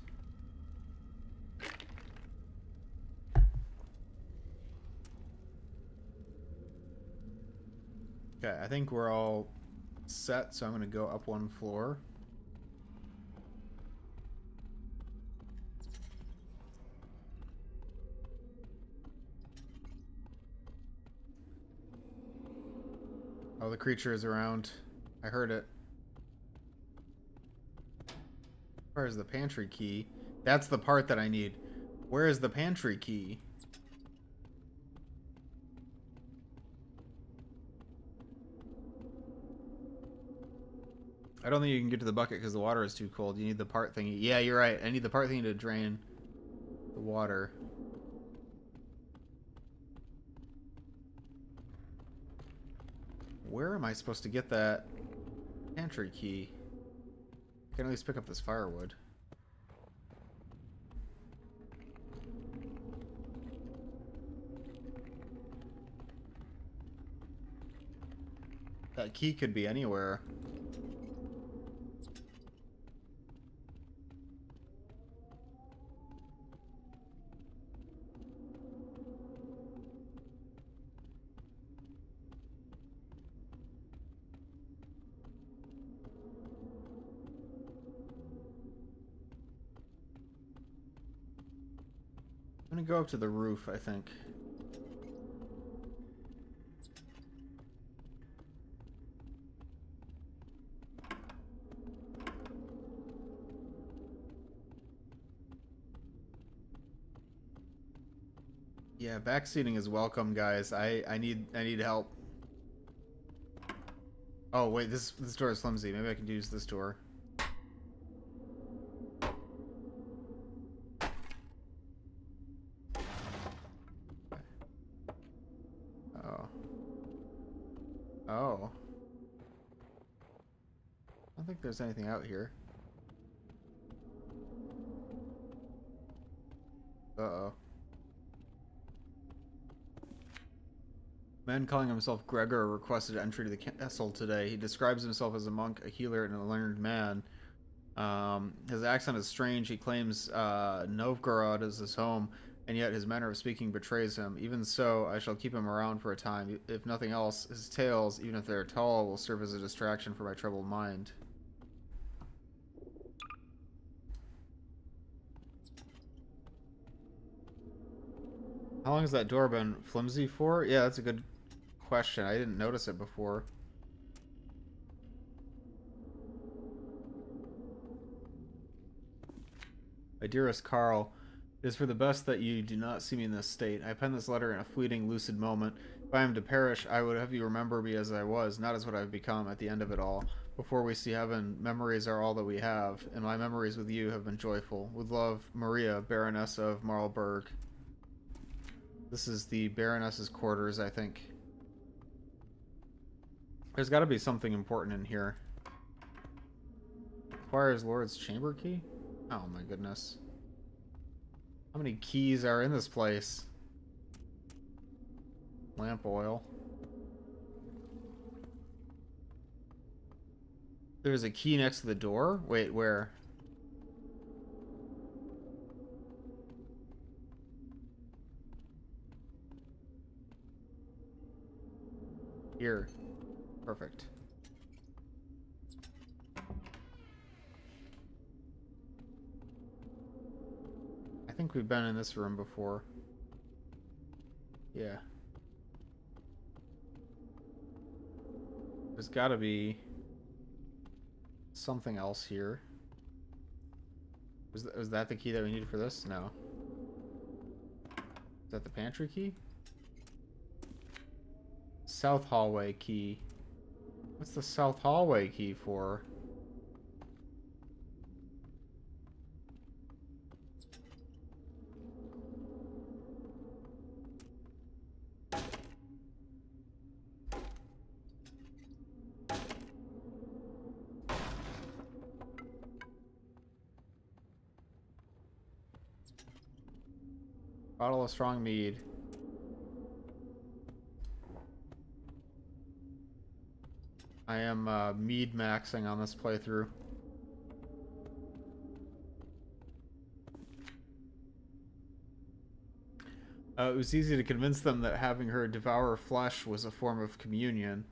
Okay, I think we're all set, so I'm gonna go up one floor. Oh, the creature is around. I heard it. Where's the pantry key? That's the part that I need. Where is the pantry key? I don't think you can get to the bucket because the water is too cold. You need the part thingy. Yeah, you're right. I need the part thingy to drain the water. Where am I supposed to get that pantry key? I can at least pick up this firewood. That key could be anywhere. I'm gonna go up to the roof, I think. Yeah, backseating is welcome, guys. I need help. Oh wait, this door is flimsy. Maybe I can use this door. Oh. Oh. I don't think there's anything out here. Uh-oh. Man calling himself Gregor requested entry to the castle today. He describes himself as a monk, a healer, and a learned man. His accent is strange. He claims Novgorod is his home, and yet his manner of speaking betrays him. Even so, I shall keep him around for a time. If nothing else, his tales, even if they are tall, will serve as a distraction for my troubled mind. How long has that door been flimsy for? Yeah, that's a good question. I didn't notice it before. My dearest Carl, it is for the best that you do not see me in this state. I pen this letter in a fleeting, lucid moment. If I am to perish, I would have you remember me as I was, not as what I've become at the end of it all. Before we see heaven, memories are all that we have, and my memories with you have been joyful. With love, Maria, Baroness of Marlburg. This is the Baroness's quarters, I think. There's got to be something important in here. Requires Lord's chamber key? Oh my goodness. How many keys are in this place? Lamp oil. There's a key next to the door? Wait, where? Here. Perfect. I think we've been in this room before. Yeah. There's gotta be something else here. Was that the key that we needed for this? No. Is that the pantry key? South hallway key. What's the south hallway key for? Bottle of strong mead. I am mead maxing on this playthrough. It was easy to convince them that having her devour flesh was a form of communion.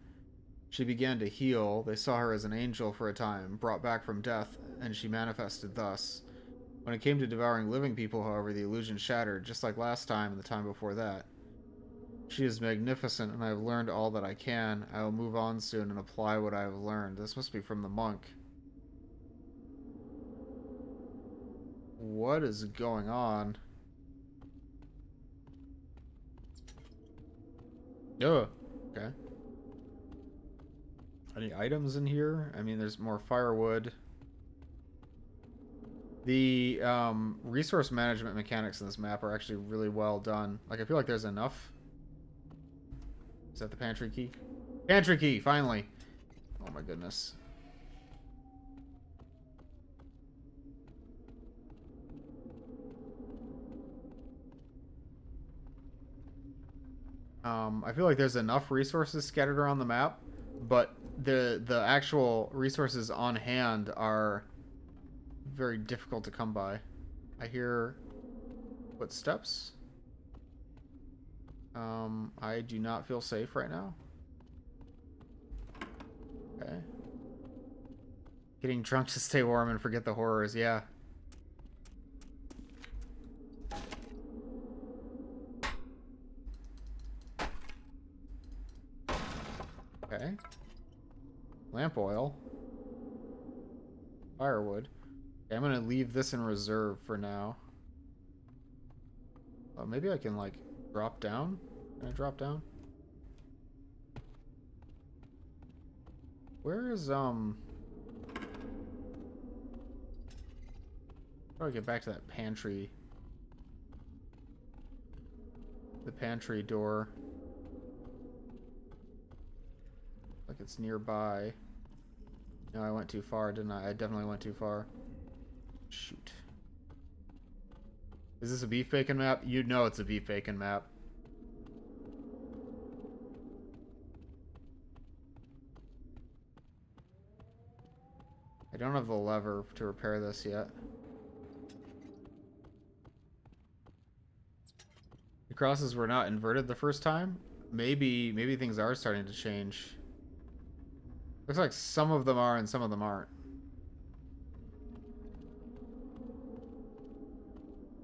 She began to heal. They saw her as an angel for a time, brought back from death, and she manifested thus. When it came to devouring living people, however, the illusion shattered, just like last time and the time before that. She is magnificent, and I have learned all that I can. I will move on soon and apply what I have learned. This must be from the monk. What is going on? Oh, okay. Any items in here? I mean, there's more firewood. The resource management mechanics in this map are actually really well done. Like, I feel like there's enough. Is that the pantry key? Pantry key, finally. Oh my goodness. I feel like there's enough resources scattered around the map, but the actual resources on hand are very difficult to come by. I hear footsteps. I do not feel safe right now. Okay. Getting drunk to stay warm and forget the horrors, yeah. Okay. Lamp oil. Firewood. Okay, I'm gonna leave this in reserve for now. Oh, maybe I can, like, drop down? Can I drop down? Where is, how do I get back to that pantry? The pantry door. Like it's nearby. No, I went too far, didn't I? I definitely went too far. Shoot. Is this a beef bacon map? You know it's a beef bacon map. I don't have the lever to repair this yet. The crosses were not inverted the first time. Maybe things are starting to change. Looks like some of them are and some of them aren't.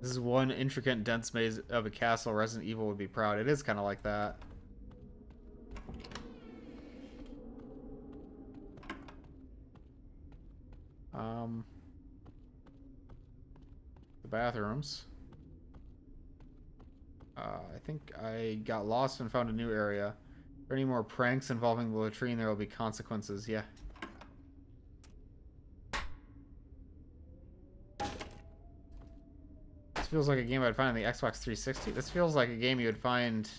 This is one intricate, dense maze of a castle. Resident Evil would be proud. It is kind of like that. The bathrooms. I think I got lost and found a new area. If there are any more pranks involving the latrine, there will be consequences. Yeah. This feels like a game I'd find on the Xbox 360. This feels like a game you would find,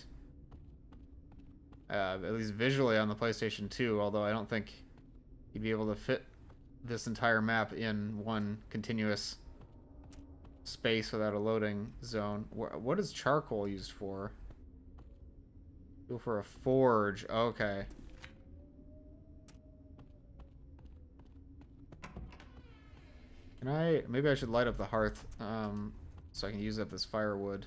at least visually, on the PlayStation 2, although I don't think you'd be able to fit this entire map in one continuous space without a loading zone. What is charcoal used for? Go for a forge. Okay. Can I... Maybe I should light up the hearth, so I can use up this firewood.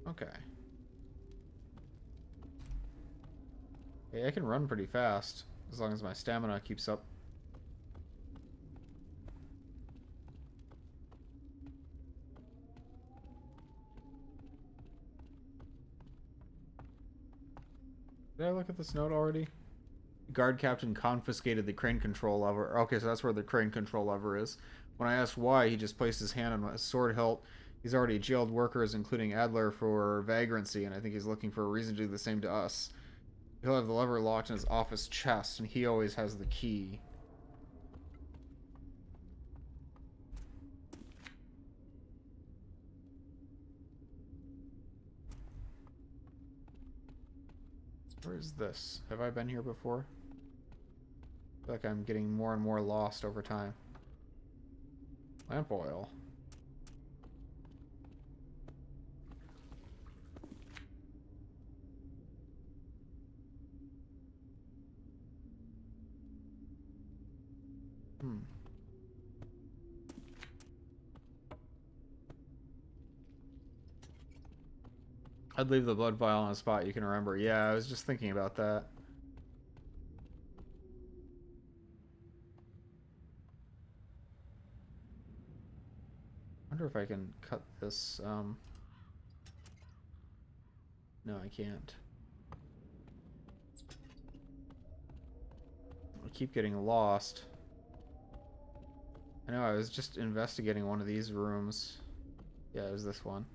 Okay. Okay, I can run pretty fast, as long as my stamina keeps up. Did I look at this note already? Guard captain confiscated the crane control lever. Okay, so that's where the crane control lever is. When I asked why, he just placed his hand on my sword hilt. He's already jailed workers, including Adler, for vagrancy, and I think he's looking for a reason to do the same to us. He'll have the lever locked in his office chest, and he always has the key. Where is this? Have I been here before? I feel like I'm getting more and more lost over time. Lamp oil. I'd leave the blood vial on a spot you can remember. Yeah, I was just thinking about that. I wonder if I can cut this. No, I can't. I keep getting lost. I know, I was just investigating one of these rooms. Yeah, it was this one.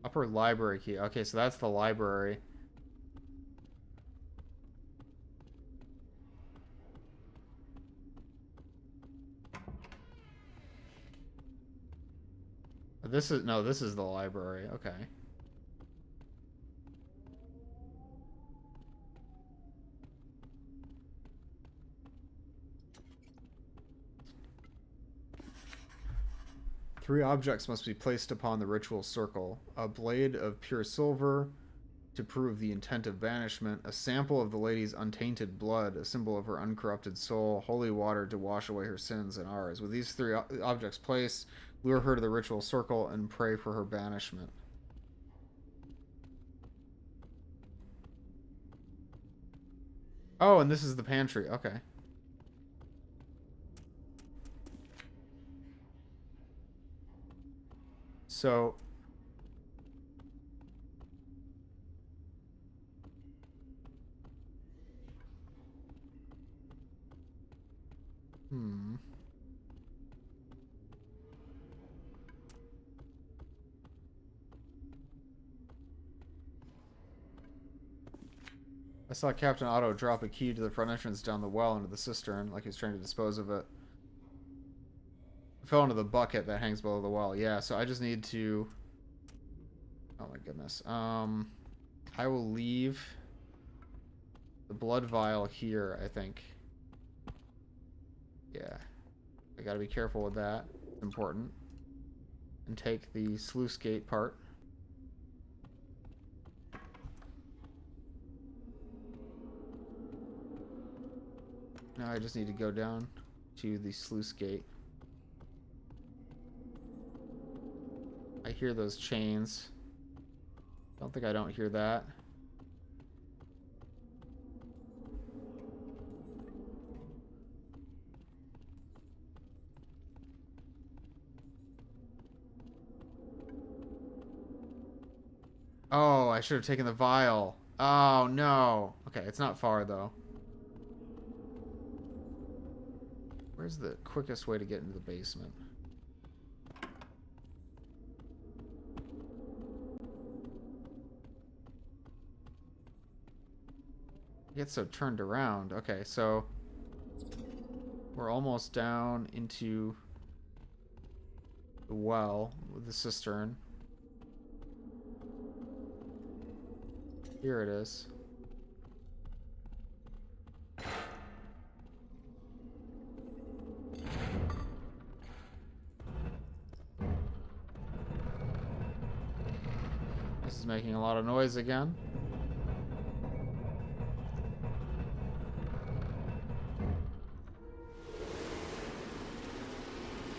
Upper library key. Okay, so that's the library. This is, no, this is the library. Okay. Three objects must be placed upon the ritual circle. A blade of pure silver to prove the intent of banishment, a sample of the lady's untainted blood, a symbol of her uncorrupted soul, holy water to wash away her sins and ours. With these three objects placed, lure her to the ritual circle and pray for her banishment. Oh, and this is the pantry. Okay. So... I saw Captain Otto drop a key to the front entrance down the well into the cistern, like he's trying to dispose of it. It fell into the bucket that hangs below the well. Yeah, so I just need to... Oh my goodness. I will leave the blood vial here, I think. Yeah. I gotta be careful with that. It's important. And take the sluice gate part. Now I just need to go down to the sluice gate. I hear those chains. Don't think I don't hear that. Oh, I should have taken the vial. Oh, no. Okay, it's not far, though. Where's the quickest way to get into the basement? Get so turned around. Okay, so we're almost down into the well with the cistern. Here it is. This is making a lot of noise again.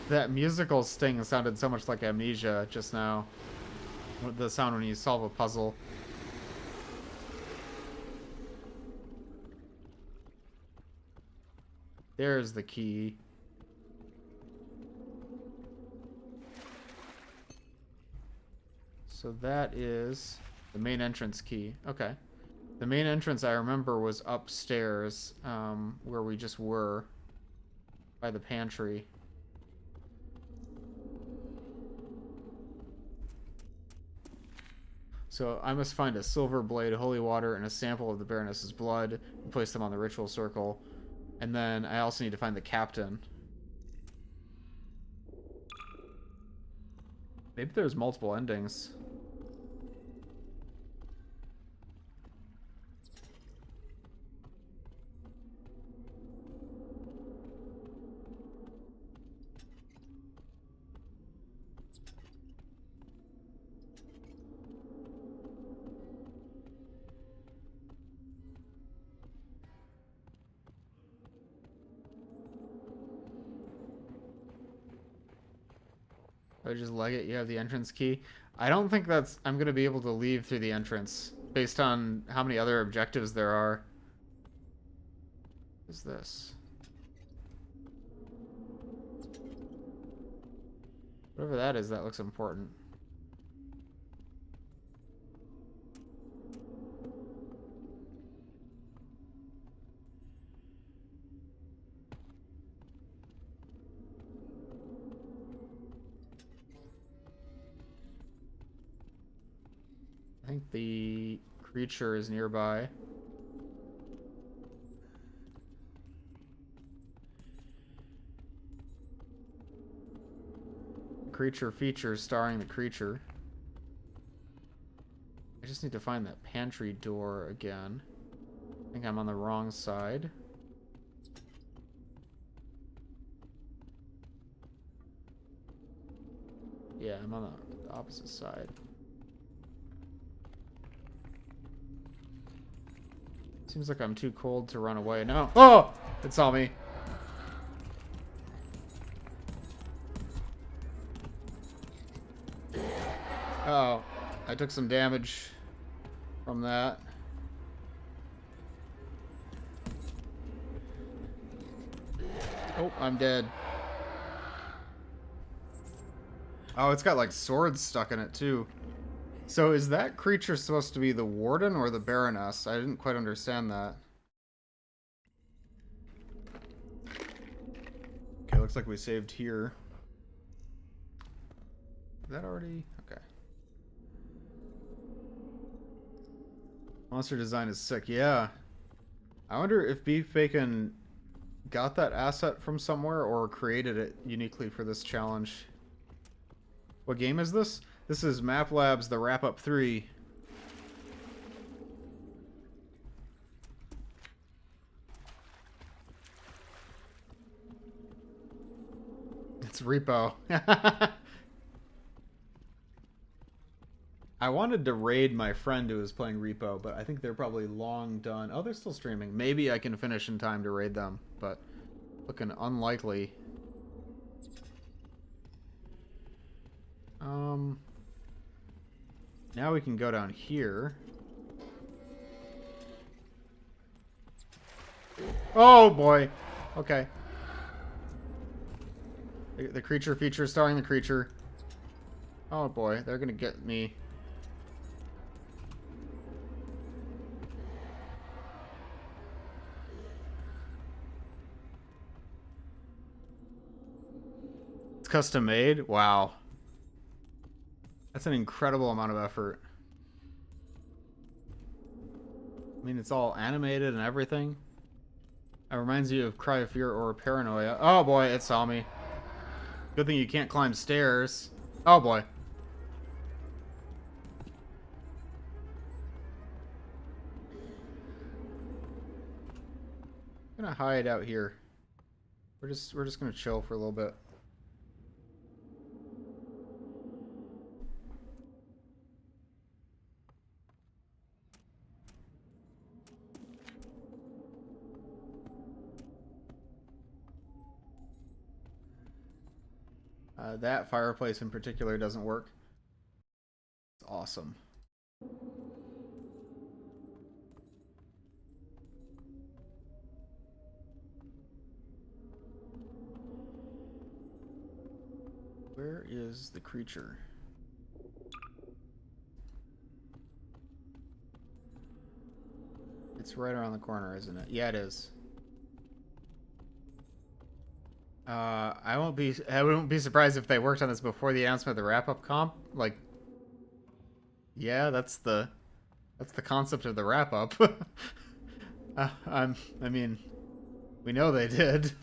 That musical sting sounded so much like Amnesia just now. The sound when you solve a puzzle. There's the key. So that is the main entrance key. Okay. The main entrance I remember was upstairs, where we just were, by the pantry. So I must find a silver blade, holy water, and a sample of the Baroness's blood, and place them on the ritual circle. And then I also need to find the captain. Maybe there's multiple endings. I just leg it. You have the entrance key. I don't think that's... I'm going to be able to leave through the entrance based on how many other objectives there are. What is this? Whatever that is, that looks important. I think the creature is nearby. Creature features starring the creature. I just need to find that pantry door again. I think I'm on the wrong side. Yeah, I'm on the opposite side. Seems like I'm too cold to run away. No. Oh! It saw me. Oh, I took some damage from that. Oh, I'm dead. Oh, it's got like swords stuck in it too. So is that creature supposed to be the warden or the baroness? I didn't quite understand that. Okay, looks like we saved here. Is that already? Okay. Monster design is sick. Yeah. I wonder if Beef Bacon got that asset from somewhere or created it uniquely for this challenge. What game is this? This is Map Labs The Wrap Up 3. It's Repo. I wanted to raid my friend who was playing Repo, but I think they're probably long done. Oh, they're still streaming. Maybe I can finish in time to raid them, but looking unlikely. Now we can go down here. Oh boy. Okay. The creature feature starring the creature. Oh boy, they're gonna get me. It's custom made? Wow. That's an incredible amount of effort. I mean, it's all animated and everything. It reminds you of Cry of Fear or Paranoia. Oh boy, it saw me. Good thing you can't climb stairs. Oh boy. I'm gonna hide out here. We're just gonna chill for a little bit. That fireplace in particular doesn't work. It's awesome. Where is the creature? It's right around the corner, isn't it? Yeah, it is. I won't be surprised if they worked on this before the announcement of the wrap-up comp. Like, yeah, that's the concept of the wrap-up. I mean, we know they did.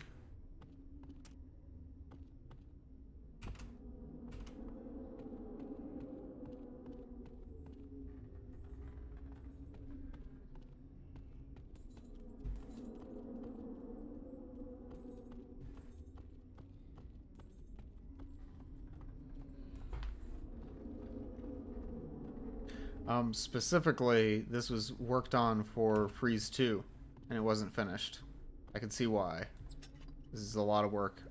Specifically, this was worked on for Freeze 2, and it wasn't finished. I can see why. This is a lot of work.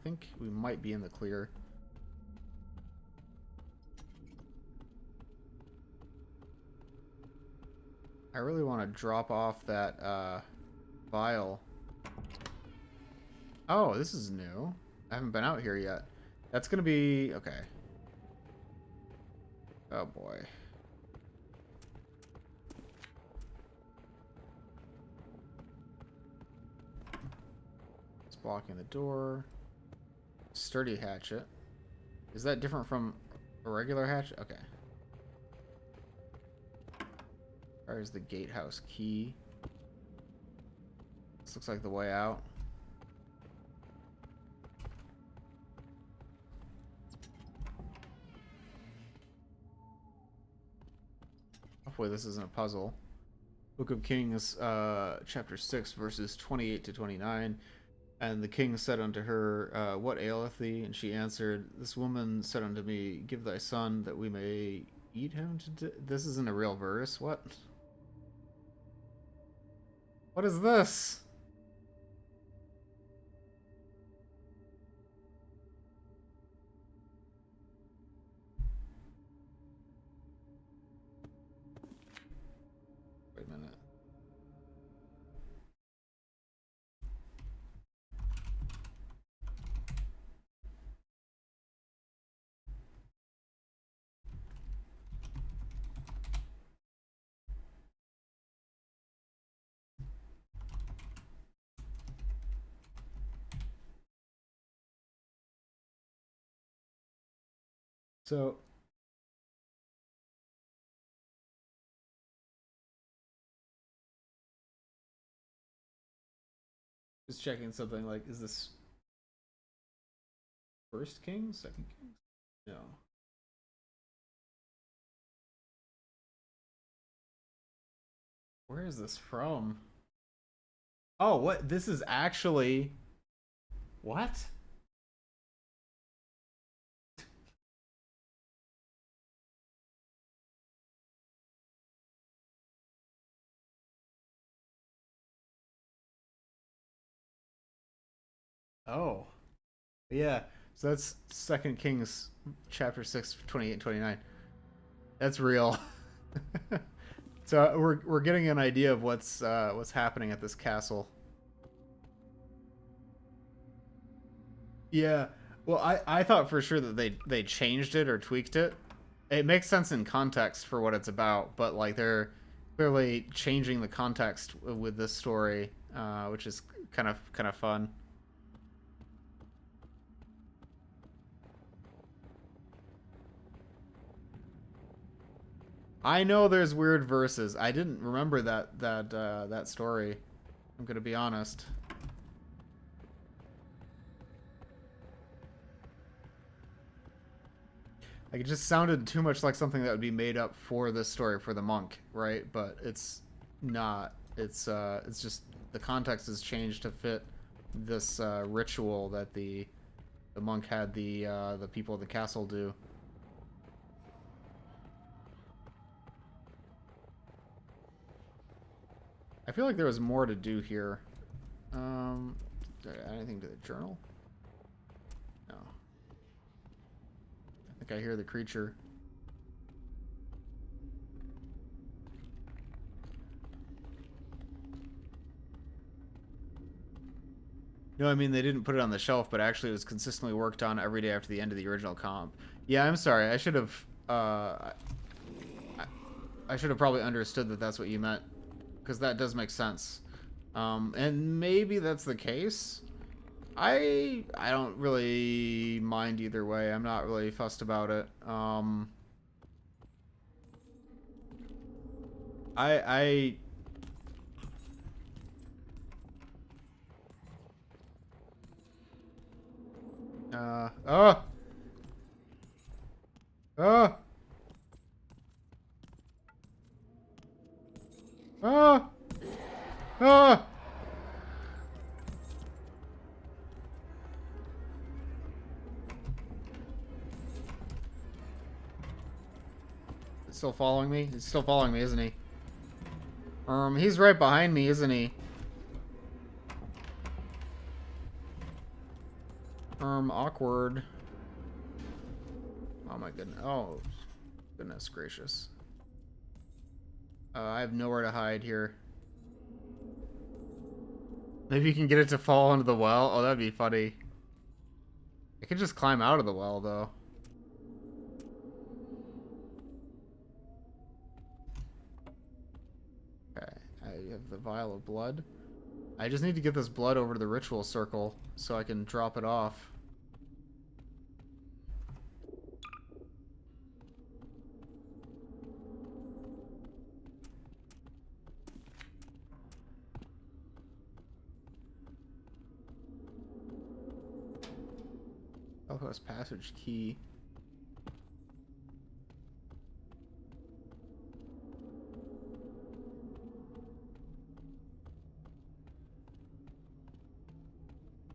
think we might be in the clear. I really want to drop off that vial. Oh, this is new. I haven't been out here yet. That's gonna be okay. Oh boy. It's blocking the door. Sturdy hatchet. Is that different from a regular hatchet? Okay. There's the gatehouse key. This looks like the way out. Hopefully this isn't a puzzle. Book of Kings, chapter 6, verses 28 to 29. And the king said unto her, What aileth thee? And she answered, This woman said unto me, Give thy son, that we may eat him to This isn't a real verse. What? What is this? Wait a minute. So just checking something, like, is this first king? Second king? No. Where is this from? Oh, what? This is actually... What? Oh. Yeah. So that's 2 Kings chapter 6, 28 and 29. That's real. So we're getting an idea of what's happening at this castle. Yeah. Well, I thought for sure that they changed it or tweaked it. It makes sense in context for what it's about, but like they're clearly changing the context with this story, which is kind of fun. I know there's weird verses. I didn't remember that story. I'm gonna be honest. Like, it just sounded too much like something that would be made up for this story for the monk, right? But it's not. It's just the context has changed to fit this ritual that the monk had the people of the castle do. I feel like there was more to do here. Did I add anything to the journal? No. I think I hear the creature. No, I mean, they didn't put it on the shelf, but actually it was consistently worked on every day after the end of the original comp. Yeah, I'm sorry. I should have I should have probably understood that that's what you meant, because that does make sense. And maybe that's the case. I don't really mind either way. I'm not really fussed about it. I oh! Oh! Oh! Oh! He's still following me? He's still following me, isn't he? He's right behind me, isn't he? Awkward. Oh my goodness. Oh, goodness gracious. I have nowhere to hide here. Maybe you can get it to fall into the well? Oh, that'd be funny. I could just climb out of the well, though. Okay, I have the vial of blood. I just need to get this blood over to the ritual circle so I can drop it off. Elfos passage key.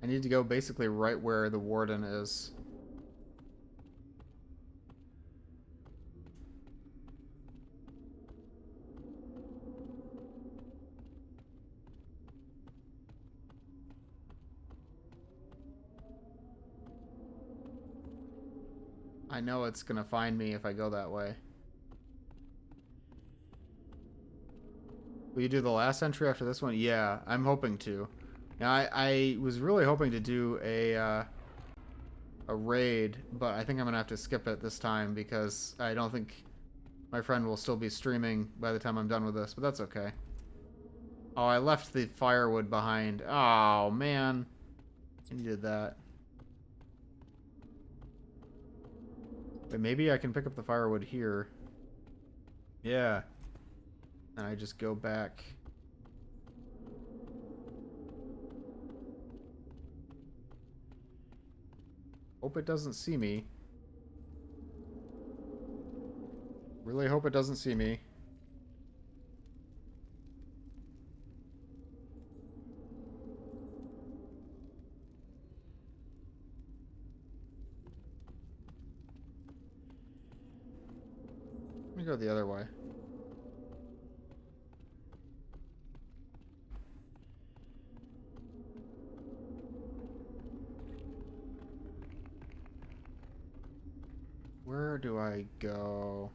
I need to go basically right where the warden is. I know it's gonna find me if I go that way. Will you do the last entry after this one? Yeah, I'm hoping to. Now, I was really hoping to do a raid, but I think I'm gonna have to skip it this time because I don't think my friend will still be streaming by the time I'm done with this, but that's okay. Oh, I left the firewood behind. Oh, man. I needed that. But maybe I can pick up the firewood here. Yeah. And I just go back. Hope it doesn't see me. Really hope it doesn't see me. Let me go the other way. Where do I go?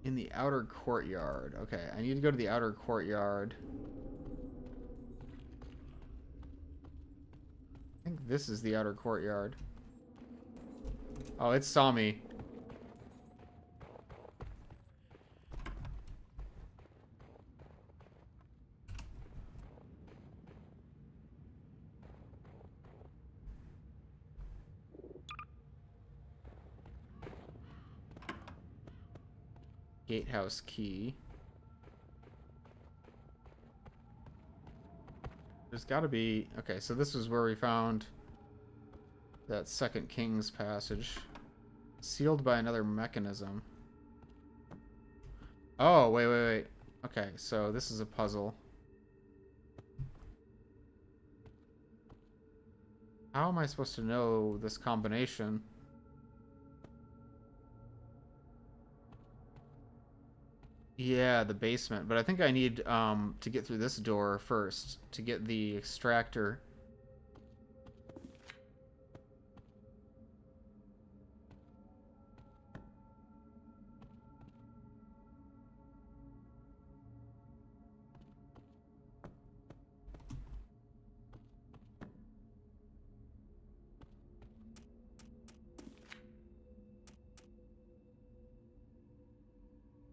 In the outer courtyard. Okay, I need to go to the outer courtyard. I think this is the outer courtyard. Oh, it saw me. Gatehouse key. There's gotta be... Okay, so this is where we found that second King's passage. Sealed by another mechanism. Oh, wait. Okay, so this is a puzzle. How am I supposed to know this combination? Yeah, the basement. But I think I need to get through this door first to get the extractor.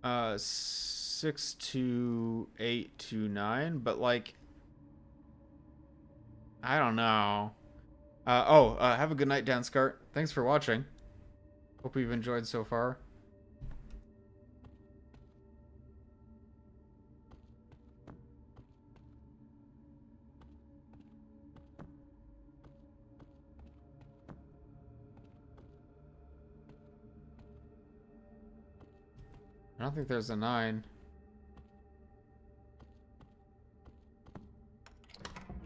Uh, 62829, but like, I don't know. Have a good night, Danskart. Thanks for watching. Hope you've enjoyed so far. I don't think there's a 9.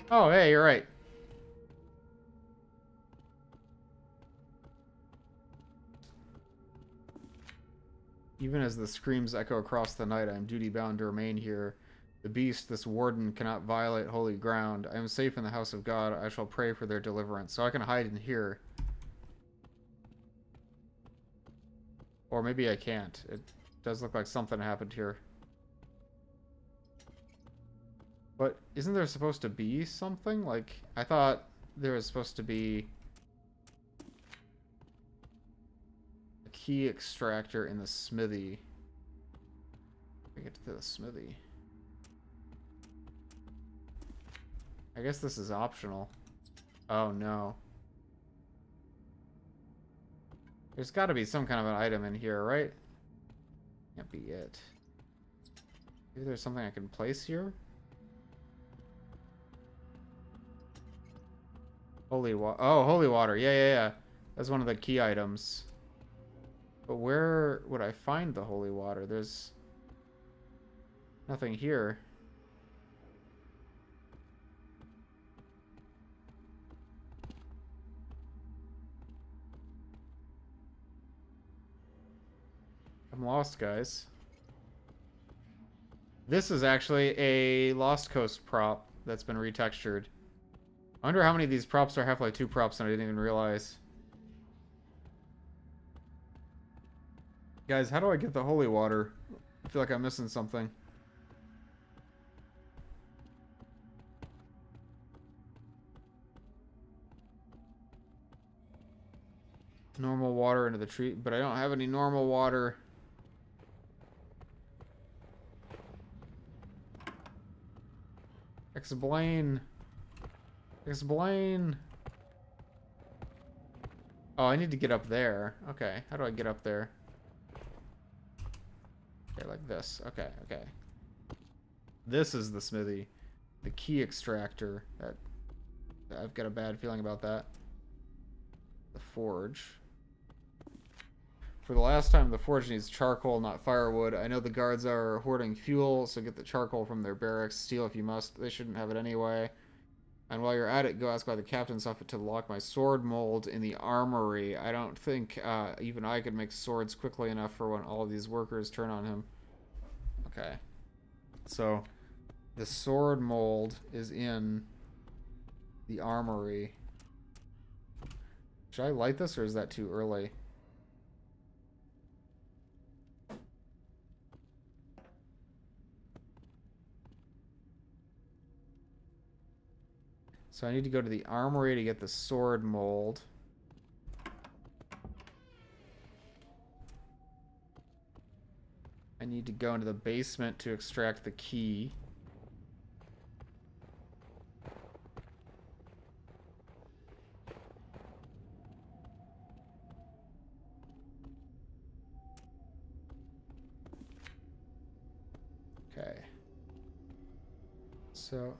Oh, hey, you're right. Even as the screams echo across the night, I am duty-bound to remain here. The beast, this warden, cannot violate holy ground. I am safe in the house of God. I shall pray for their deliverance. So I can hide in here. Or maybe I can't. It does look like something happened here. But isn't there supposed to be something? Like, I thought there was supposed to be a key extractor in the smithy. I get to the smithy. I guess this is optional. Oh no. There's got to be some kind of an item in here, right? Can't be it. Maybe there's something I can place here? Holy water. Oh, holy water. Yeah. That's one of the key items. But where would I find the holy water? There's nothing here. I'm lost, guys. This is actually a Lost Coast prop that's been retextured. I wonder how many of these props are Half-Life 2 props and I didn't even realize. Guys, how do I get the holy water? I feel like I'm missing something. Normal water into the tree, but I don't have any normal water. Explain. Explain. Oh, I need to get up there. Okay, how do I get up there? Okay, like this. Okay. This is the smithy. The key extractor. I've got a bad feeling about that. The forge. For the last time, the forge needs charcoal, not firewood. I know the guards are hoarding fuel, so get the charcoal from their barracks. Steal if you must. They shouldn't have it anyway. And while you're at it, go ask by the captain's office to lock my sword mold in the armory. I don't think even I could make swords quickly enough for when all of these workers turn on him. Okay. So, the sword mold is in the armory. Should I light this, or is that too early? So I need to go to the armory to get the sword mold. I need to go into the basement to extract the key. Okay. So...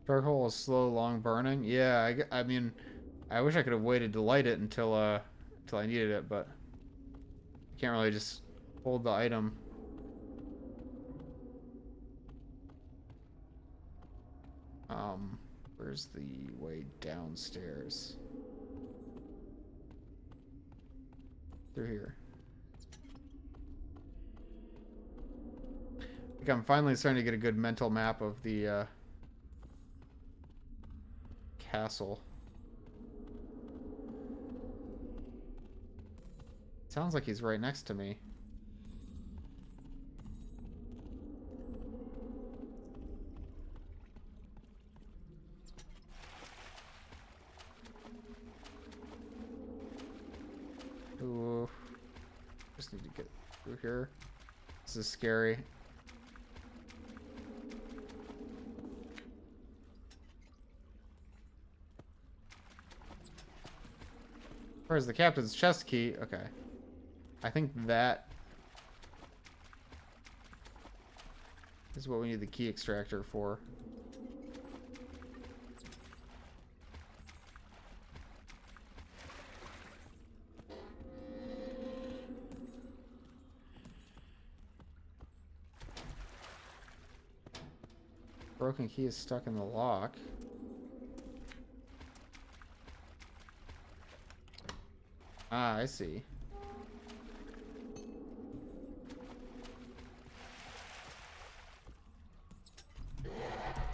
charcoal is slow, long burning. Yeah, I mean, I wish I could have waited to light it until I needed it, but you can't really just hold the item. Where's the way downstairs? Through here. I think I'm finally starting to get a good mental map of the castle. Sounds like he's right next to me. Ooh. Just need to get through here. This is scary. Where's the captain's chest key? Okay. I think that is what we need the key extractor for. Broken key is stuck in the lock. Ah, I see.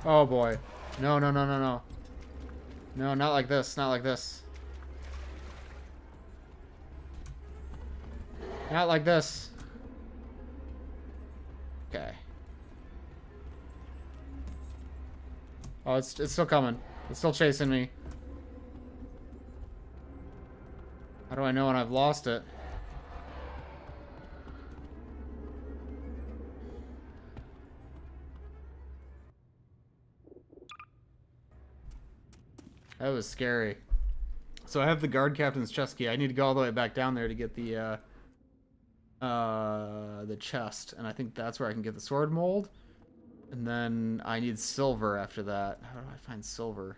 Oh boy. No, no, no, no, no. No, not like this. Not like this. Not like this. Okay. Oh, it's still coming. It's still chasing me. How do I know when I've lost it? That was scary. So I have the guard captain's chest key. I need to go all the way back down there to get the chest, and I think that's where I can get the sword mold. And then I need silver after that. How do I find silver?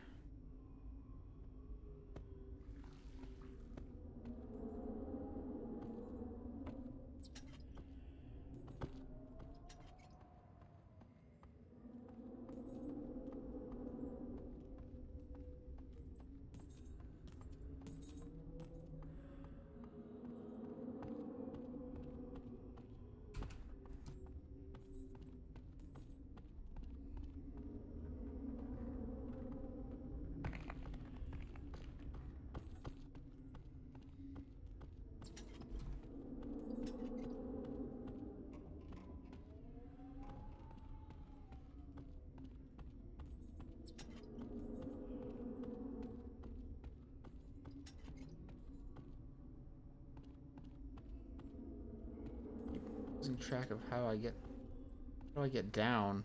Losing track of how do I get down?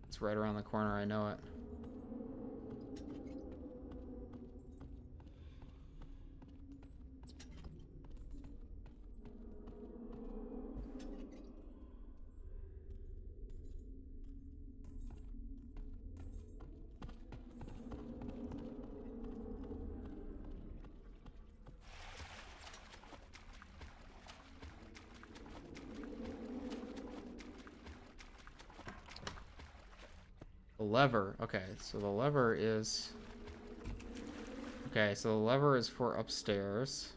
It's right around the corner, I know it. The lever. Okay, so the lever is... Okay, so the lever is for upstairs.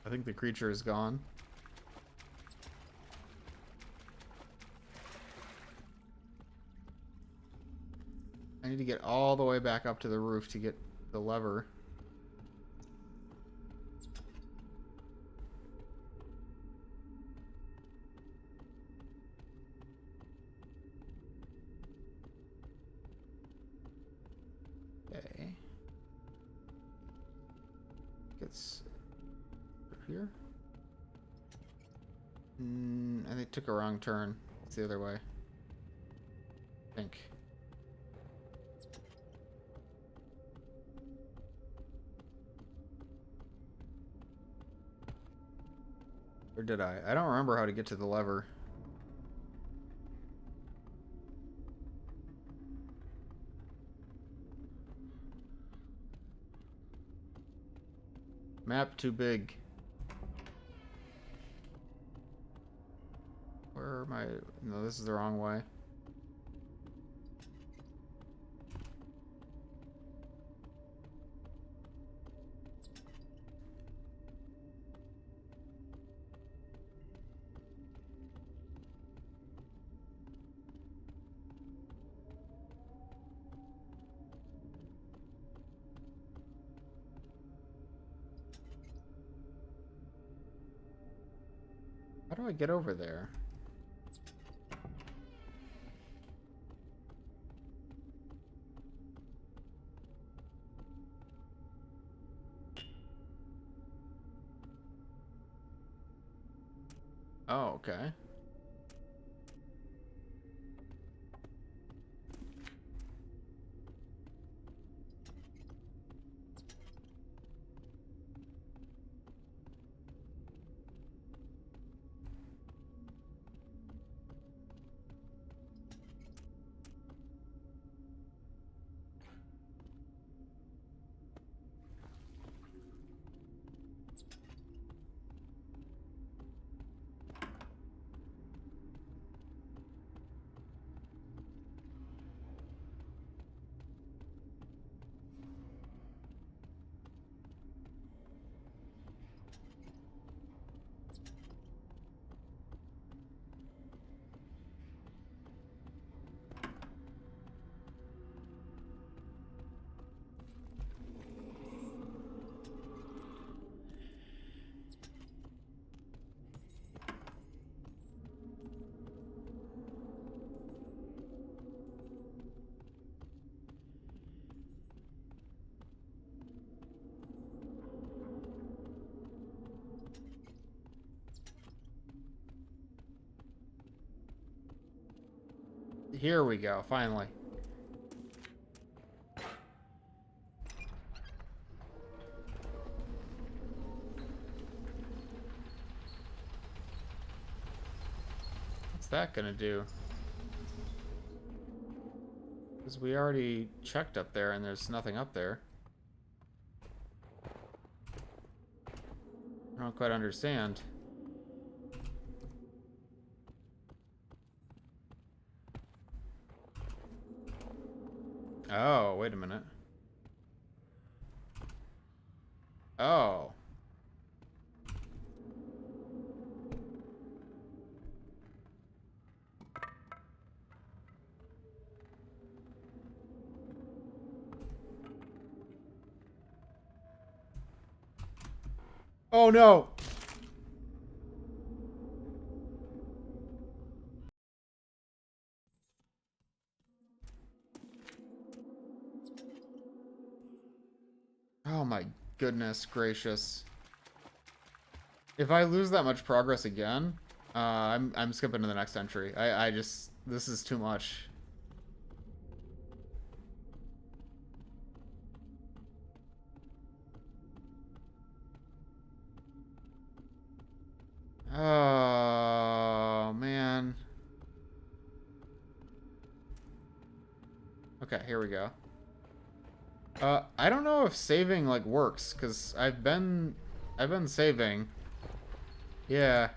I think the creature is gone. I need to get all the way back up to the roof to get the lever. Okay. Gets here. I think took a wrong turn. It's the other way. I think. Or did I? I don't remember how to get to the lever. Map too big. Where am I? No, this is the wrong way. How do I get over there? Oh, okay. here we go, finally. What's that gonna do? Because we already checked up there and there's nothing up there. I don't quite understand. Oh, wait a minute. Oh. Oh no! Oh my goodness gracious. If I lose that much progress again, I'm skipping to the next entry. I just, this is too much. Oh man. Okay, here we go. I don't know if saving like works, cause I've been saving. Yeah.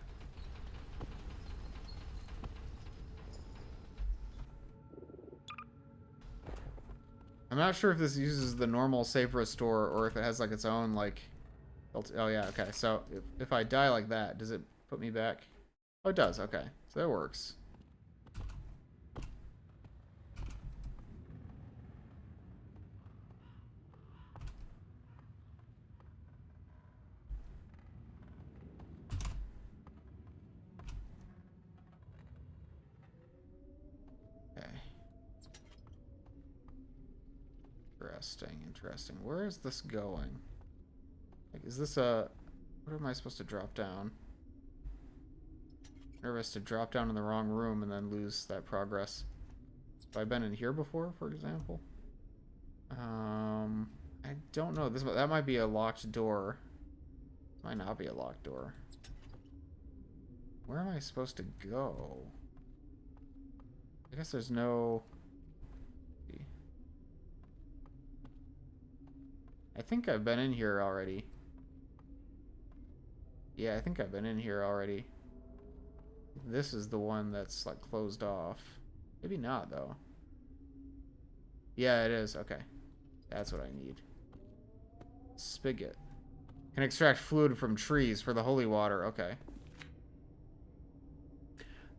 I'm not sure if this uses the normal save restore or if it has like its own like. Oh yeah, okay. So if I die like that, does it put me back? Oh, it does. Okay, so that works. Okay. Interesting, interesting. Where is this going? Like, is this a... What am I supposed to drop down? Nervous to drop down in the wrong room and then lose that progress. Have I been in here before, for example? I don't know. That might be a locked door. Might not be a locked door. Where am I supposed to go? I guess there's no... I think I've been in here already. Yeah, I think I've been in here already. This is the one that's like closed off. Maybe not though. Yeah, it is. Okay. That's what I need. Spigot. Can extract fluid from trees for the holy water. Okay.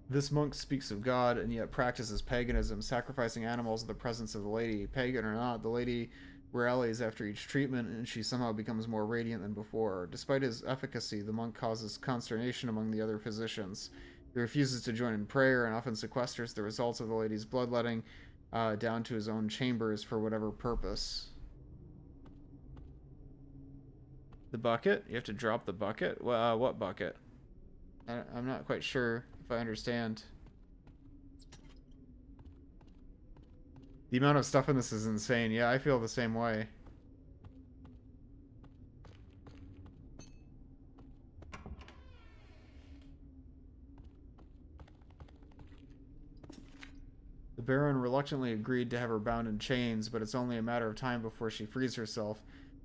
This monk speaks of God and yet practices paganism, sacrificing animals in the presence of the lady. Pagan or not, the lady rallies after each treatment and she somehow becomes more radiant than before. Despite his efficacy, the monk causes consternation among the other physicians. He refuses to join in prayer and often sequesters the results of the lady's bloodletting down to his own chambers for whatever purpose. The bucket? You have to drop the bucket? Well, what bucket? I'm not quite sure if I understand. The amount of stuff in this is insane. Yeah, I feel the same way. The Baron reluctantly agreed to have her bound in chains, but it's only a matter of time before she frees herself.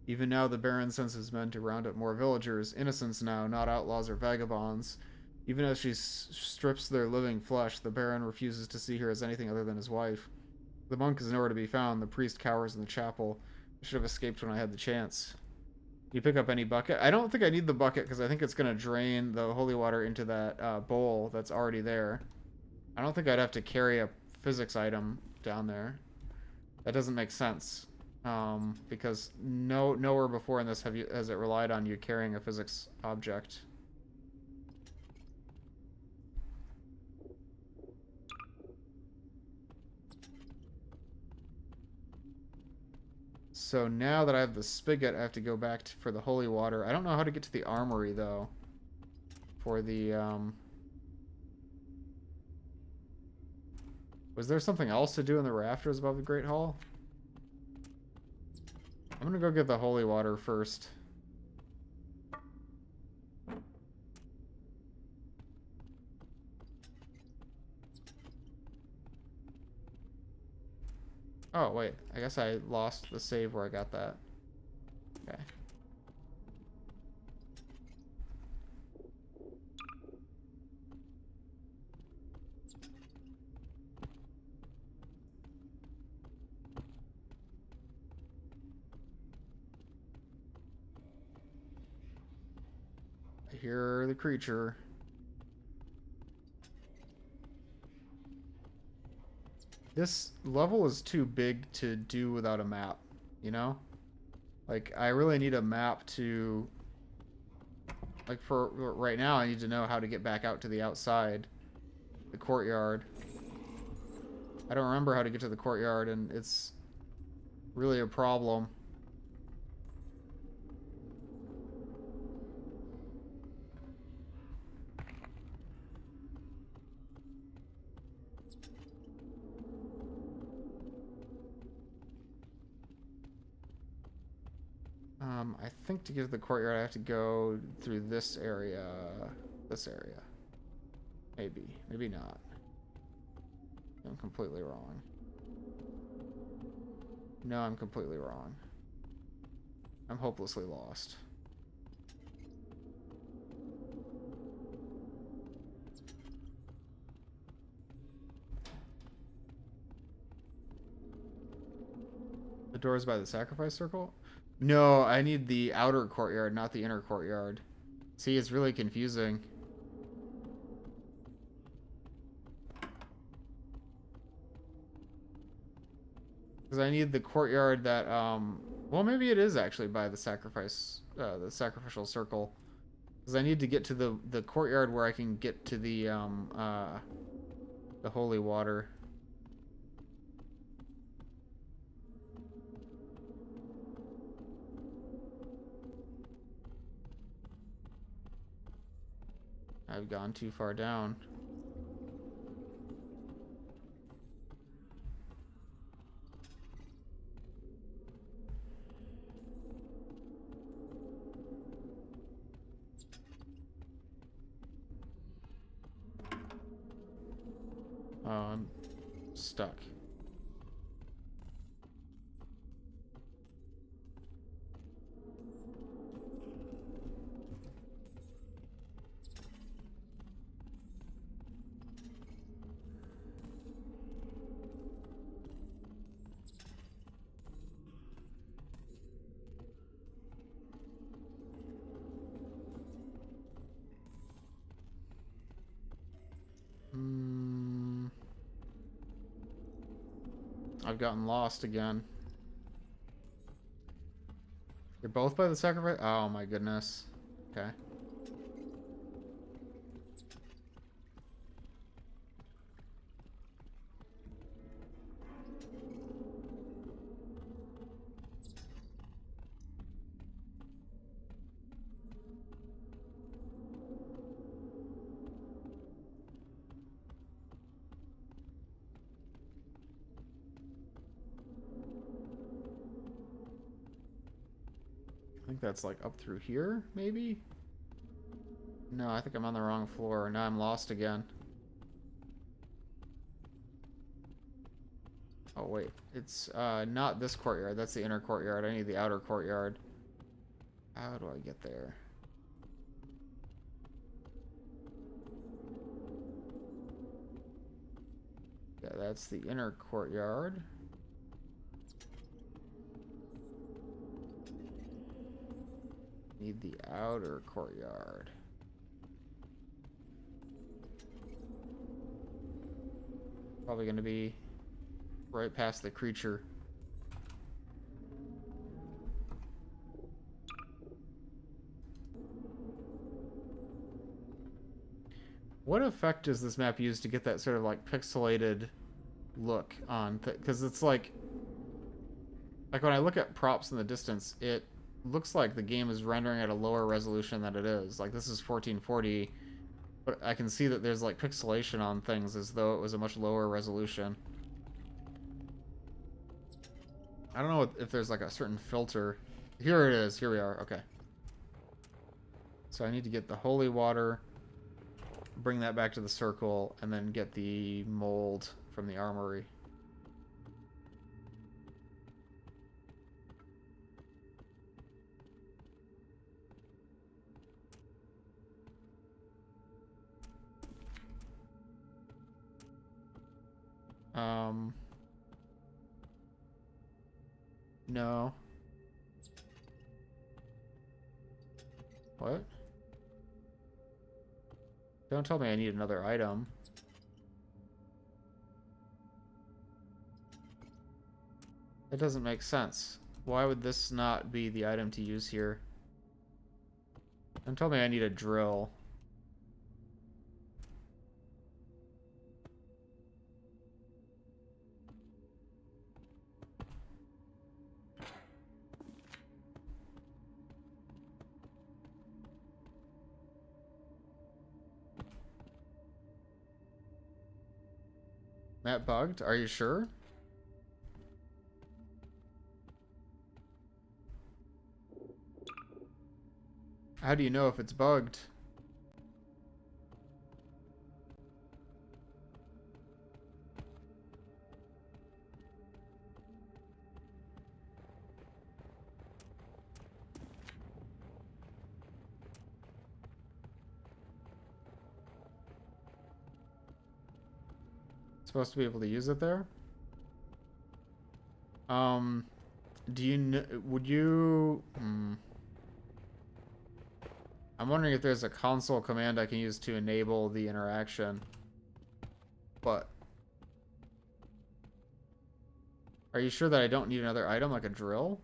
Even now, the Baron sends his men to round up more villagers, innocents now, not outlaws or vagabonds. Even as she strips their living flesh, the Baron refuses to see her as anything other than his wife. The monk is nowhere to be found. The priest cowers in the chapel. I should have escaped when I had the chance. You pick up any bucket? I don't think I need the bucket because I think it's going to drain the holy water into that bowl that's already there. I don't think I'd have to carry a physics item down there. That doesn't make sense. Because nowhere before in this has it relied on you carrying a physics object. So now that I have the spigot, I have to go back for the holy water. I don't know how to get to the armory, though. For the, Was there something else to do in the rafters above the Great Hall? I'm gonna go get the holy water first. Oh, wait. I guess I lost the save where I got that. Okay. I hear the creature. This level is too big to do without a map, you know? Like, I really need a map to... Like, for right now, I need to know how to get back out to the outside. The courtyard. I don't remember how to get to the courtyard, and it's really a problem. I think to get to the courtyard, I have to go through this area. This area. Maybe. Maybe not. I'm completely wrong. No, I'm completely wrong. I'm hopelessly lost. The doors by the sacrifice circle? No, I need the outer courtyard, not the inner courtyard. See, it's really confusing. Because I need the courtyard that, well, maybe it is actually by the sacrificial circle. Because I need to get to the courtyard where I can get to the holy water. I've gone too far down. Oh, I'm stuck. I've gotten lost again. You're both by the sacrifice? Oh my goodness. Okay. I think that's like up through here, maybe? No, I think I'm on the wrong floor. Now I'm lost again. Oh, wait. It's not this courtyard. That's the inner courtyard. I need the outer courtyard. How do I get there? Yeah, that's the inner courtyard. Need the outer courtyard. Probably going to be right past the creature. What effect does this map use to get that sort of like pixelated look on? Because it's like when I look at props in the distance, it looks like the game is rendering at a lower resolution than it is. Like this is 1440, But I can see that there's like pixelation on things as though it was a much lower resolution. I don't know if there's like a certain filter. Here it is. Here we are. Okay. So I need to get the holy water, bring that back to the circle, and then get the mold from the armory. No. What? Don't tell me I need another item. That doesn't make sense. Why would this not be the item to use here? Don't tell me I need a drill. That bugged? Are you sure? How do you know if it's bugged? Supposed to be able to use it there? Do you would you I'm wondering if there's a console command I can use to enable the interaction. But are you sure that I don't need another item like a drill?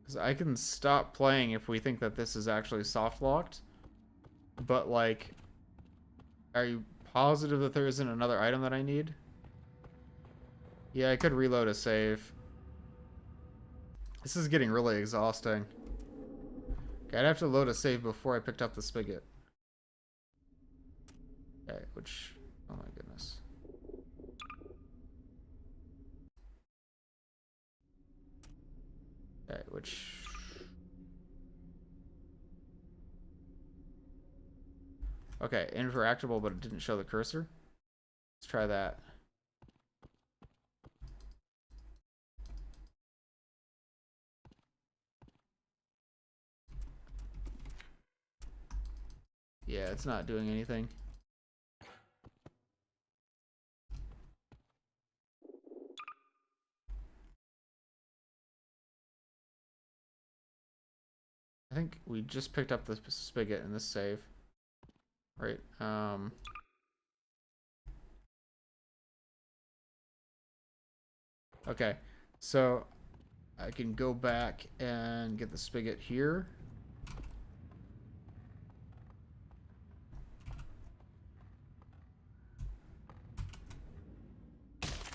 Because I can stop playing if we think that this is actually soft locked. But, like, are you positive that there isn't another item that I need? Yeah, I could reload a save. This is getting really exhausting. Okay, I'd have to load a save before I picked up the spigot. Okay, which... oh my goodness. Okay, which... okay, interactable, but it didn't show the cursor. Let's try that. Yeah, it's not doing anything. I think we just picked up the spigot in this save. Right, okay, so I can go back and get the spigot here.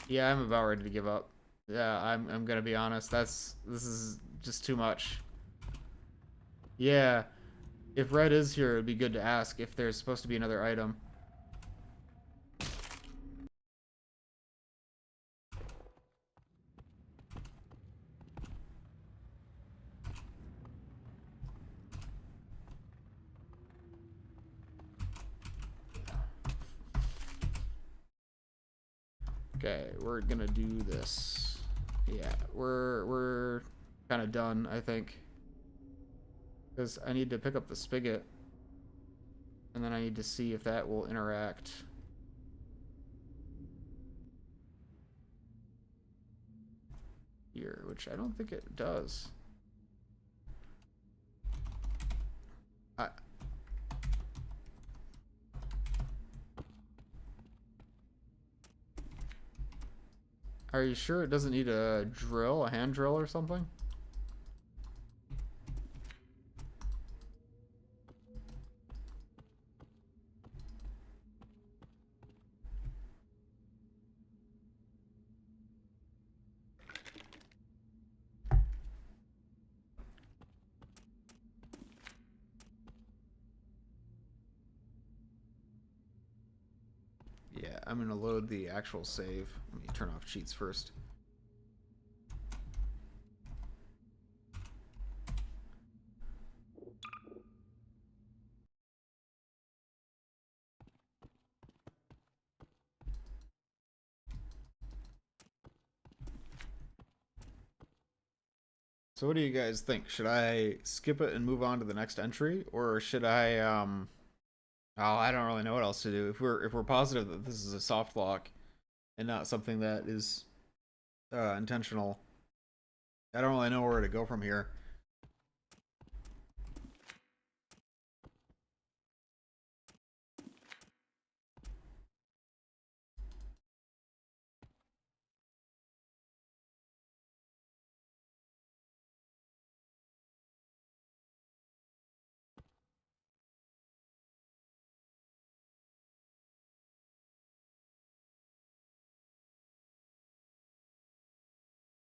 Yeah, I'm about ready to give up. Yeah, I'm gonna be honest. This is just too much. Yeah, if Red is here, it'd be good to ask if there's supposed to be another item. Okay, we're gonna do this. Yeah, we're kind of done, I think. Because I need to pick up the spigot. And then I need to see if that will interact. Here, which I don't think it does. Are you sure it doesn't need a drill, a hand drill or something? I'm gonna load the actual save. Let me turn off cheats first. So what do you guys think? Should I skip it and move on to the next entry, or should I oh, I don't really know what else to do. If we're positive that this is a soft lock and not something that is intentional, I don't really know where to go from here.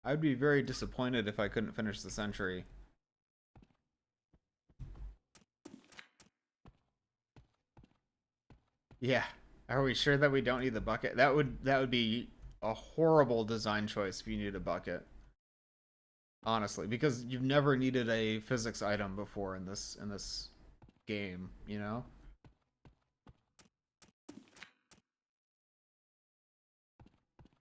I'd be very disappointed if I couldn't finish the century. Yeah. Are we sure that we don't need the bucket? That would be a horrible design choice if you need a bucket. Honestly, because you've never needed a physics item before in this game, you know?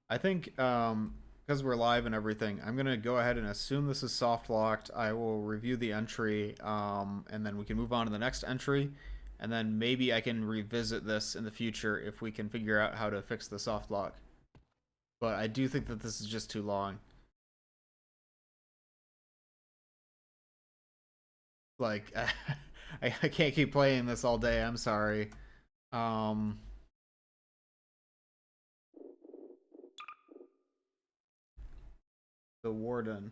I think because we're live and everything, I'm gonna go ahead and assume this is soft locked. I will review the entry, and then we can move on to the next entry, and then maybe I can revisit this in the future if we can figure out how to fix the soft lock. But I do think that this is just too long. Like, I can't keep playing this all day. I'm sorry. The Warden.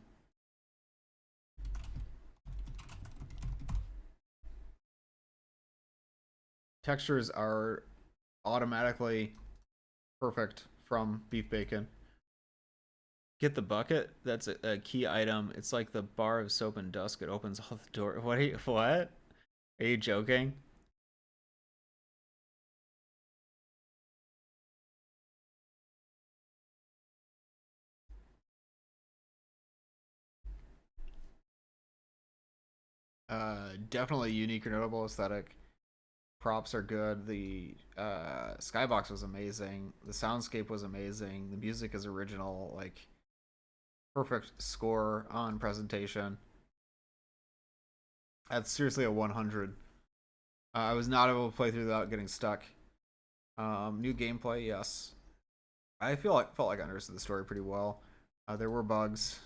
Textures are automatically perfect from beef bacon. Get the bucket. That's a key item. It's like the bar of soap and dusk. It opens all the door. What? What? Are you joking? Definitely unique or notable aesthetic. Props are good. The skybox was amazing. The soundscape was amazing. The music is original. Like, perfect score on presentation. That's seriously a 100. I was not able to play through without getting stuck. New gameplay, yes. I felt like I understood the story pretty well. There were bugs.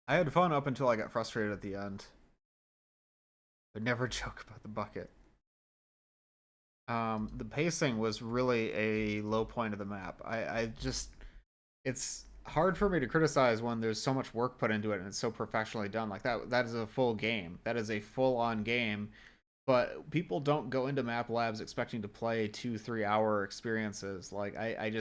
I had fun up until I got frustrated at the end. But never joke about the bucket. The pacing was really a low point of the map. I just, it's hard for me to criticize when there's so much work put into it and it's so professionally done. Like that is a full game. That is a full-on game. But people don't go into map labs expecting to play 2-3 hour experiences. Like I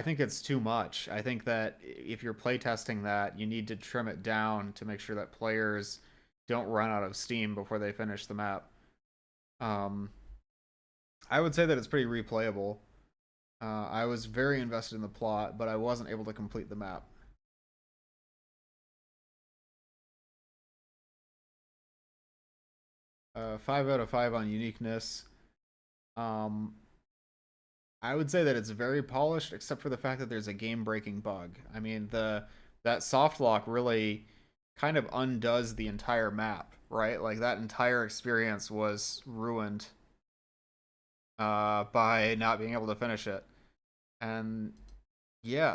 think it's too much. I think that if you're playtesting that, you need to trim it down to make sure that players don't run out of steam before they finish the map. I would say that it's pretty replayable. I was very invested in the plot, but I wasn't able to complete the map. Uh, 5 out of 5 on uniqueness. I would say that it's very polished, except for the fact that there's a game-breaking bug. I mean, that soft lock really kind of undoes the entire map, right? Like that entire experience was ruined by not being able to finish it. And yeah,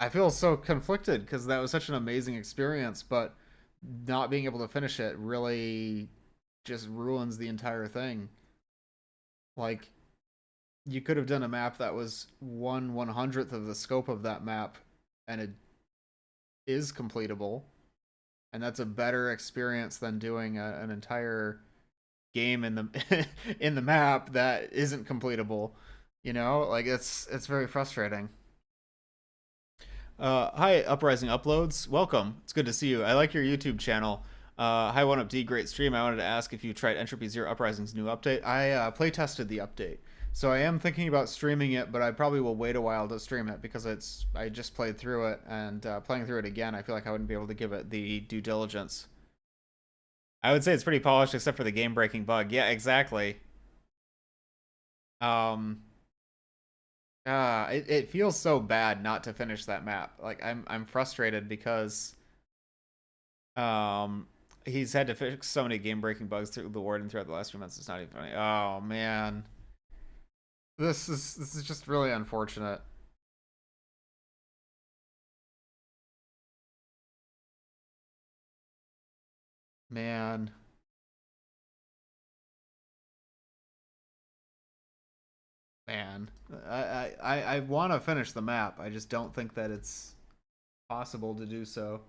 I feel so conflicted because that was such an amazing experience, but not being able to finish it really just ruins the entire thing. Like, you could have done a map that was 1/100th of the scope of that map, and it is completable, and that's a better experience than doing an entire game in the in the map that isn't completable. You know, like it's very frustrating. Hi, Uprising Uploads. Welcome. It's good to see you. I like your YouTube channel. Hi, 1UpD. Great stream. I wanted to ask if you tried Entropy Zero Uprising's new update. I play tested the update. So I am thinking about streaming it, but I probably will wait a while to stream it because I just played through it, and playing through it again, I feel like I wouldn't be able to give it the due diligence. I would say it's pretty polished except for the game-breaking bug. Yeah, exactly. It feels so bad not to finish that map. Like I'm frustrated because he's had to fix so many game-breaking bugs through the warden throughout the last few months. It's not even funny. Oh man. This is just really unfortunate. Man. Man. I want to finish the map. I just don't think that it's possible to do so.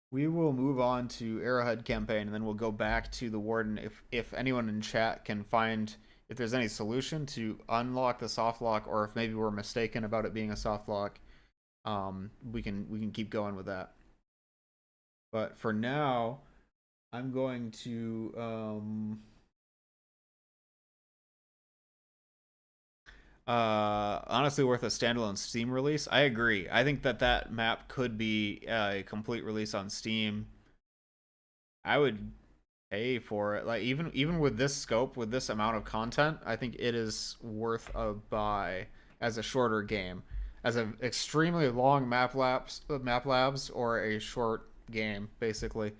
We will move on to Arrowhead campaign, and then we'll go back to the Warden. If anyone in chat can find if there's any solution to unlock the soft lock, or if maybe we're mistaken about it being a soft lock, we can keep going with that. But for now, I'm going to honestly worth a standalone Steam release. I agree. I think that map could be a complete release on Steam. I would pay for it. Like even with this scope, with this amount of content, I think it is worth a buy as a shorter game, as an extremely long map labs, or a short game basically.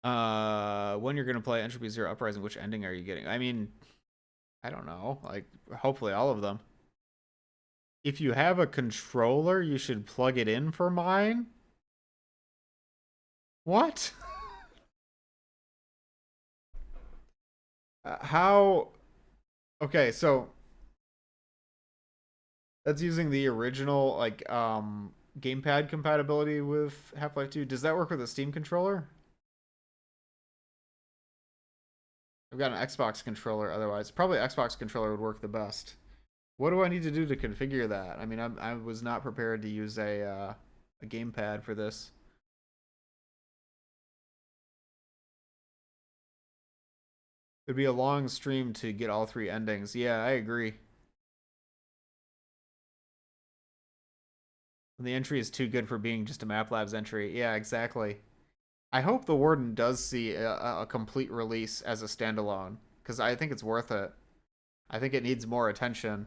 When you're gonna play Entropy Zero Uprising, which ending are you getting? I mean, I don't know, like hopefully all of them. If you have a controller, you should plug it in for mine. What? How? Okay, so that's using the original like gamepad compatibility with Half-Life 2. Does that work with a Steam controller? I've got an Xbox controller otherwise. Probably Xbox controller would work the best. What do I need to do to configure that? I mean, I was not prepared to use a gamepad for this. It'd be a long stream to get all 3 endings. Yeah, I agree. The entry is too good for being just a Map Labs entry. Yeah, exactly. I hope the Warden does see a complete release as a standalone, because I think it's worth it. I think it needs more attention.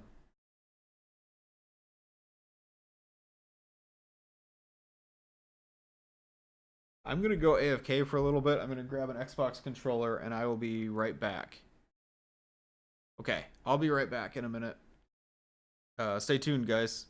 I'm going to go AFK for a little bit. I'm going to grab an Xbox controller, and I will be right back. Okay, I'll be right back in a minute. Stay tuned, guys.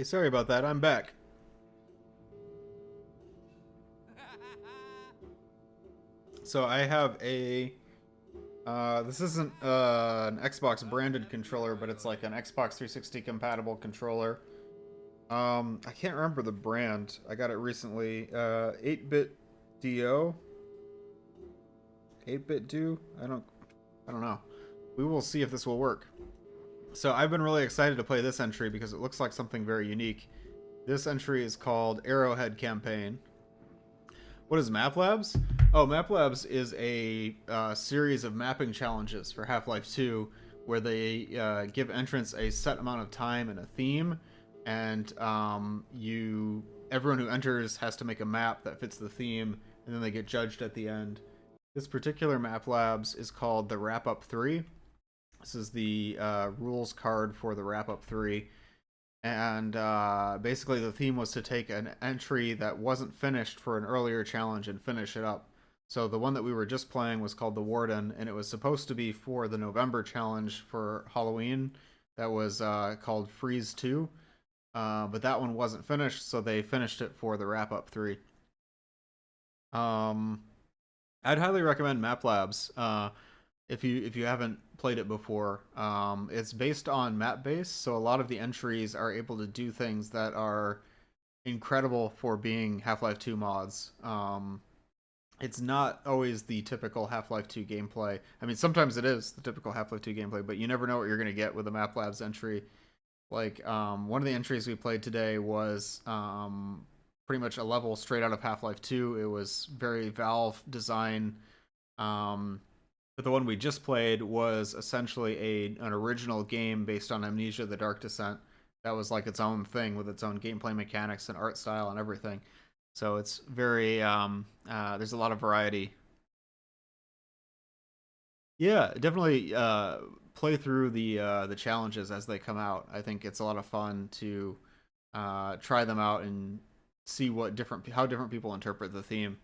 Hey, sorry about that. I'm back. So I have a... this isn't an Xbox branded controller, but it's like an Xbox 360 compatible controller. I can't remember the brand. I got it recently. 8-bit Do? 8-bit Do? I don't know. We will see if this will work. So I've been really excited to play this entry because it looks like something very unique. This entry is called Arrowhead Campaign. What is Map Labs? Oh, Map Labs is a series of mapping challenges for Half-Life 2 where they give entrants a set amount of time and a theme, and everyone who enters has to make a map that fits the theme, and then they get judged at the end. This particular Map Labs is called the Wrap-Up 3. This is the rules card for the Wrap-Up 3. And basically the theme was to take an entry that wasn't finished for an earlier challenge and finish it up. So the one that we were just playing was called The Warden, and it was supposed to be for the November challenge for Halloween. That was called Freeze 2. But that one wasn't finished, so they finished it for the Wrap-Up 3. I'd highly recommend Map Labs if you haven't played it before. It's based on map base, so a lot of the entries are able to do things that are incredible for being Half-Life 2 mods. It's not always the typical Half-Life 2 gameplay. I mean, sometimes it is the typical Half-Life 2 gameplay, but you never know what you're going to get with a Map Labs entry. Like, one of the entries we played today was pretty much a level straight out of Half-Life 2. It was very Valve design. But the one we just played was essentially an original game based on Amnesia: The Dark Descent. That was like its own thing with its own gameplay mechanics and art style and everything. So it's very, there's a lot of variety. Yeah, definitely play through the challenges as they come out. I think it's a lot of fun to try them out and see how different people interpret the theme.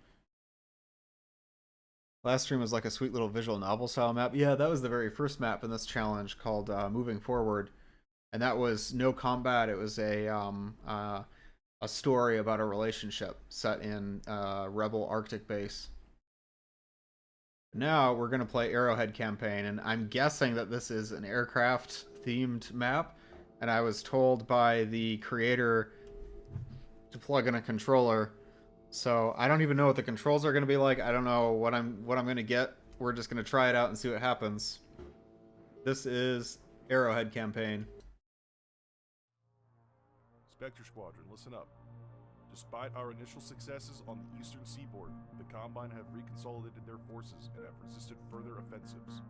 Last stream was like a sweet little visual novel style map. Yeah, that was the very first map in this challenge called Moving Forward. And that was no combat. It was a story about a relationship set in Rebel Arctic base. Now we're going to play Arrowhead Campaign, and I'm guessing that this is an aircraft-themed map. And I was told by the creator to plug in a controller. So I don't even know what the controls are going to be like. I don't know what I'm going to get. We're just going to try it out and see what happens. This is Arrowhead Campaign. Spectre Squadron, listen up. Despite our initial successes on the eastern seaboard, the Combine have reconsolidated their forces and have resisted further offensives.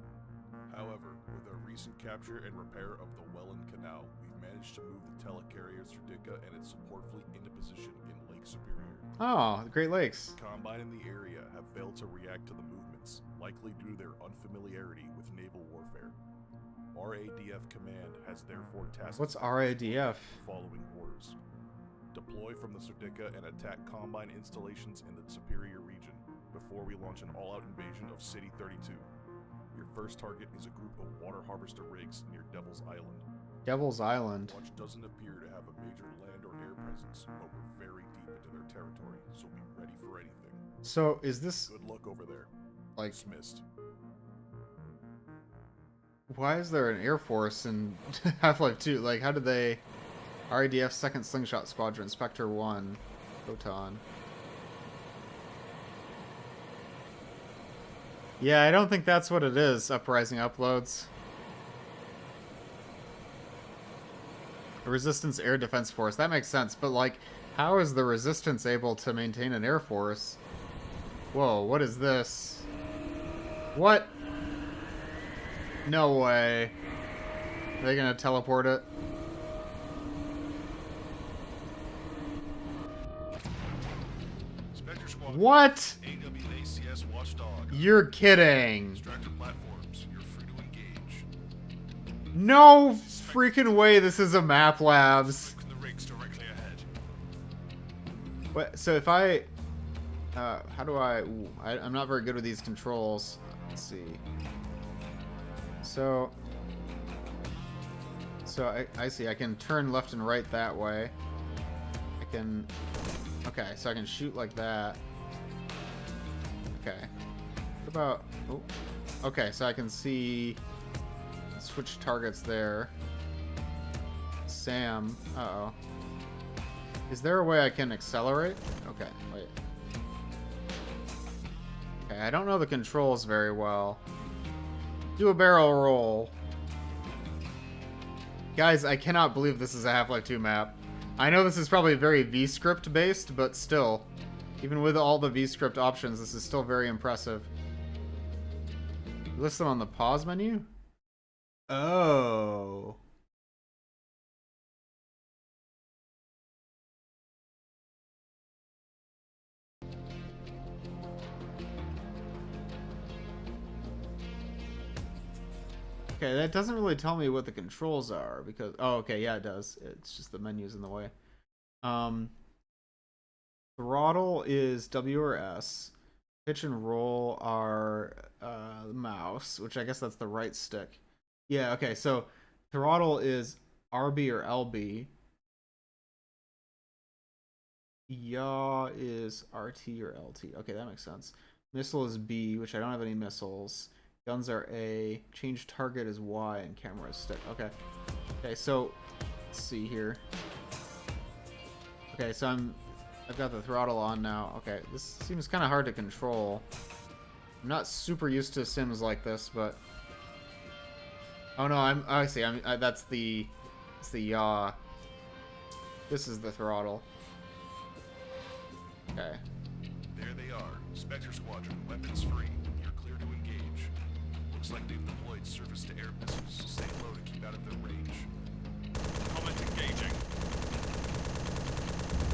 However, with our recent capture and repair of the Welland Canal, we've managed to move the telecarrier Serdica and its support fleet into position in Lake Superior. Oh, the Great Lakes. The Combine in the area have failed to react to the movements, likely due to their unfamiliarity with naval warfare. RADF Command has therefore tasked... What's RADF? ...following orders. Deploy from the Serdica and attack Combine installations in the Superior region before we launch an all-out invasion of City 32. Your first target is a group of water harvester rigs near Devil's Island. Devil's Island. Launch doesn't appear to have a major land or air presence, but we're very deep into their territory, so be ready for anything. So is this... Good luck over there. Like... Dismissed. Why is there an Air Force in Half-Life 2? Like, how did they... RADF 2nd Slingshot Squadron, Spectre 1, Photon. Yeah, I don't think that's what it is, Uprising Uploads. The Resistance Air Defense Force, that makes sense, but like, how is the Resistance able to maintain an Air Force? Whoa, what is this? What? No way. Are they gonna teleport it? Spectre Squadron. What? AWACS Watchdog. You're kidding. Extractor platforms. You're free to engage. No freaking way this is a Map Labs. Look in the rigs directly ahead. What, so if I... how do I'm not very good with these controls. Let's see. So... So I see. I can turn left and right that way. I can... Okay, so I can shoot like that. Okay. What about... Oh. Okay, so I can see... Switch targets there. Sam. Uh-oh. Is there a way I can accelerate? Okay, wait. Okay, I don't know the controls very well. Do a barrel roll. Guys, I cannot believe this is a Half-Life 2 map. I know this is probably very VScript based, but still. Even with all the VScript options, this is still very impressive. List them on the pause menu? Oh. Okay, that doesn't really tell me what the controls are because... Oh, okay, yeah, it does. It's just the menu's in the way. Throttle is W or S. Pitch and roll are mouse, which I guess that's the right stick. Yeah, okay, so throttle is RB or LB. Yaw is RT or LT. Okay, that makes sense. Missile is B, which I don't have any missiles. Guns are A. Change target is Y, and camera is stick. Okay. Okay, so let's see here. Okay, so I've got the throttle on now. Okay, this seems kind of hard to control. I'm not super used to sims like this, but oh no, I see. That's the yaw. This is the throttle. Okay. There they are. Spectre Squadron, weapons free. You're clear to engage. Looks like they've deployed surface-to-air missiles. Stay low to keep out of their range. Comment engaging.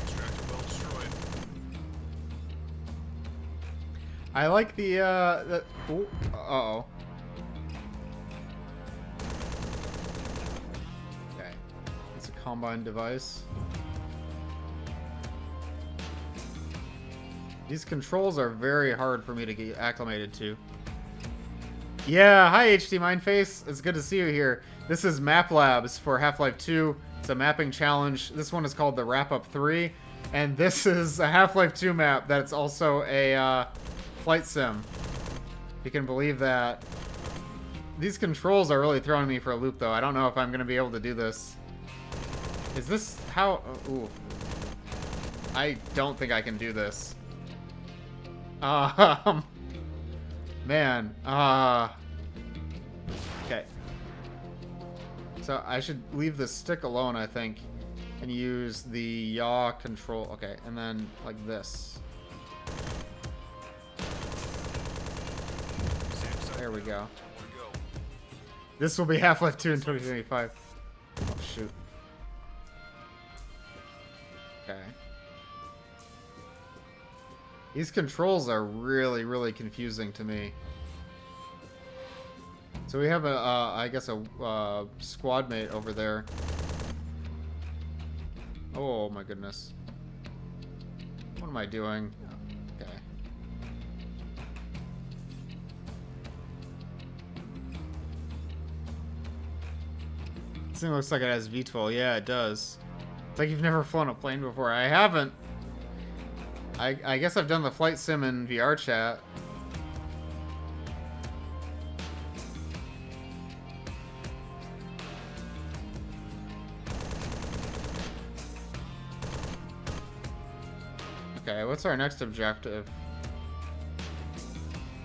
Extractor well destroyed. I like the ooh, uh-oh. Okay. It's a combine device. These controls are very hard for me to get acclimated to. Yeah, hi HD Mindface. It's good to see you here. This is Map Labs for Half-Life 2. It's a mapping challenge. This one is called the Wrap-Up 3. And this is a Half-Life 2 map that's also a flight sim. You can believe that. These controls are really throwing me for a loop, though. I don't know if I'm going to be able to do this. Is this how... Ooh. I don't think I can do this. Man, okay. So I should leave the stick alone, I think, and use the yaw control. Okay, and then like this. There we go. This will be Half-Life 2 in 2025. Oh, shoot. Okay. These controls are really, really confusing to me. So we have a, I guess a squad mate over there. Oh my goodness. What am I doing? Okay. This thing looks like it has VTOL. Yeah, it does. It's like you've never flown a plane before. I haven't. I guess I've done the flight sim in VR chat. Okay, what's our next objective?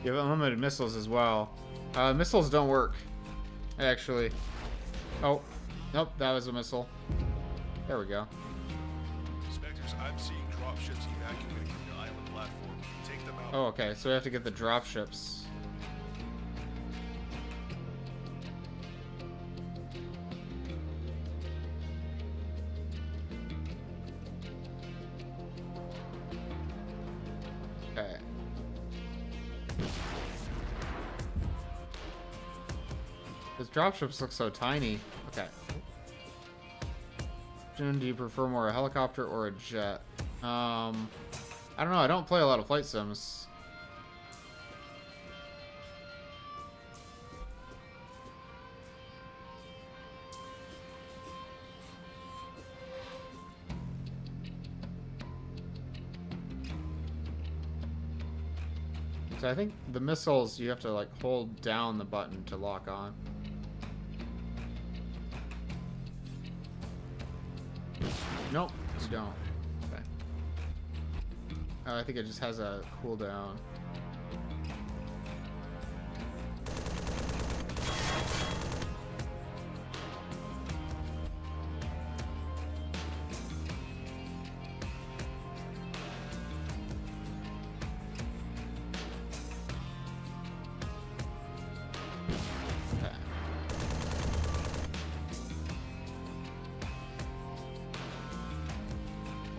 You have unlimited missiles as well. Missiles don't work, actually. Oh, nope, that was a missile. There we go. Spectres, I'm seeing dropships evacuating from the island platform. Take them out. Oh, okay, so we have to get the dropships. Okay. Those dropships look so tiny. Okay. Do you prefer more a helicopter or a jet? I don't know. I don't play a lot of flight sims. So I think the missiles, you have to like hold down the button to lock on. Nope, you don't. Okay. I think it just has a cooldown.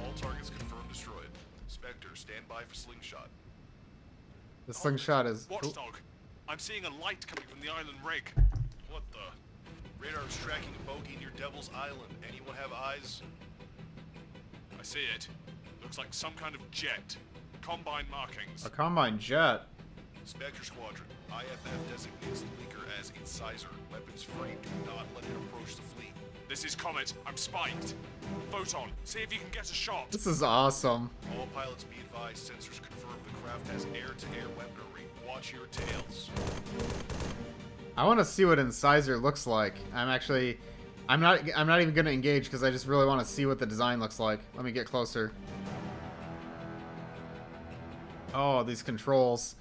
All targets confirmed destroyed. Spectre, stand by for slingshot. The slingshot is... Ooh. Watchdog, I'm seeing a light coming from the island rig. What the? Radar is tracking a bogey near Devil's Island. Anyone have eyes? I see it. Looks like some kind of jet. Combine markings. A Combine jet. Spectre Squadron, IFF designates the leaker as incisor. Weapons free, do not let it approach the fleet. This is Comet, I'm spiked. Photon, see if you can get a shot. This is awesome. All pilots be advised, sensors confirm the craft has air-to-air weaponry. Watch your tails. I want to see what Incisor looks like. I'm not even going to engage because I just really want to see what the design looks like. Let me get closer. Oh, these controls.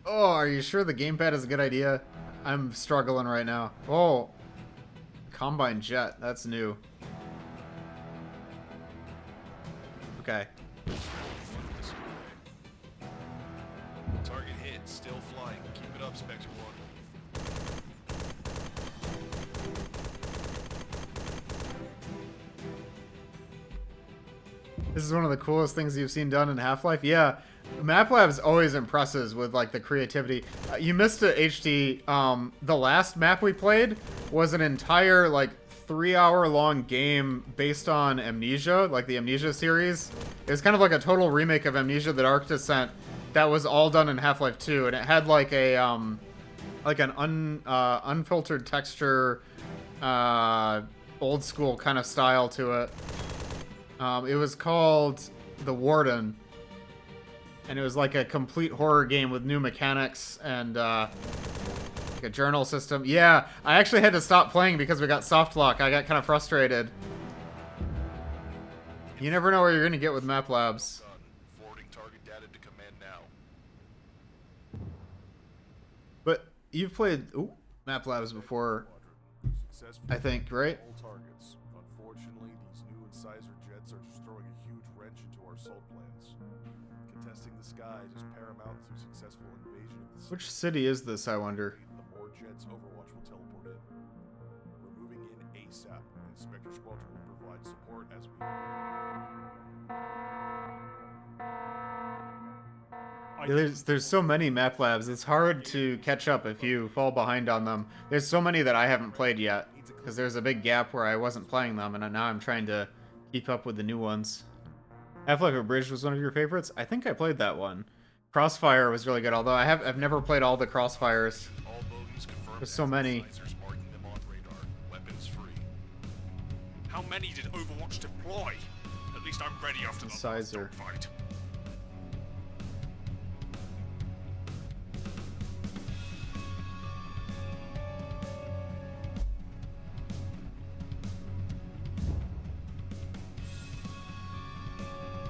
Oh, are you sure the gamepad is a good idea? I'm struggling right now. Oh, Combine jet. That's new. Okay. Target hit, still flying. Keep it up, Spectre 1. This is one of the coolest things you've seen done in Half-Life. Yeah, MapLab's always impresses with like the creativity. You missed it, HT. The last map we played was an entire like 3-hour-long game based on Amnesia, like the Amnesia series. It was kind of like a total remake of Amnesia: The Dark Descent that was all done in Half-Life 2, and it had like a like an unfiltered texture, old school kind of style to it. It was called The Warden, and it was like a complete horror game with new mechanics and like a journal system. Yeah, I actually had to stop playing because we got soft lock. I got kind of frustrated. You never know where you're gonna get with Map Labs. Done. Forwarding target data to command now. But you've played Map Labs before, I think, right? All targets. Unfortunately, these new incisor jets are just throwing a huge wrench into our assault plans. Contesting the skies is paramount to successful invasion of the city. Which city is this, I wonder? The more jets Overwatch will teleport in. We're moving in ASAP, and Spectre Squadron will provide support as we... There's so many Map Labs. It's hard to catch up if you fall behind on them. There's so many that I haven't played yet because there's a big gap where I wasn't playing them, and now I'm trying to keep up with the new ones. Half-Life Abridged was one of your favorites? I think I played that one. Crossfire was really good, although I've never played all the Crossfires. All bogies confirmed. There's so many. Incisors marking them on radar. Weapons free. How many did Overwatch deploy? At least I'm ready after the Incisor. fight.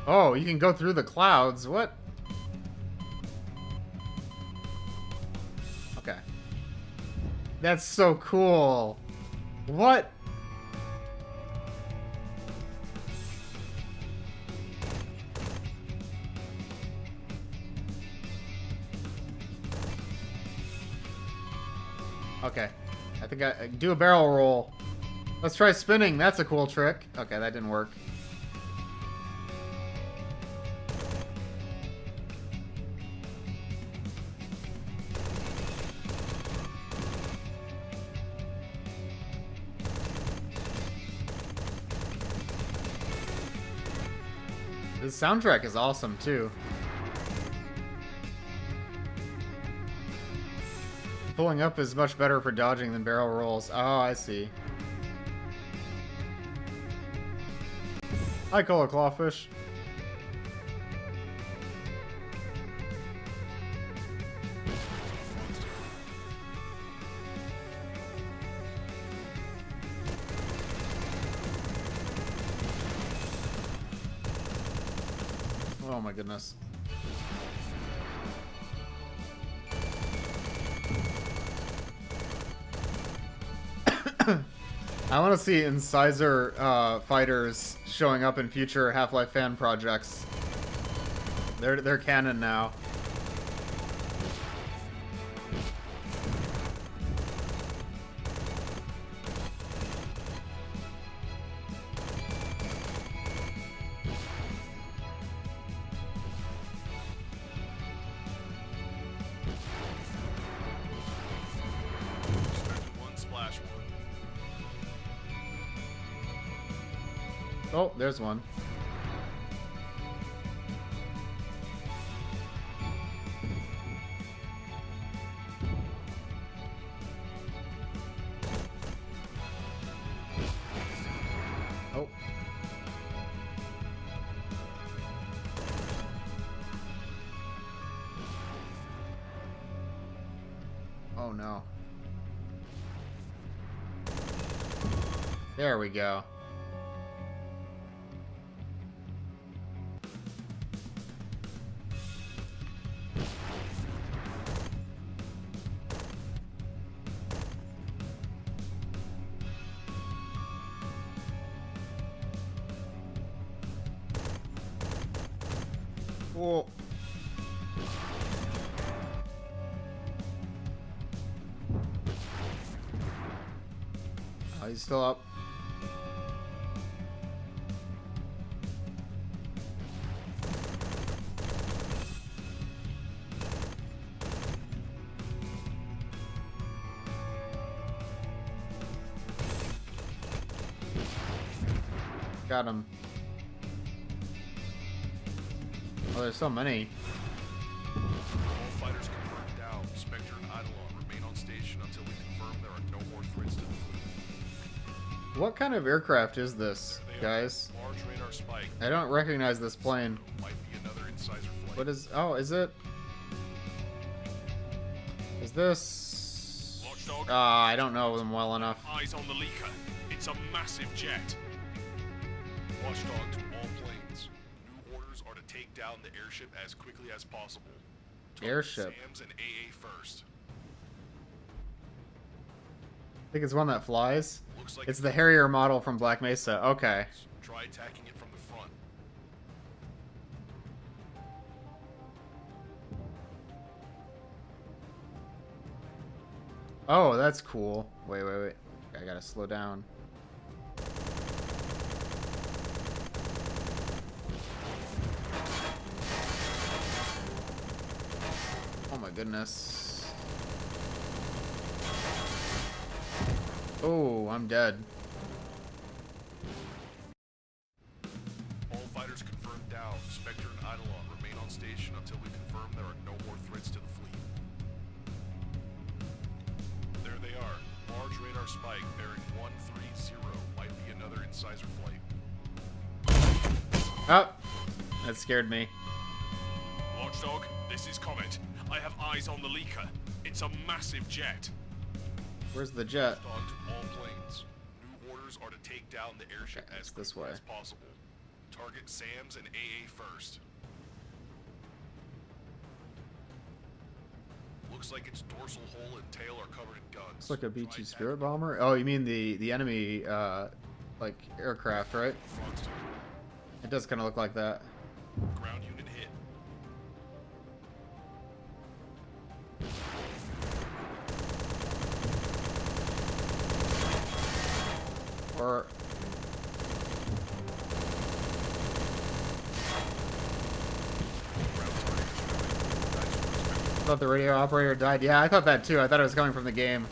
Oh, you can go through the clouds. What? Okay. That's so cool. What? Okay. I think I do a barrel roll. Let's try spinning. That's a cool trick. Okay, that didn't work. The soundtrack is awesome, too. Pulling up is much better for dodging than barrel rolls. Oh, I see. Hi, Cola Clawfish. Oh my goodness. I want to see incisor fighters showing up in future Half-Life fan projects. They're canon now. Expected one splash one. Oh, there's one. Oh. Oh no. There we go. Whoa. Oh, he's still up. Got him. Oh, there's so many. All fighters confirmed down. Spectre and Eidolon remain on station until we confirm there are no more threats to the fleet. What kind of aircraft is this, They are guys? large radar spike. I don't recognize this plane. Might be another incisor flight. What is... Oh, is it? Is this... Watchdog. I don't know them well enough. Eyes on the leaker. It's a massive jet. Watchdog to all planes. New orders are to take down the airship as quickly as possible. Target Airship. SAMs and AA first. I think it's one that flies. Looks like It's the Harrier model from Black Mesa. Okay. Try attacking it from the front. Oh, that's cool. Wait. I gotta slow down. Oh my goodness. Oh, I'm dead. All fighters confirmed down. Spectre and Eidolon remain on station until we confirm there are no more threats to the fleet. There they are. Large radar spike bearing 130. Might be another incisor flight. Oh, that scared me. Watchdog, this is Comet. I have eyes on the leaker. It's a massive jet. Where's the jet? Watchdog to all planes. New orders are to take down the airship Okay, as it's this quickly way. as possible. Target SAMs and AA first. Looks like its dorsal hull and tail are covered in guns. It's like a Try B-2 attacking Spirit bomber? Oh, you mean the enemy, like, aircraft, right? Frogston. It does kind of look like that. Ground unit hit. Or... I thought the radio operator died. Yeah, I thought that too. I thought it was coming from the game.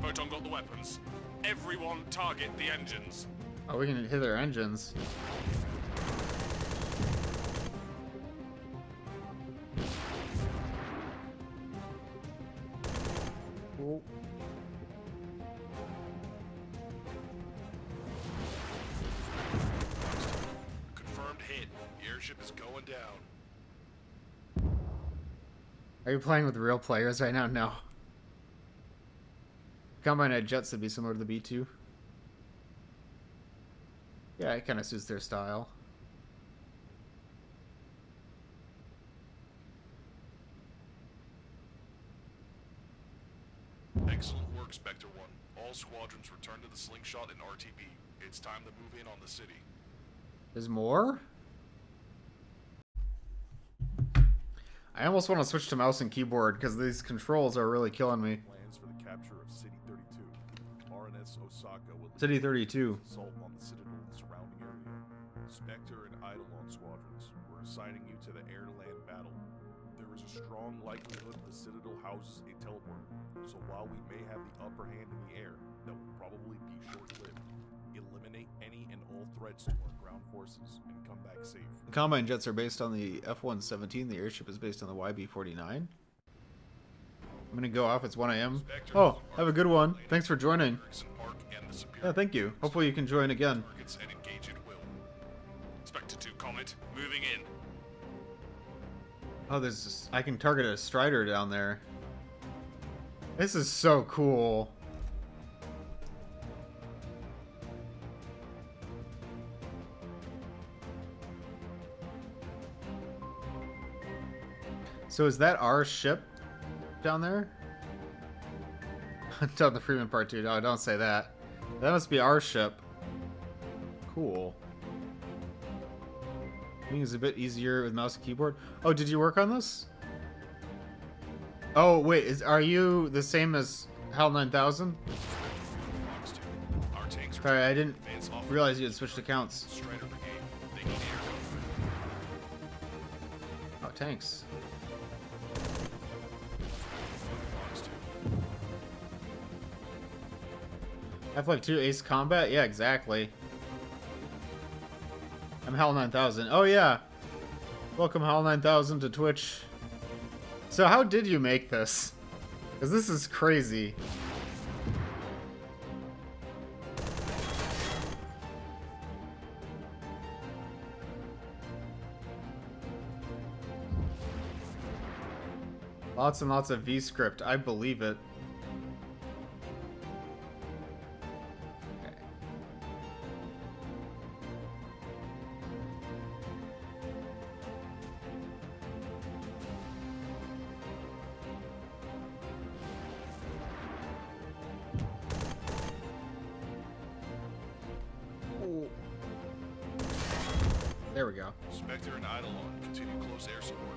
Photon got the weapons. Everyone target the engines. Oh, we can hit their engines. Oh. Confirmed hit. The airship is going down. Are you playing with real players right now? No. Combine at Jets would be similar to the B2. Yeah, it kind of suits their style. Excellent work, Spectre 1. All squadrons return to the Slingshot and RTB. It's time to move in on the city. There's more? I almost want to switch to mouse and keyboard because these controls are really killing me. Plans for the capture of City 32. RNS Osaka will lead City 32. assault on the Citadel and surrounding area. Spectre and Eidolon squadrons, we're assigning you to the air-to-land battle. There is a strong likelihood the Citadel houses a teleporter, so while we may have the upper hand in the air, that will probably be short-lived. Eliminate any and all threats to our ground forces and come back safe. The Combine jets are based on the F-117. The airship is based on the YB-49. I'm gonna go off. It's 1 a.m. Oh, have a good one. Thanks for joining. Erickson Park and the Superior Yeah, thank you. Hopefully you can join again. targets and engage at will. Spectre 2 Comet, moving in. Oh, there's this, I can target a Strider down there. This is so cool. So is that our ship down there? Until the Freeman Part 2. No, don't say that. That must be our ship. Cool. I think it's a bit easier with mouse and keyboard. Oh, did you work on this? Oh, wait, are you the same as HAL 9000? Fox 2. Our tanks are Sorry, I didn't advance off realize you had switched accounts. Strider Brigade. They need air cover. Oh, tanks. Fox 2. Half-Life 2 Ace Combat? Yeah, exactly. I'm HAL 9000. Oh, yeah. Welcome, HAL 9000, to Twitch. So how did you make this? Because this is crazy. Lots and lots of V-script. I believe it. Okay. Oh. There we go. Spectre and Eidolon continue close air support.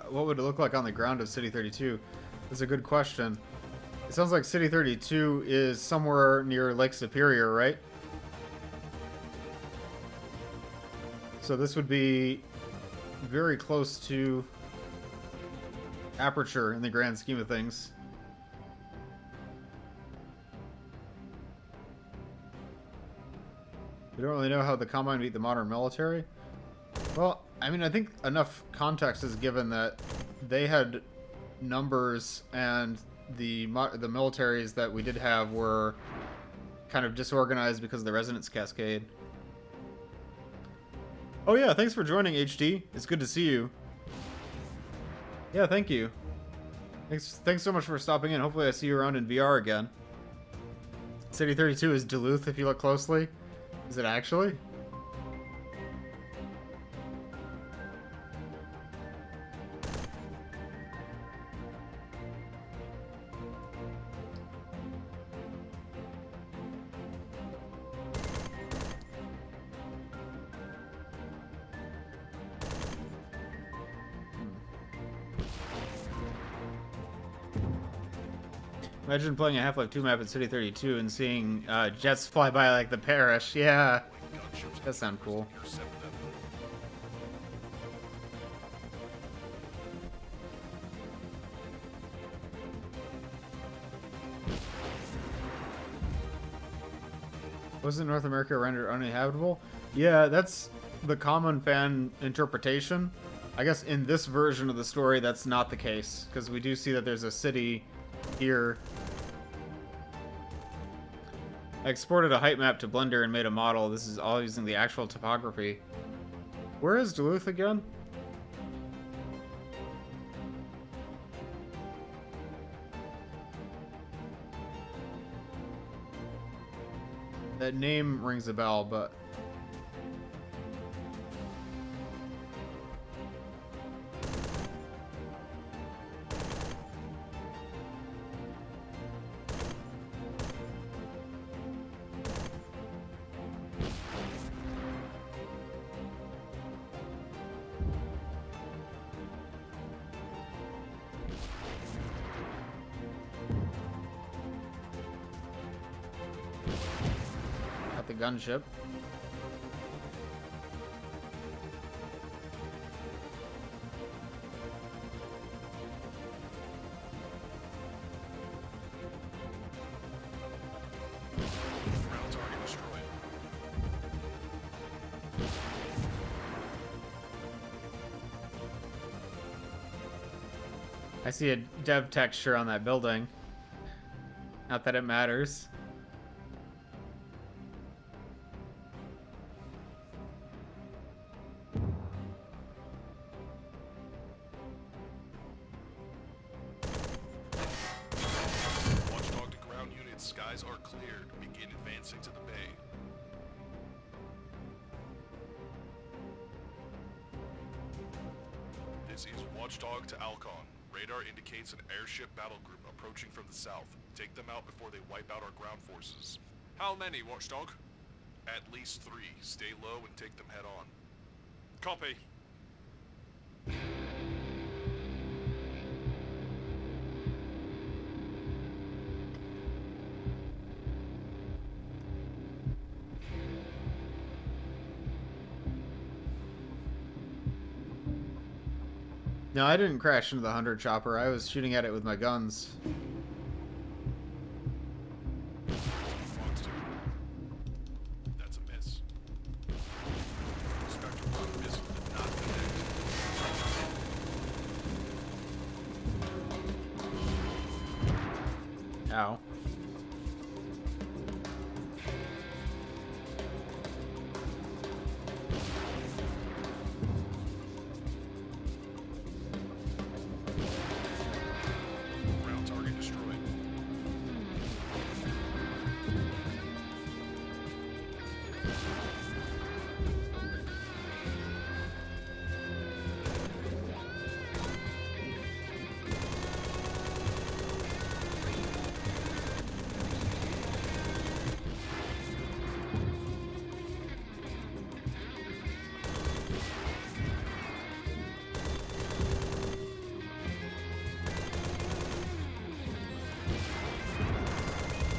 What would it look like on the ground of City 32? That's a good question. It sounds like City 32 is somewhere near Lake Superior, right? So this would be very close to Aperture in the grand scheme of things. We don't really know how the Combine beat the modern military. Well, I mean, I think enough context is given that they had numbers and the militaries that we did have were kind of disorganized because of the resonance cascade. Oh yeah, thanks for joining, HD. It's good to see you. Yeah, thank you. Thanks so much for stopping in. Hopefully I see you around in VR again. City 32 is Duluth if you look closely. Is it actually? Imagine playing a Half-Life 2 map in City 32 and seeing jets fly by like the parish. Yeah, Gunships that sounds cool. intercept them. Wasn't North America rendered uninhabitable? Yeah, that's the common fan interpretation. I guess in this version of the story, that's not the case, because we do see that there's a city here. I exported a height map to Blender and made a model. This is all using the actual topography. Where is Duluth again? That name rings a bell, but... Got the gunship. Ground target destroyed. I see a dev texture on that building. Not that it matters. Watchdog to ground units. Skies are cleared. Begin advancing to the bay. This is Watchdog to Alcon. Radar indicates an airship battle group approaching from the south. Take them out before they wipe out our ground forces. How many, Watchdog? At least 3. Stay low and take them head on. Copy. No, I didn't crash into the Hunter chopper. I was shooting at it with my guns. Fox 2. That's a miss. Spectral Rock missile did not connect. Ow. Ground target destroyed.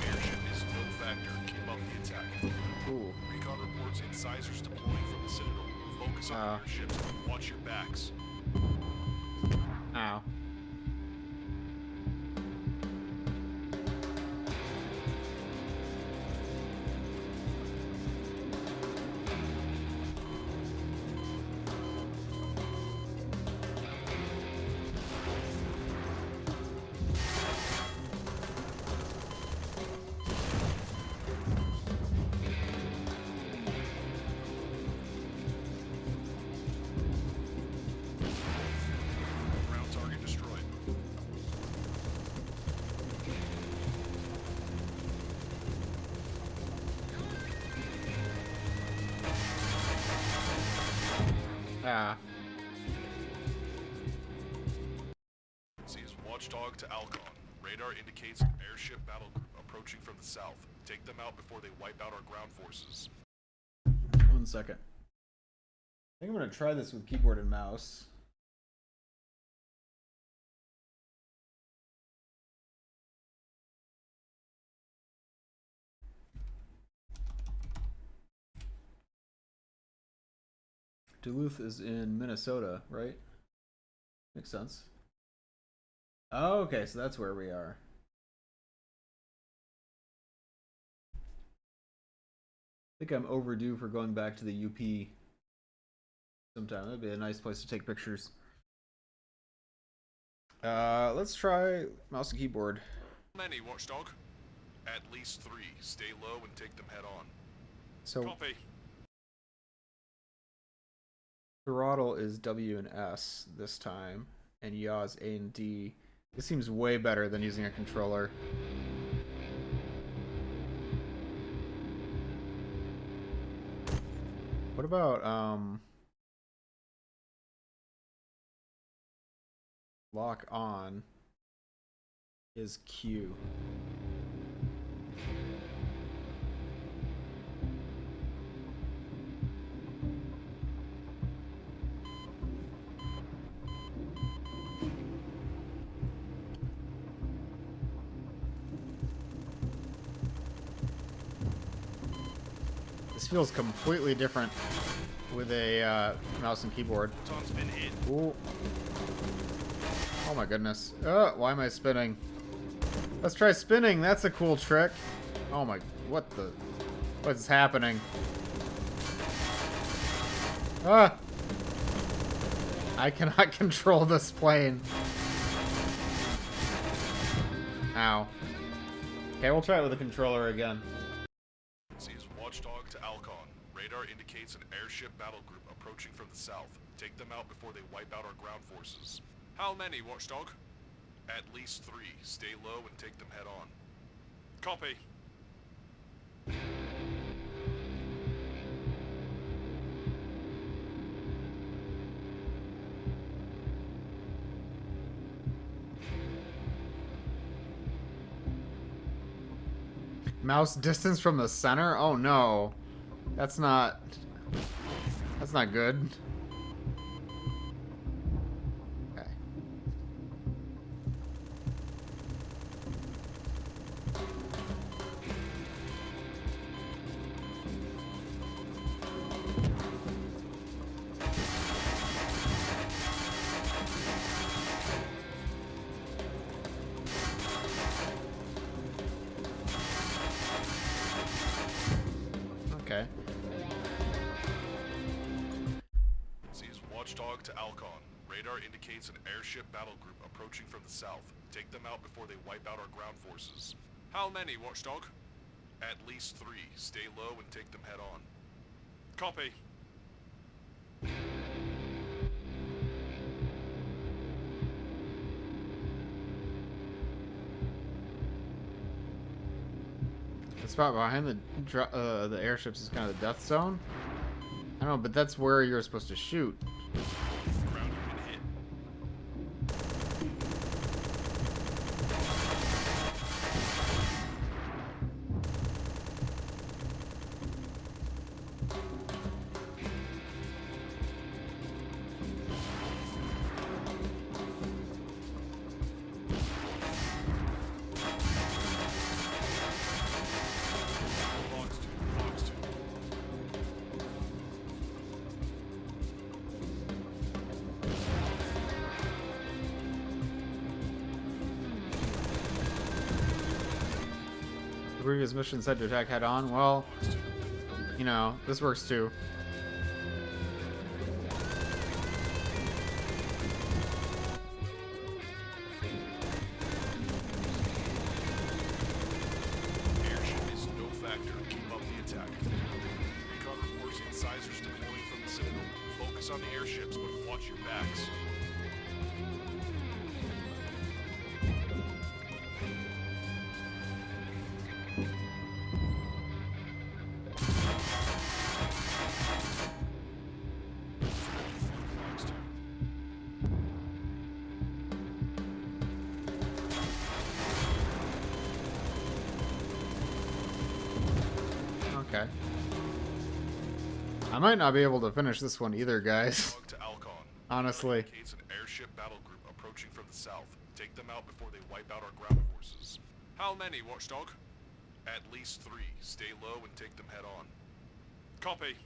Airship is no factor. Keep up the attack. Ooh. Recon reports incisors deploying from the Citadel. Focus on Oh. the airships. Watch your backs. Ow. Ground target destroyed. Ah. This is Watchdog to Alcon. Radar indicates an airship battle group approaching from the south. Take them out before they wipe out our ground forces. 1 second. I think I'm gonna try this with keyboard and mouse. Duluth is in Minnesota, right? Makes sense. Oh, okay, so that's where we are. I think I'm overdue for going back to the UP. sometime. That'd be a nice place to take pictures. Let's try mouse and keyboard. How many, Watchdog? At least 3. Stay low and take them head on. So Copy. throttle is W and S this time, and yaw is A and D. This seems way better than using a controller. What about lock on is Q. This feels completely different with a mouse and keyboard. Baton's been hit. Ooh. Oh my goodness. Why am I spinning? Let's try spinning. That's a cool trick. Oh my, what's happening? Ah! I cannot control this plane. Ow. Okay, we'll try it with a controller again. Is Watchdog to Alcon. Radar indicates an airship battle group approaching from the south. Take them out before they wipe out our ground forces. How many, Watchdog? At least 3. Stay low and take them head on. Copy. Mouse distance from the center? Oh no. That's not good. Okay. Okay. Sees Watchdog to Alcon. Radar indicates an airship battle group approaching from the south. Take them out before they wipe out our ground forces. How many, Watchdog? At least 3. Stay low and take them head on. Copy. The spot behind the airships is kind of the death zone. I don't know, but that's where you're supposed to shoot. Ground unit hit. Fox 2, Fox 2. The previous mission said to attack head on. Well, you know, this works too. Airship is no factor. Keep up the attack. Recon reports incisors deploying from the Citadel. Focus on the airships, but watch your backs. Fox 2. Okay. I might not be able to finish this one either, guys. Dog to Alcon. Honestly. Indicates an airship battle group approaching from the south. Take them out before they wipe out our ground forces. How many, Watchdog? At least 3. Stay low and take them head on. Copy.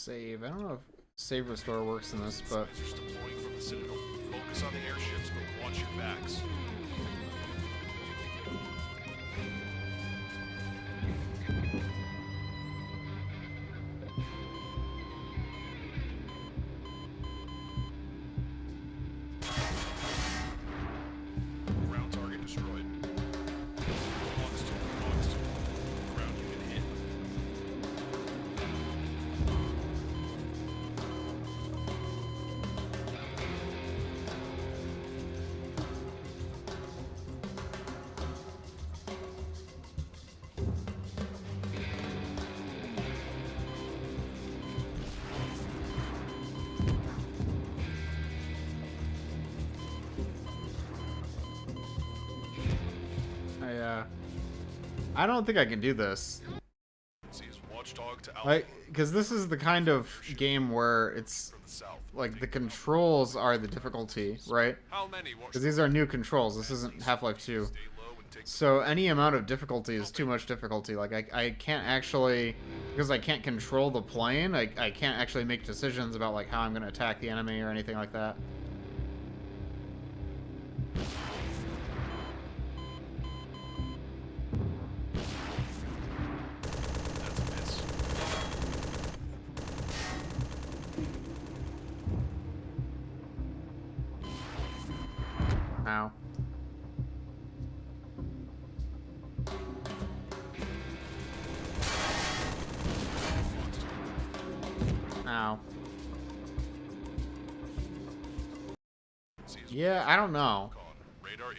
save. I don't know if save restore works in this, but Incisors deploying from the Citadel. Focus on the airships, but watch your backs. Ground target destroyed. Logs 2, logs 2. Ground unit hit. I don't think I can do this. Sees Watchdog to Alpha Because this is the kind of game where it's from the south. like the controls are the difficulty, right? How many Because watchdogs? these are new controls. This isn't Half-Life 2. Stay low and take So any amount of difficulty is too much difficulty. Like I can't actually, because I can't control the plane, I can't actually make decisions about like how I'm gonna attack the enemy or anything like that. that's a miss. Ow. Ow. Sees Yeah, I don't know. Con. Radar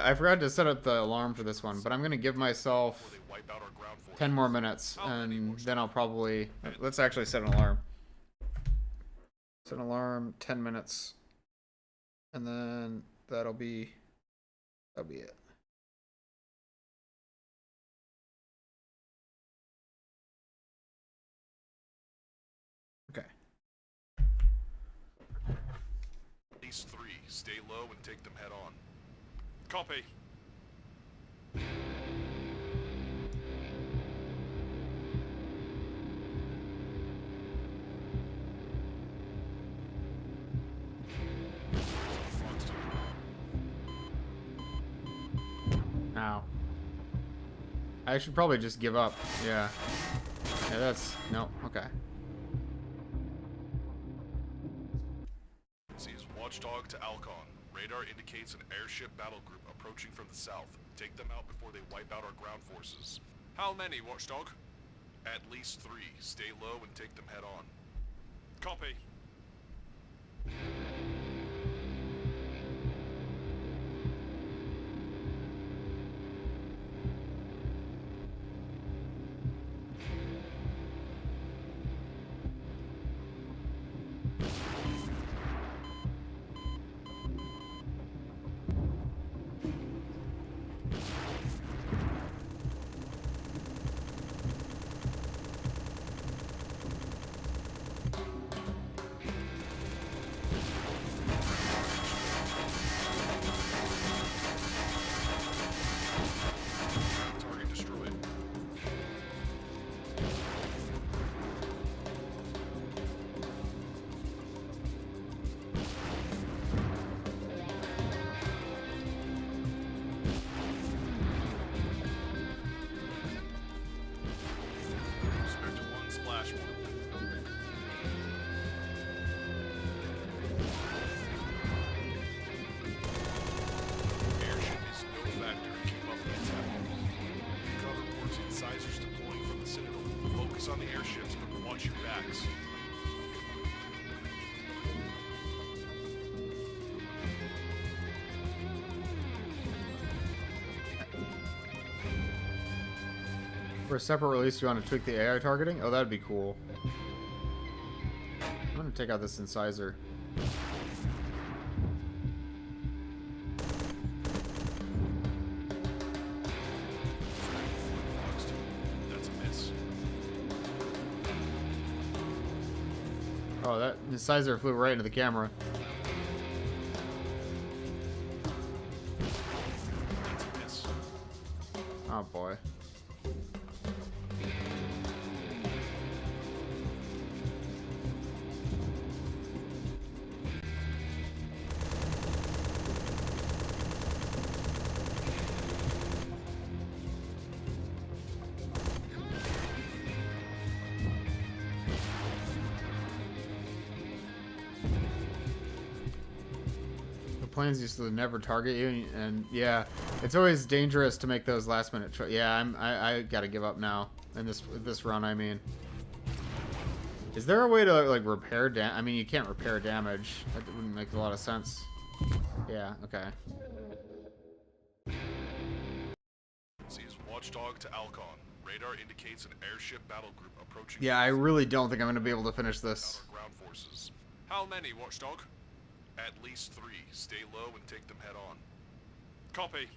I forgot to set up the alarm for this one, but I'm gonna give myself before they wipe out our ground force. 10 more minutes, and then I'll probably... Let's actually set an alarm. Set an alarm, 10 minutes. And then that'll be it. Okay. East 3. Stay low and take them head on. Copy. Logs 2. Ow. I should probably just give up. Yeah. Yeah, that's... No, okay. Sees Watchdog to Alcon. Radar indicates an airship battle group approaching from the south. Take them out before they wipe out our ground forces. How many watchdog? At least 3. Stay low and take them head on. Copy. Ground target destroyed. Spectre 1, Splash 1. Airship is no factor. Keep up the attack. Cover reports incisors deploying from the Citadel. Focus on the airships, but watch your backs. For a separate release, you want to tweak the AI targeting? Oh, that'd be cool. I'm gonna take out this incisor. Logs 2. That's a miss. Oh, that incisor flew right into the camera. That's a miss. Oh boy. planes used to never target you, and yeah, it's always dangerous to make those last minute yeah, I gotta give up now in this run. I mean, is there a way to like repair I mean, you can't repair damage. That wouldn't make a lot of sense. Yeah. Okay. Sees Watchdog to Alcon. Radar indicates an airship battle group approaching. Yeah, I really don't think I'm gonna be able to finish this. Our ground forces. How many, Watchdog? At least 3. Stay low and take them head on. Copy.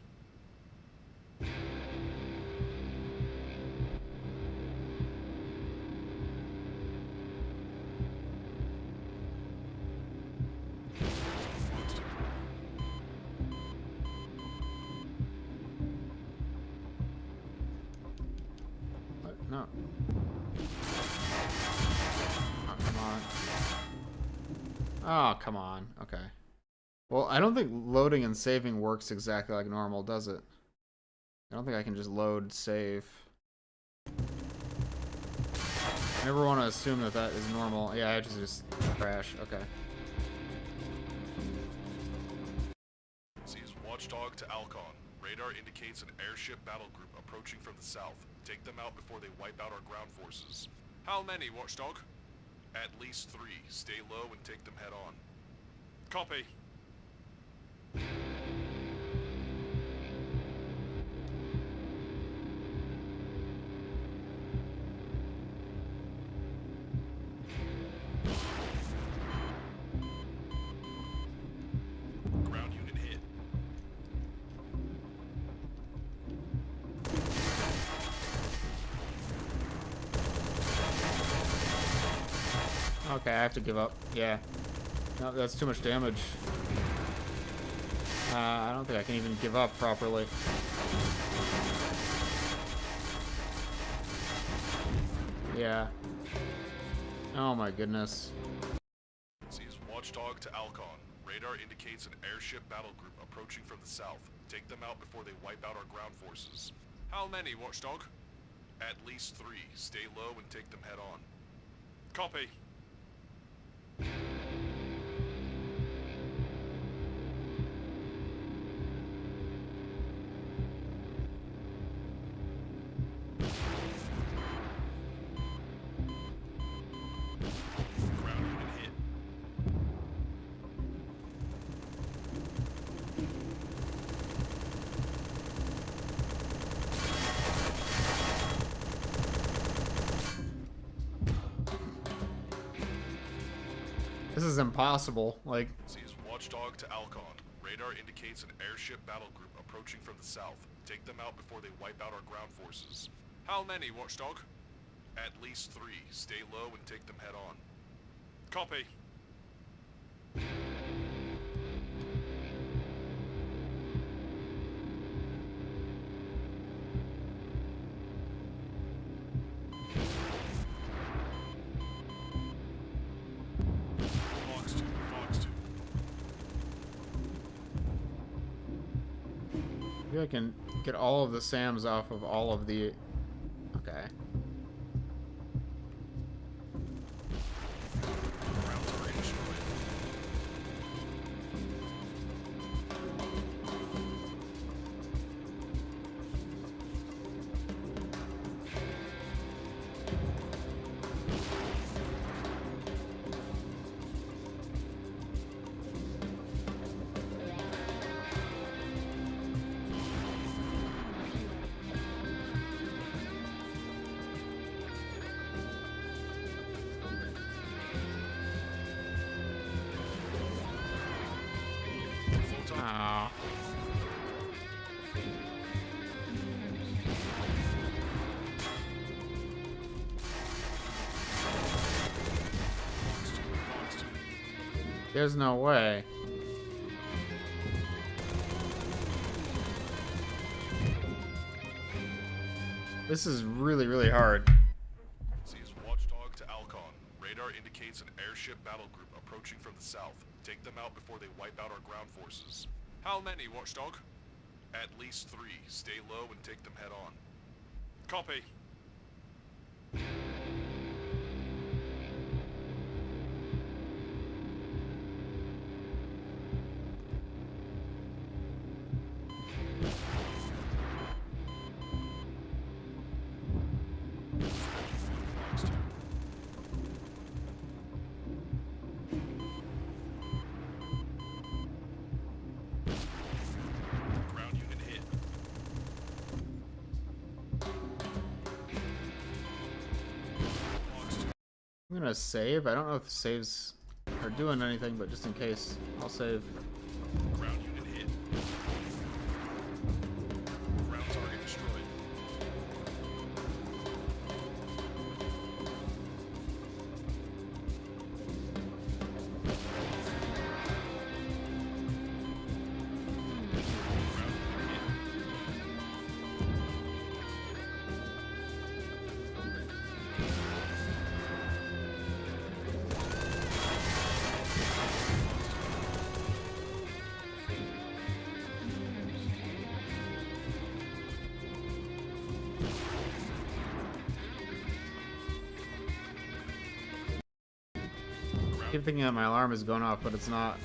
What? No. Oh, come on. Oh, come on. Okay. Well, I don't think loading and saving works exactly like normal, does it? I don't think I can just load, save. I never want to assume that that is normal. Yeah, I have to just crash. Okay. Sees Watchdog to Alcon. Radar indicates an airship battle group approaching from the south. Take them out before they wipe out our ground forces. How many, Watchdog? At least 3. Stay low and take them head on. Copy. Ground unit hit. Okay, I have to give up. Yeah. No, that's too much damage. I don't think I can even give up properly. Yeah. Oh my goodness. Sees Watchdog to Alcon. Radar indicates an airship battle group approaching from the south. Take them out before they wipe out our ground forces. How many, Watchdog? At least 3. Stay low and take them head on. Copy. Ground unit hit. This is impossible. Like, Sees Watchdog to Alcon. Radar indicates an airship battle group approaching from the south. Take them out before they wipe out our ground forces. How many, Watchdog? At least 3. Stay low and take them head on. Copy. Fox 2. Fox 2. maybe I can get all of the SAMs off of all of the... Okay. Ground terrain destroyed. Oh. There's no way. This is really, really hard. Sees Watchdog to Alcon. Radar indicates an airship battle group approaching from the south. Take them out before they wipe out our ground forces. How many, Watchdog? At least 3. Stay low and take them head on. Copy. I'm gonna save. I don't know if saves are doing anything, but just in case, I'll save. Ground unit hit. Ground target destroyed. Ground unit hit. I keep thinking that my alarm is going off, but it's not.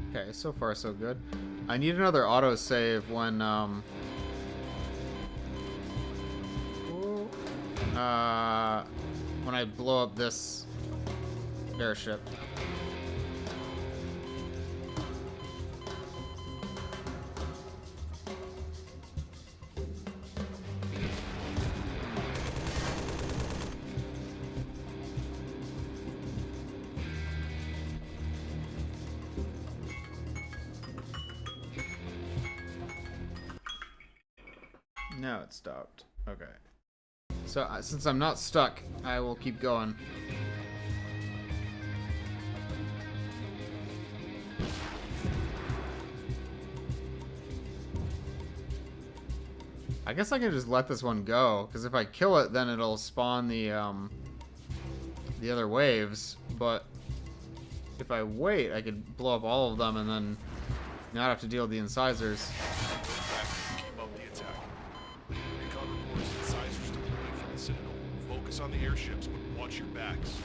Okay, so far so good. I need another autosave when I blow up this airship. Now it stopped. Okay. So since I'm not stuck, I will keep going. I guess I can just let this one go, because if I kill it, then it'll spawn the other waves. But if I wait, I could blow up all of them and then not have to deal with the incisors. Keep up the attack. Recon reports incisors deploying from the Citadel. Focus on the airships, but watch your backs.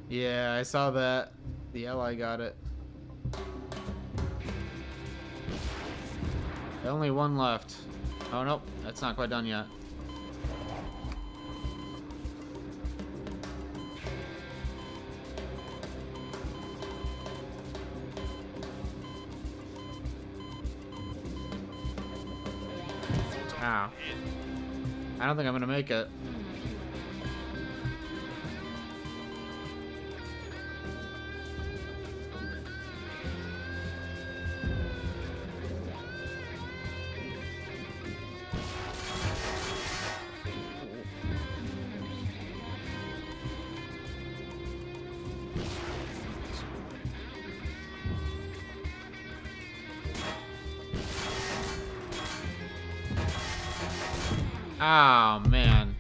Yeah, I saw that. The ally got it. Only one left. Oh, nope. That's not quite done yet. Ow. I don't think I'm gonna make it. Oh man.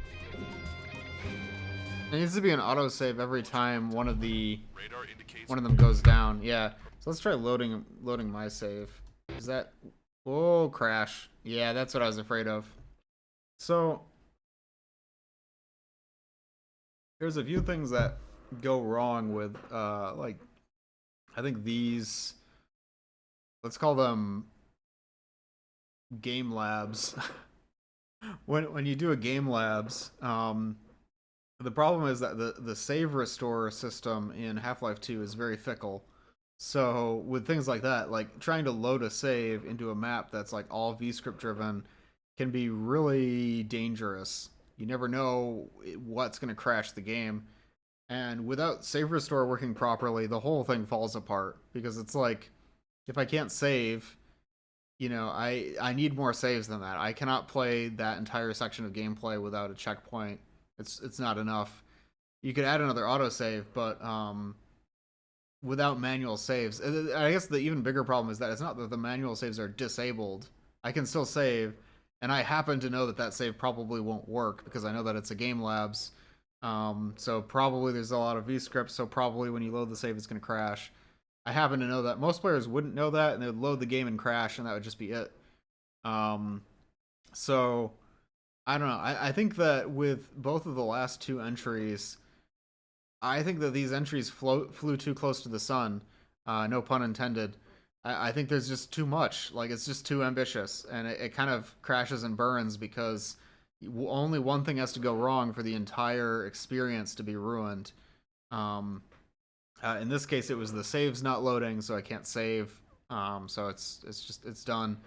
There needs to be an autosave every time one of them goes down. Yeah. So let's try loading my save. Is that whoa, crash. Yeah, that's what I was afraid of. So there's a few things that go wrong with like I think these, let's call them game labs. When you do a game labs, the problem is that the save restore system in Half-Life 2 is very fickle. So with things like that, like trying to load a save into a map that's like all VScript driven can be really dangerous. You never know what's going to crash the game. And without save restore working properly, the whole thing falls apart, because it's like, if I can't save, you know, I need more saves than that. I cannot play that entire section of gameplay without a checkpoint. It's not enough. You could add another autosave, but without manual saves, I guess the even bigger problem is that it's not that the manual saves are disabled. I can still save, and I happen to know that that save probably won't work because I know that it's a game labs. So probably there's a lot of VScripts, so probably when you load the save, it's going to crash. I happen to know that. Most players wouldn't know that, and they would load the game and crash, and that would just be it. So I don't know. I think that with both of the last two entries, I think that these entries flew too close to the sun. No pun intended. I think there's just too much. Like, it's just too ambitious, and it kind of crashes and burns because only one thing has to go wrong for the entire experience to be ruined. In this case, it was the saves not loading, so I can't save. So it's done.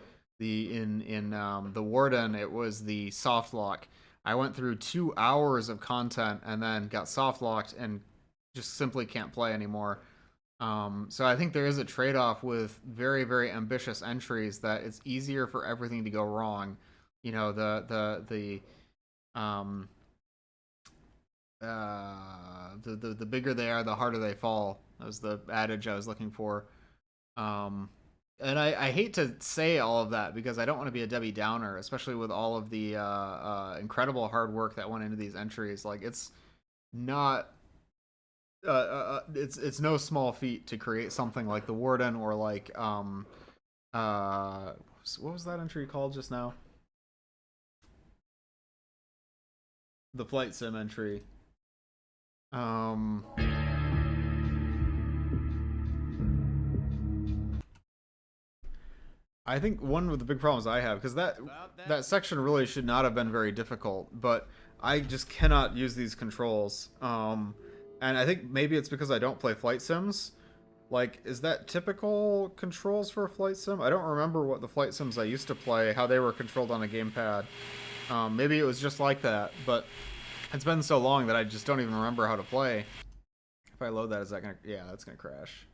In the Warden, it was the soft lock. I went through 2 hours of content and then got soft locked and just simply can't play anymore. So I think there is a trade-off with very, very ambitious entries that it's easier for everything to go wrong. You know, the bigger they are, the harder they fall. That was the adage I was looking for. And I hate to say all of that because I don't want to be a Debbie Downer, especially with all of the incredible hard work that went into these entries. Like, it's not it's no small feat to create something like the Warden or like what was that entry called just now? The flight sim entry. I think one of the big problems I have, because that section really should not have been very difficult, but I just cannot use these controls. And I think maybe it's because I don't play flight sims. Like, is that typical controls for a flight sim? I don't remember what the flight sims I used to play, how they were controlled on a gamepad. Maybe it was just like that, but it's been so long that I just don't even remember how to play. If I load that, is that gonna... Yeah, that's gonna crash.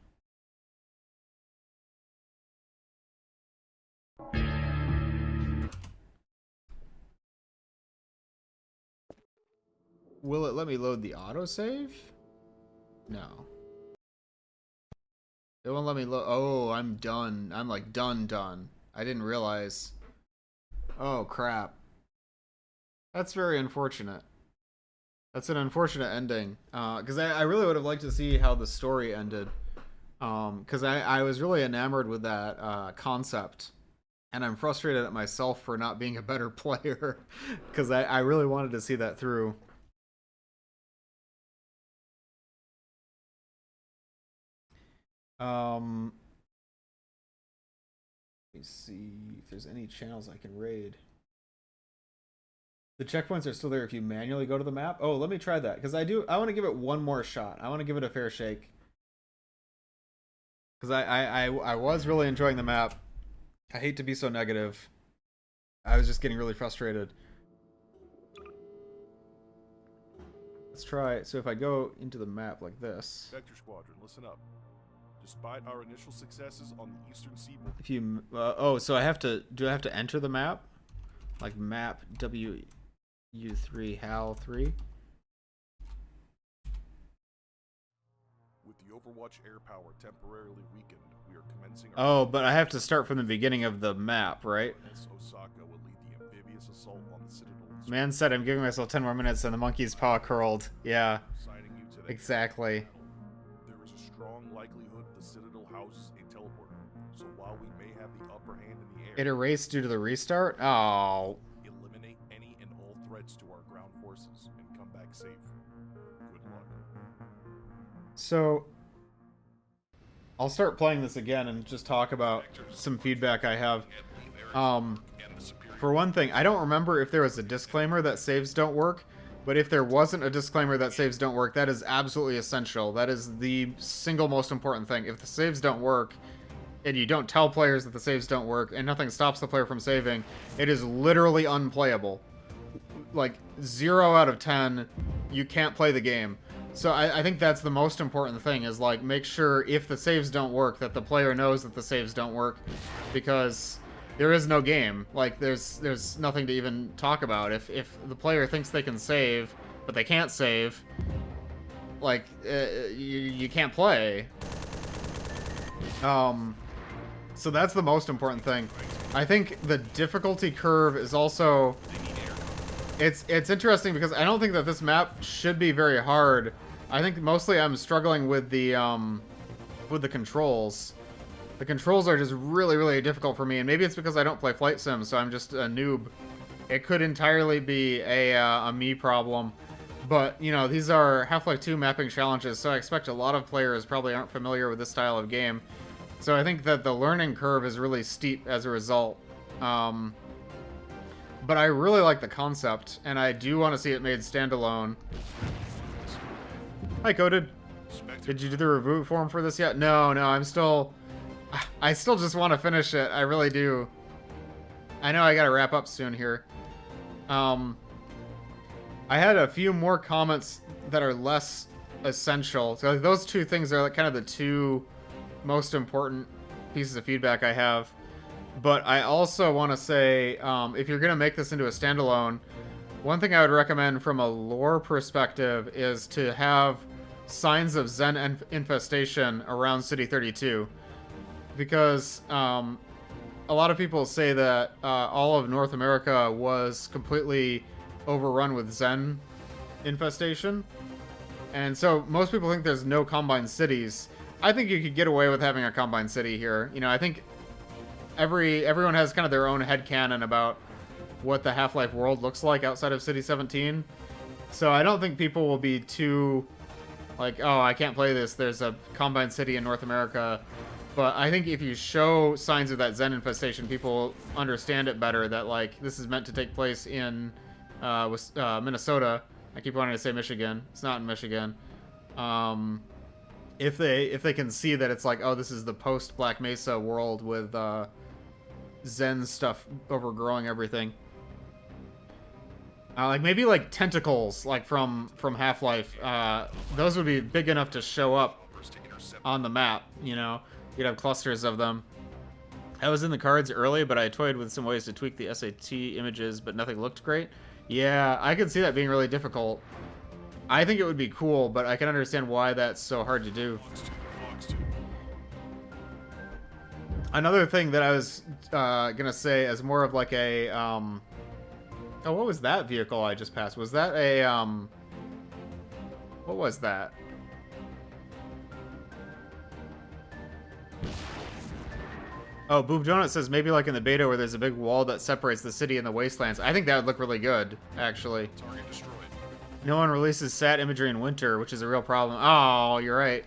Will it let me load the autosave? No. It won't let me load. Oh, I'm done. I'm like done. I didn't realize. Oh, crap. That's very unfortunate. That's an unfortunate ending. Because I really would have liked to see how the story ended. Because I was really enamored with that concept. And I'm frustrated at myself for not being a better player. Because I really wanted to see that through. Let me see if there's any channels I can raid. The checkpoints are still there if you manually go to the map. Oh, let me try that, because I want to give it one more shot. I want to give it a fair shake. Because I was really enjoying the map. I hate to be so negative. I was just getting really frustrated. Let's try it. So if I go into the map like this. Vector Squadron, listen up. Despite our initial successes on the eastern seaboard... If you... oh, so I have to... Do I have to enter the map? Like map WU3 HAL 3? With the Overwatch air power temporarily weakened, we are commencing our... Oh, but I have to start from the beginning of the map, right? Osaka will lead the amphibious assault on the Citadel. Man said I'm giving myself 10 more minutes and the monkey's paw curled. Yeah. Exactly. There is a strong likelihood the Citadel houses a teleporter, so while we may have the upper hand in the air... It erased due to the restart? Oh. Eliminate any and all threats to our ground forces and come back safe. Good luck. So... I'll start playing this again and just talk about some feedback I have. For one thing, I don't remember if there was a disclaimer that saves don't work, but if there wasn't a disclaimer that saves don't work, that is absolutely essential. That is the single most important thing. If the saves don't work, and you don't tell players that the saves don't work, and nothing stops the player from saving, it is literally unplayable. Like, 0 out of 10, you can't play the game. So I think that's the most important thing, is like, make sure if the saves don't work, that the player knows that the saves don't work, because there is no game. Like, there's nothing to even talk about. If the player thinks they can save, but they can't save, like, you can't play. So that's the most important thing. I think the difficulty curve is also... It's interesting because I don't think that this map should be very hard. I think mostly I'm struggling with the controls. The controls are just really, really difficult for me, and maybe it's because I don't play flight sims, so I'm just a noob. it could entirely be a me problem. But, you know, these are Half-Life 2 mapping challenges, so I expect a lot of players probably aren't familiar with this style of game. So I think that the learning curve is really steep as a result. But I really like the concept, and I do want to see it made standalone. Hi, Coded. Did you do the reboot form for this yet? No, I still just want to finish it. I really do. I know I gotta wrap up soon here. I had a few more comments that are less essential. So like, those two things are like kind of the two most important pieces of feedback I have. But I also want to say, if you're going to make this into a standalone, one thing I would recommend from a lore perspective is to have signs of Zen infestation around City 32. Because a lot of people say that all of North America was completely overrun with Zen infestation. And so most people think there's no Combine cities. I think you could get away with having a Combine city here. You know, I think everyone has kind of their own headcanon about what the Half-Life world looks like outside of City 17. So I don't think people will be too like, oh, I can't play this. There's a Combine city in North America. But I think if you show signs of that Zen infestation, people understand it better, that like this is meant to take place in Minnesota. I keep wanting to say Michigan. It's not in Michigan. If they can see that it's like, oh, this is the post Black Mesa world with Zen stuff overgrowing everything. Like maybe like tentacles, like from Half-Life. Those would be big enough to show up on the map. You know, you'd have clusters of them. I was in the cards early, but I toyed with some ways to tweak the SAT images, but nothing looked great. Yeah, I could see that being really difficult. I think it would be cool, but I can understand why that's so hard to do. Another thing that I was gonna say as more of like a oh, what was that vehicle I just passed? Was that a what was that? Oh, Boob Donut says maybe like in the beta where there's a big wall that separates the city and the wastelands. I think that would look really good, actually. Target destroyed. No one releases sat imagery in winter, which is a real problem. Oh, you're right.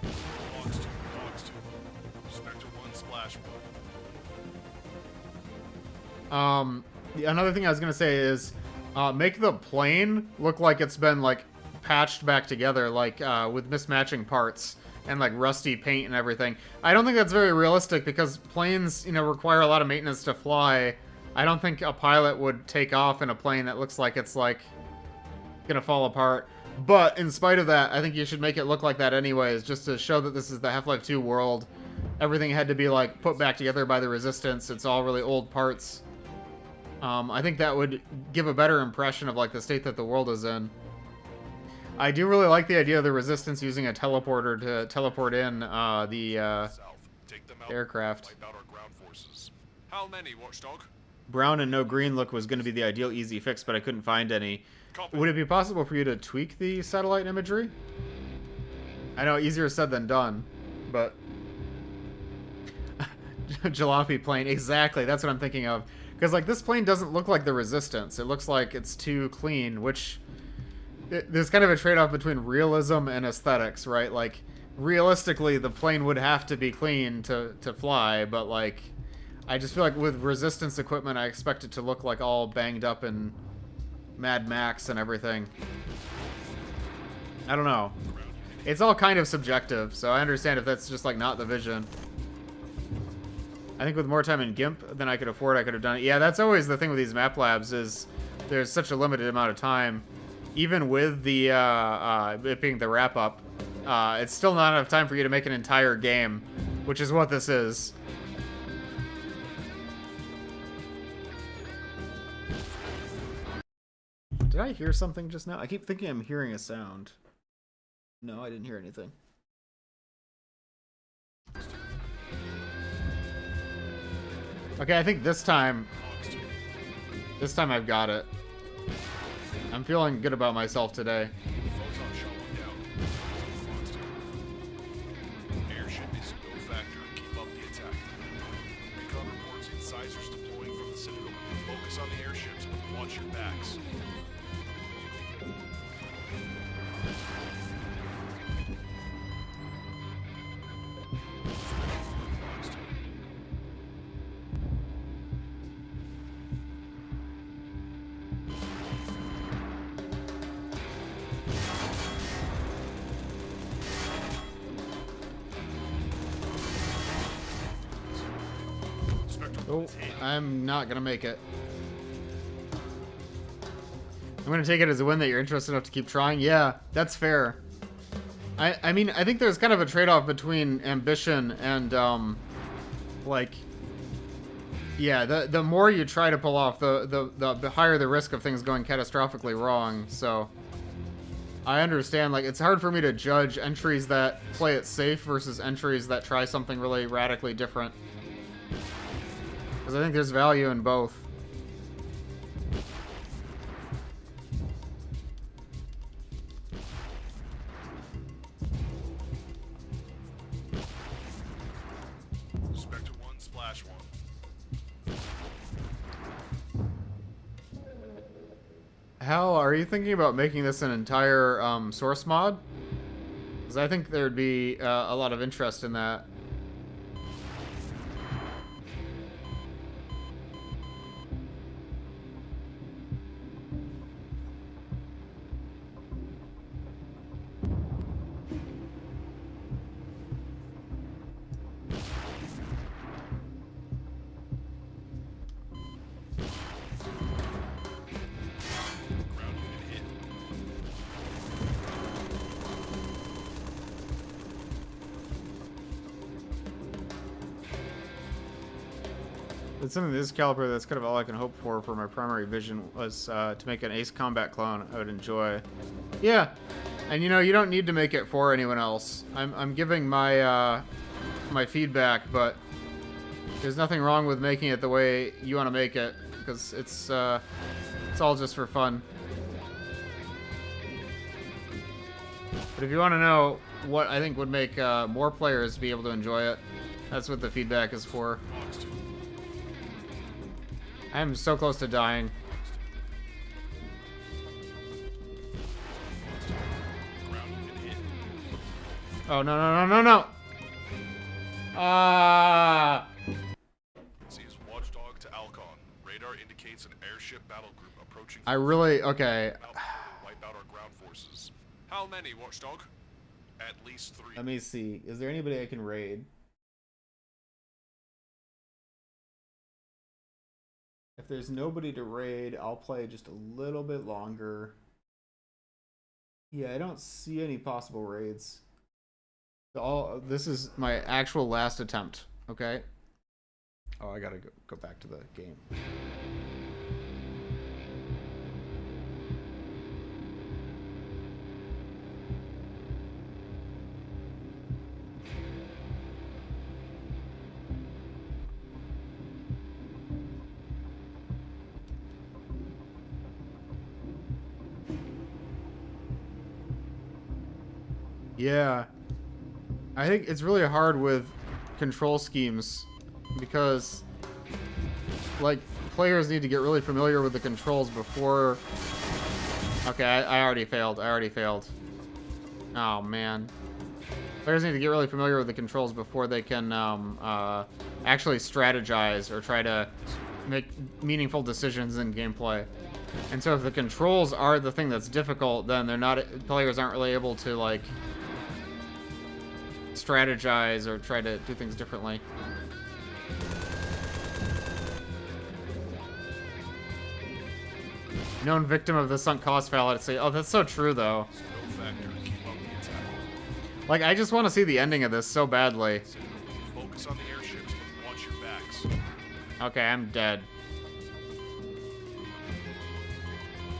Dogs 2. Spectre 1 splash mode. Another thing I was gonna say is, make the plane look like it's been like patched back together, like with mismatching parts and like rusty paint and everything. I don't think that's very realistic because planes, you know, require a lot of maintenance to fly. I don't think a pilot would take off in a plane that looks like it's like gonna fall apart. But in spite of that, I think you should make it look like that anyways, just to show that this is the Half-Life 2 world. Everything had to be like put back together by the Resistance. It's all really old parts. I think that would give a better impression of like the state that the world is in. I do really like the idea of the Resistance using a teleporter to teleport in the South. Take them out. aircraft. Wipe out our ground forces. How many, Watchdog? Brown and no green look was going to be the ideal easy fix, but I couldn't find any. Copy. Would it be possible for you to tweak the satellite imagery? I know, easier said than done, but... Jalopy plane, exactly, that's what I'm thinking of. Because, like, this plane doesn't look like the Resistance. It looks like it's too clean, which... There's kind of a trade-off between realism and aesthetics, right? Like, realistically, the plane would have to be clean to fly, but, like... I just feel like with Resistance equipment, I expect it to look like all banged up and Mad Max and everything. I don't know. It's all kind of subjective, so I understand if that's just like not the vision. I think with more time in GIMP than I could afford, I could have done it. Yeah, that's always the thing with these map labs is there's such a limited amount of time. Even with the it being the wrap up, it's still not enough time for you to make an entire game, which is what this is. Did I hear something just now? I keep thinking I'm hearing a sound. No, I didn't hear anything. Okay, I think this time I've got it. I'm feeling good about myself today. Photon shot one down. Fox 2. Airship is no factor. Keep up the attack. Recon reports incisors deploying from the Citadel. Focus on the airships, but watch your backs. Spectre Oh, is hit. I'm not gonna make it. I'm gonna take it as a win that you're interested enough to keep trying. Yeah, that's fair. I mean, I think there's kind of a trade-off between ambition and, like, yeah, the more you try to pull off, the higher the risk of things going catastrophically wrong, so I understand, like, it's hard for me to judge entries that play it safe versus entries that try something really radically different. Because I think there's value in both. Spectre 1, Splash 1. Hal, are you thinking about making this an entire source mod? Because I think there'd be a lot of interest in that. Ground unit hit. It's something this caliber that's kind of all I can hope for my primary vision was to make an Ace Combat clone I would enjoy. Yeah, and you know, you don't need to make it for anyone else. I'm giving my my feedback, but there's nothing wrong with making it the way you want to make it, because it's all just for fun. But if you want to know what I think would make more players be able to enjoy it, that's what the feedback is for. Box 2. I am so close to dying. Ground unit hit. Oh, no, no, no, no, no! Ah! Sees Watchdog to Alcon. Radar indicates an airship battle group approaching. I really, okay. Out before we wipe out our ground forces. How many, Watchdog? At least 3. Let me see. Is there anybody I can raid? If there's nobody to raid, I'll play just a little bit longer. Yeah, I don't see any possible raids. This is my actual last attempt, okay? Oh, I gotta go back to the game. Yeah. I think it's really hard with control schemes because, like, players need to get really familiar with the controls before... Okay, I already failed. Oh, man. Players need to get really familiar with the controls before they can actually strategize or try to make meaningful decisions in gameplay. And so if the controls are the thing that's difficult, then players aren't really able to, like, strategize or try to do things differently. Known victim of the sunk cost fallacy. Oh, that's so true, though. No factor to keep up the attack. Like, I just want to see the ending of this so badly. Focus on the airships, but watch your backs. Okay, I'm dead.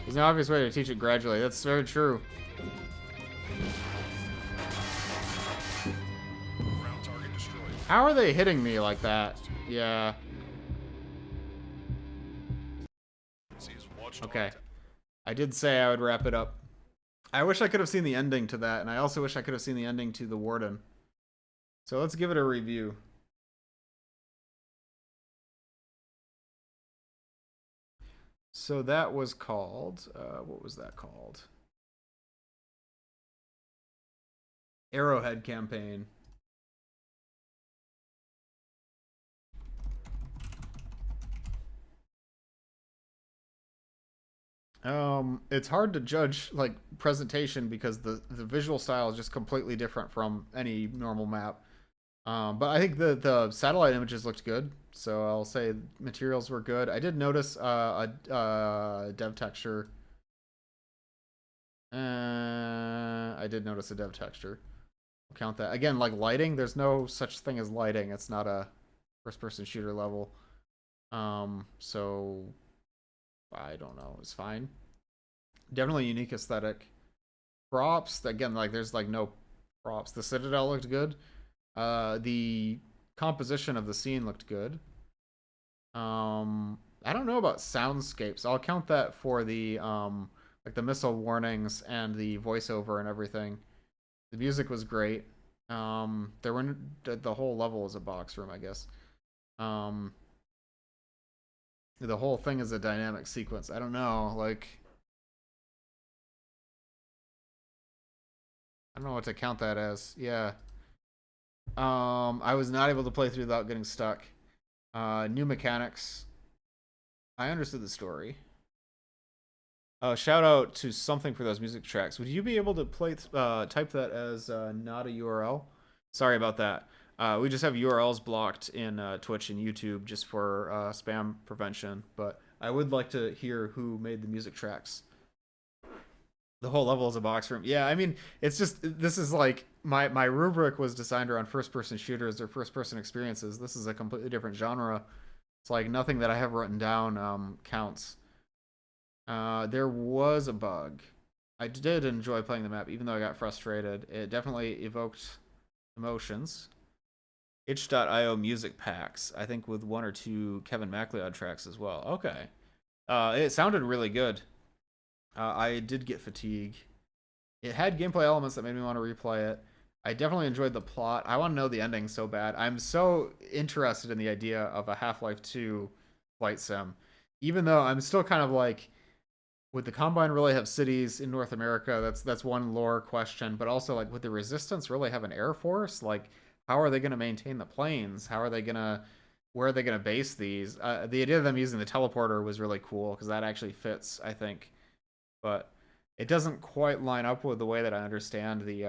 There's no obvious way to teach it gradually. That's very true. Ground target destroyed. How are they hitting me like that? Yeah. Sees Watchdog Okay. to I did say I would wrap it up. I wish I could have seen the ending to that, and I also wish I could have seen the ending to The Warden. So let's give it a review. So that was called, what was that called? Arrowhead Campaign. It's hard to judge like presentation because the visual style is just completely different from any normal map. But I think the satellite images looked good, so I'll say materials were good. I did notice a dev texture. I did notice a dev texture. I'll count that again. Like lighting, there's no such thing as lighting. It's not a first-person shooter level. So I don't know. It's fine. Definitely unique aesthetic. Props, again, like there's like no props. The Citadel looked good. The composition of the scene looked good. I don't know about soundscapes. I'll count that for the like the missile warnings and the voiceover and everything. The music was great. There were the whole level is a box room, I guess. The whole thing is a dynamic sequence. I don't know, like I don't know what to count that as. Yeah. I was not able to play through without getting stuck. New mechanics. I understood the story. Shout out to something for those music tracks. Would you be able to play type that as not a URL? Sorry about that. We just have URLs blocked in Twitch and YouTube just for spam prevention. But I would like to hear who made the music tracks. The whole level is a box room. Yeah, I mean, it's just, this is like, my rubric was designed around first-person shooters or first-person experiences. This is a completely different genre. It's like nothing that I have written down counts. There was a bug. I did enjoy playing the map, even though I got frustrated. It definitely evoked emotions. Itch.io music packs, I think with 1 or 2 Kevin MacLeod tracks as well. Okay. It sounded really good. I did get fatigue. It had gameplay elements that made me want to replay it. I definitely enjoyed the plot. I want to know the ending so bad. I'm so interested in the idea of a Half-Life 2 flight sim. Even though I'm still kind of like, would the Combine really have cities in North America? That's one lore question. But also, like, would the Resistance really have an air force? Like, how are they going to maintain the planes? How are they going to... Where are they going to base these? The idea of them using the teleporter was really cool, because that actually fits, I think. But it doesn't quite line up with the way that I understand the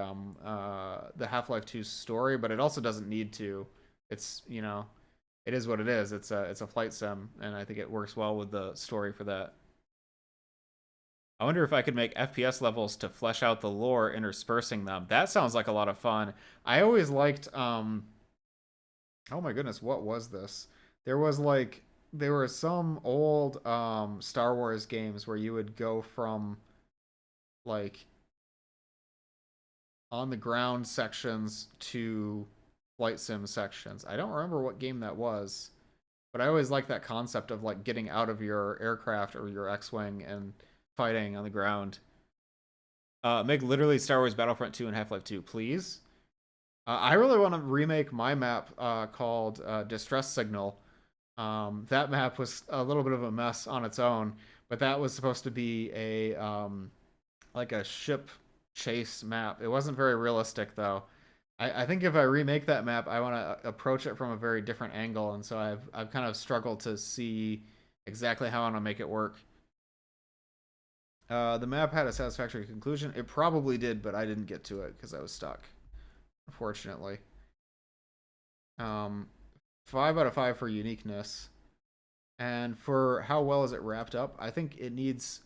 Half-Life 2 story, but it also doesn't need to. It's, you know, it is what it is. It's a flight sim, and I think it works well with the story for that. I wonder if I could make FPS levels to flesh out the lore, interspersing them. That sounds like a lot of fun. I always liked, oh my goodness, what was this? There were some old Star Wars games where you would go from like on the ground sections to flight sim sections. I don't remember what game that was, but I always liked that concept of like getting out of your aircraft or your X-Wing and fighting on the ground. Make literally Star Wars Battlefront 2 and Half-Life 2, please. I really want to remake my map called Distress Signal. That map was a little bit of a mess on its own, but that was supposed to be a like a ship chase map. It wasn't very realistic though. I think if I remake that map, I want to approach it from a very different angle, and so I've kind of struggled to see exactly how I want to make it work. The map had a satisfactory conclusion. It probably did, but I didn't get to it because I was stuck, unfortunately. 5 out of 5 for uniqueness. And for how well is it wrapped up, I think it needs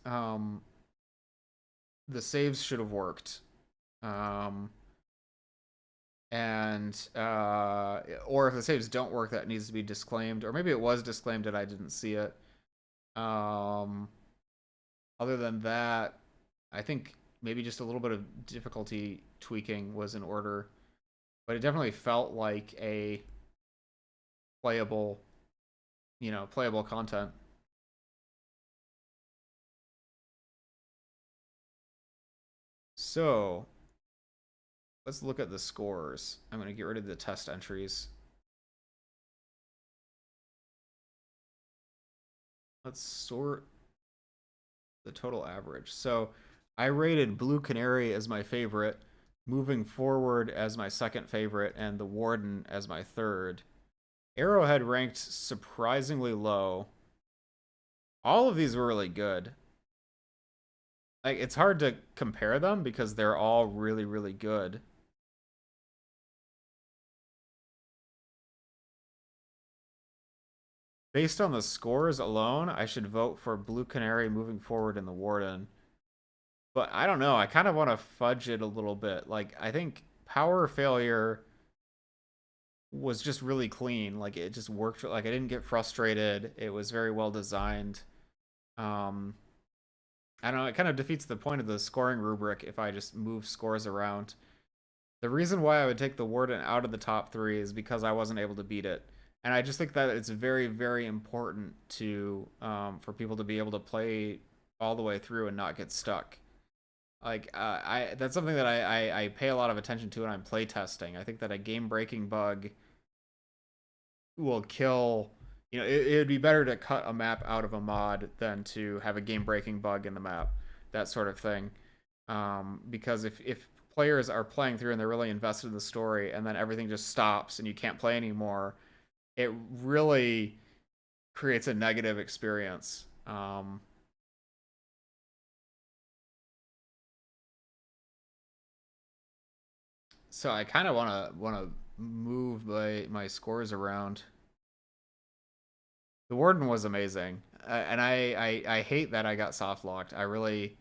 the saves should have worked. Or if the saves don't work, that needs to be disclaimed. Or maybe it was disclaimed and I didn't see it. Other than that, I think maybe just a little bit of difficulty tweaking was in order. But it definitely felt like a playable content. So let's look at the scores. I'm going to get rid of the test entries. Let's sort the total average. So I rated Blue Canary as my favorite, Moving Forward as my second favorite, and The Warden as my third. Arrowhead ranked surprisingly low. All of these were really good. Like, it's hard to compare them because they're all really, really good. Based on the scores alone, I should vote for Blue Canary, Moving Forward, and The Warden. But I don't know. I kind of want to fudge it a little bit. Like, I think Power Failure was just really clean. Like, it just worked. Like, I didn't get frustrated. It was very well designed. I don't know. It kind of defeats the point of the scoring rubric if I just move scores around. The reason why I would take the Warden out of the top 3 is because I wasn't able to beat it. And I just think that it's very, very important to for people to be able to play all the way through and not get stuck. Like, that's something that I pay a lot of attention to when I'm play testing. I think that a game-breaking bug will kill... You know, it would be better to cut a map out of a mod than to have a game-breaking bug in the map. That sort of thing. Because if players are playing through and they're really invested in the story and then everything just stops and you can't play anymore, it really creates a negative experience. So I kind of want to move my scores around. The Warden was amazing, and I hate that I got soft locked. I really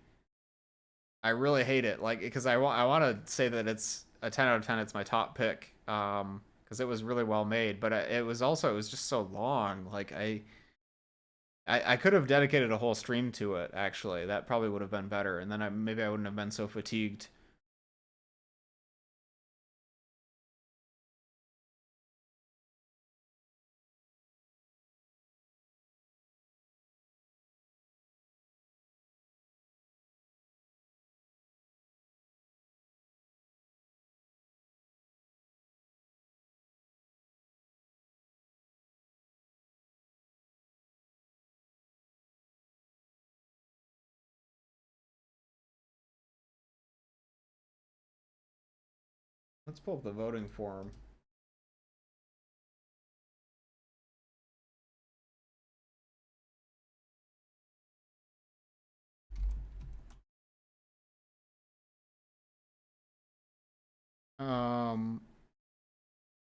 hate it, like, because I want to say that it's a 10 out of 10. It's my top pick, because it was really well made, but it was just so long. Like, I could have dedicated a whole stream to it. Actually, that probably would have been better, and then maybe I wouldn't have been so fatigued. Let's pull up the voting form.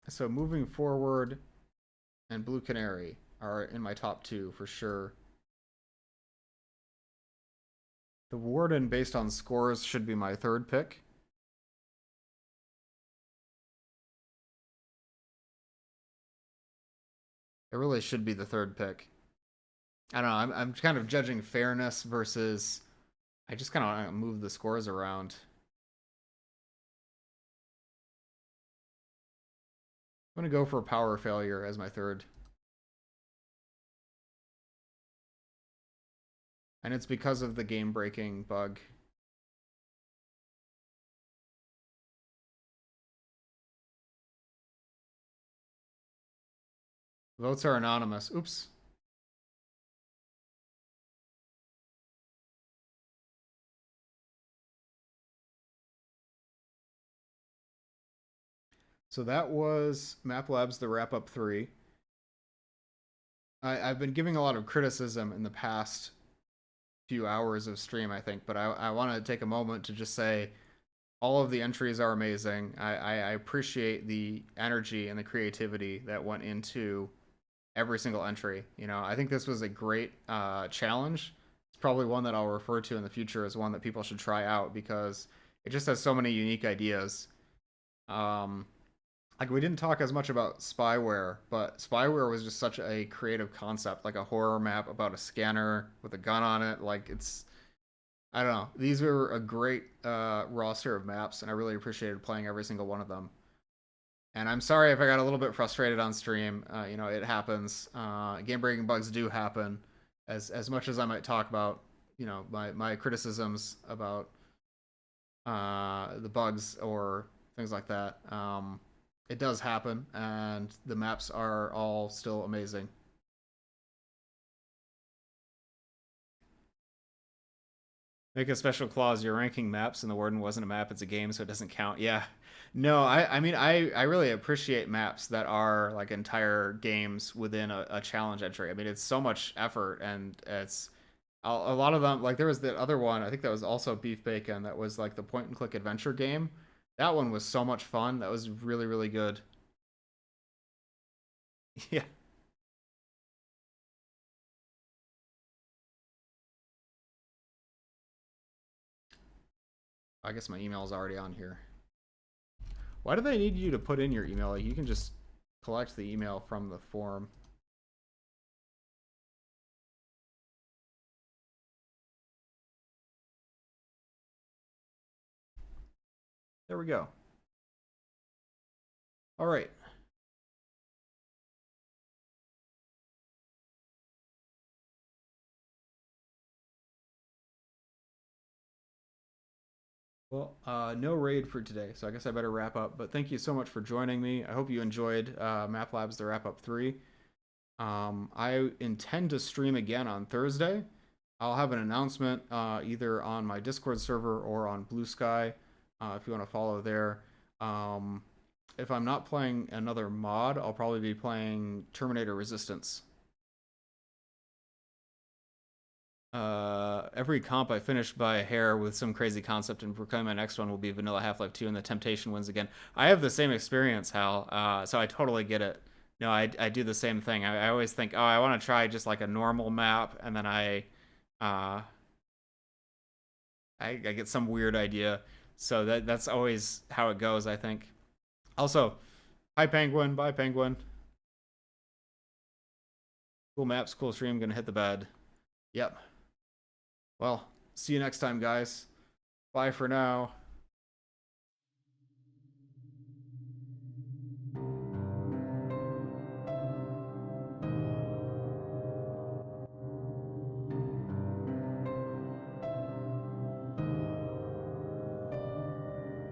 So Moving Forward and Blue Canary are in my top 2 for sure. The Warden, based on scores, should be my third pick. It really should be the third pick. I don't know. I'm kind of judging fairness versus... I just kind of want to move the scores around. I'm going to go for Power Failure as my third. And it's because of the game-breaking bug. Votes are anonymous. Oops. So that was Map Labs, the wrap-up 3. I've been giving a lot of criticism in the past few hours of stream, I think, but I want to take a moment to just say all of the entries are amazing. I appreciate the energy and the creativity that went into every single entry. You know, I think this was a great challenge. It's probably one that I'll refer to in the future as one that people should try out because it just has so many unique ideas. Like, we didn't talk as much about Spyware, but Spyware was just such a creative concept, like a horror map about a scanner with a gun on it. Like, it's... I don't know. These were a great roster of maps, and I really appreciated playing every single one of them. And I'm sorry if I got a little bit frustrated on stream. You know, it happens. Game-breaking bugs do happen. As much as I might talk about, you know, my criticisms about the bugs or things like that, it does happen, and the maps are all still amazing. Make a special clause. You're ranking maps, and the Warden wasn't a map; it's a game, so it doesn't count. Yeah. No, I mean, I really appreciate maps that are like entire games within a challenge entry. I mean, it's so much effort, and it's a lot of them. Like there was the other one. I think that was also Beef Bacon. That was like the point and click adventure game. That one was so much fun. That was really, really good. Yeah. I guess my email is already on here. Why do they need you to put in your email? Like, you can just collect the email from the form. There we go. All right. Well, no raid for today, so I guess I better wrap up. But thank you so much for joining me. I hope you enjoyed Map Labs The Wrap Up 3. I intend to stream again on Thursday. I'll have an announcement either on my Discord server or on Blue Sky if you want to follow there. If I'm not playing another mod, I'll probably be playing Terminator Resistance. Every comp I finish by a hair with some crazy concept, and proclaim my next one will be Vanilla Half-Life 2 and the temptation wins again. I have the same experience, Hal, so I totally get it. No, I do the same thing. I always think, oh, I want to try just like a normal map, and then I get some weird idea. So that's always how it goes, I think. Also, hi Penguin, bye Penguin. Cool maps, cool stream, gonna hit the bed. Yep. Well, see you next time, guys. Bye for now.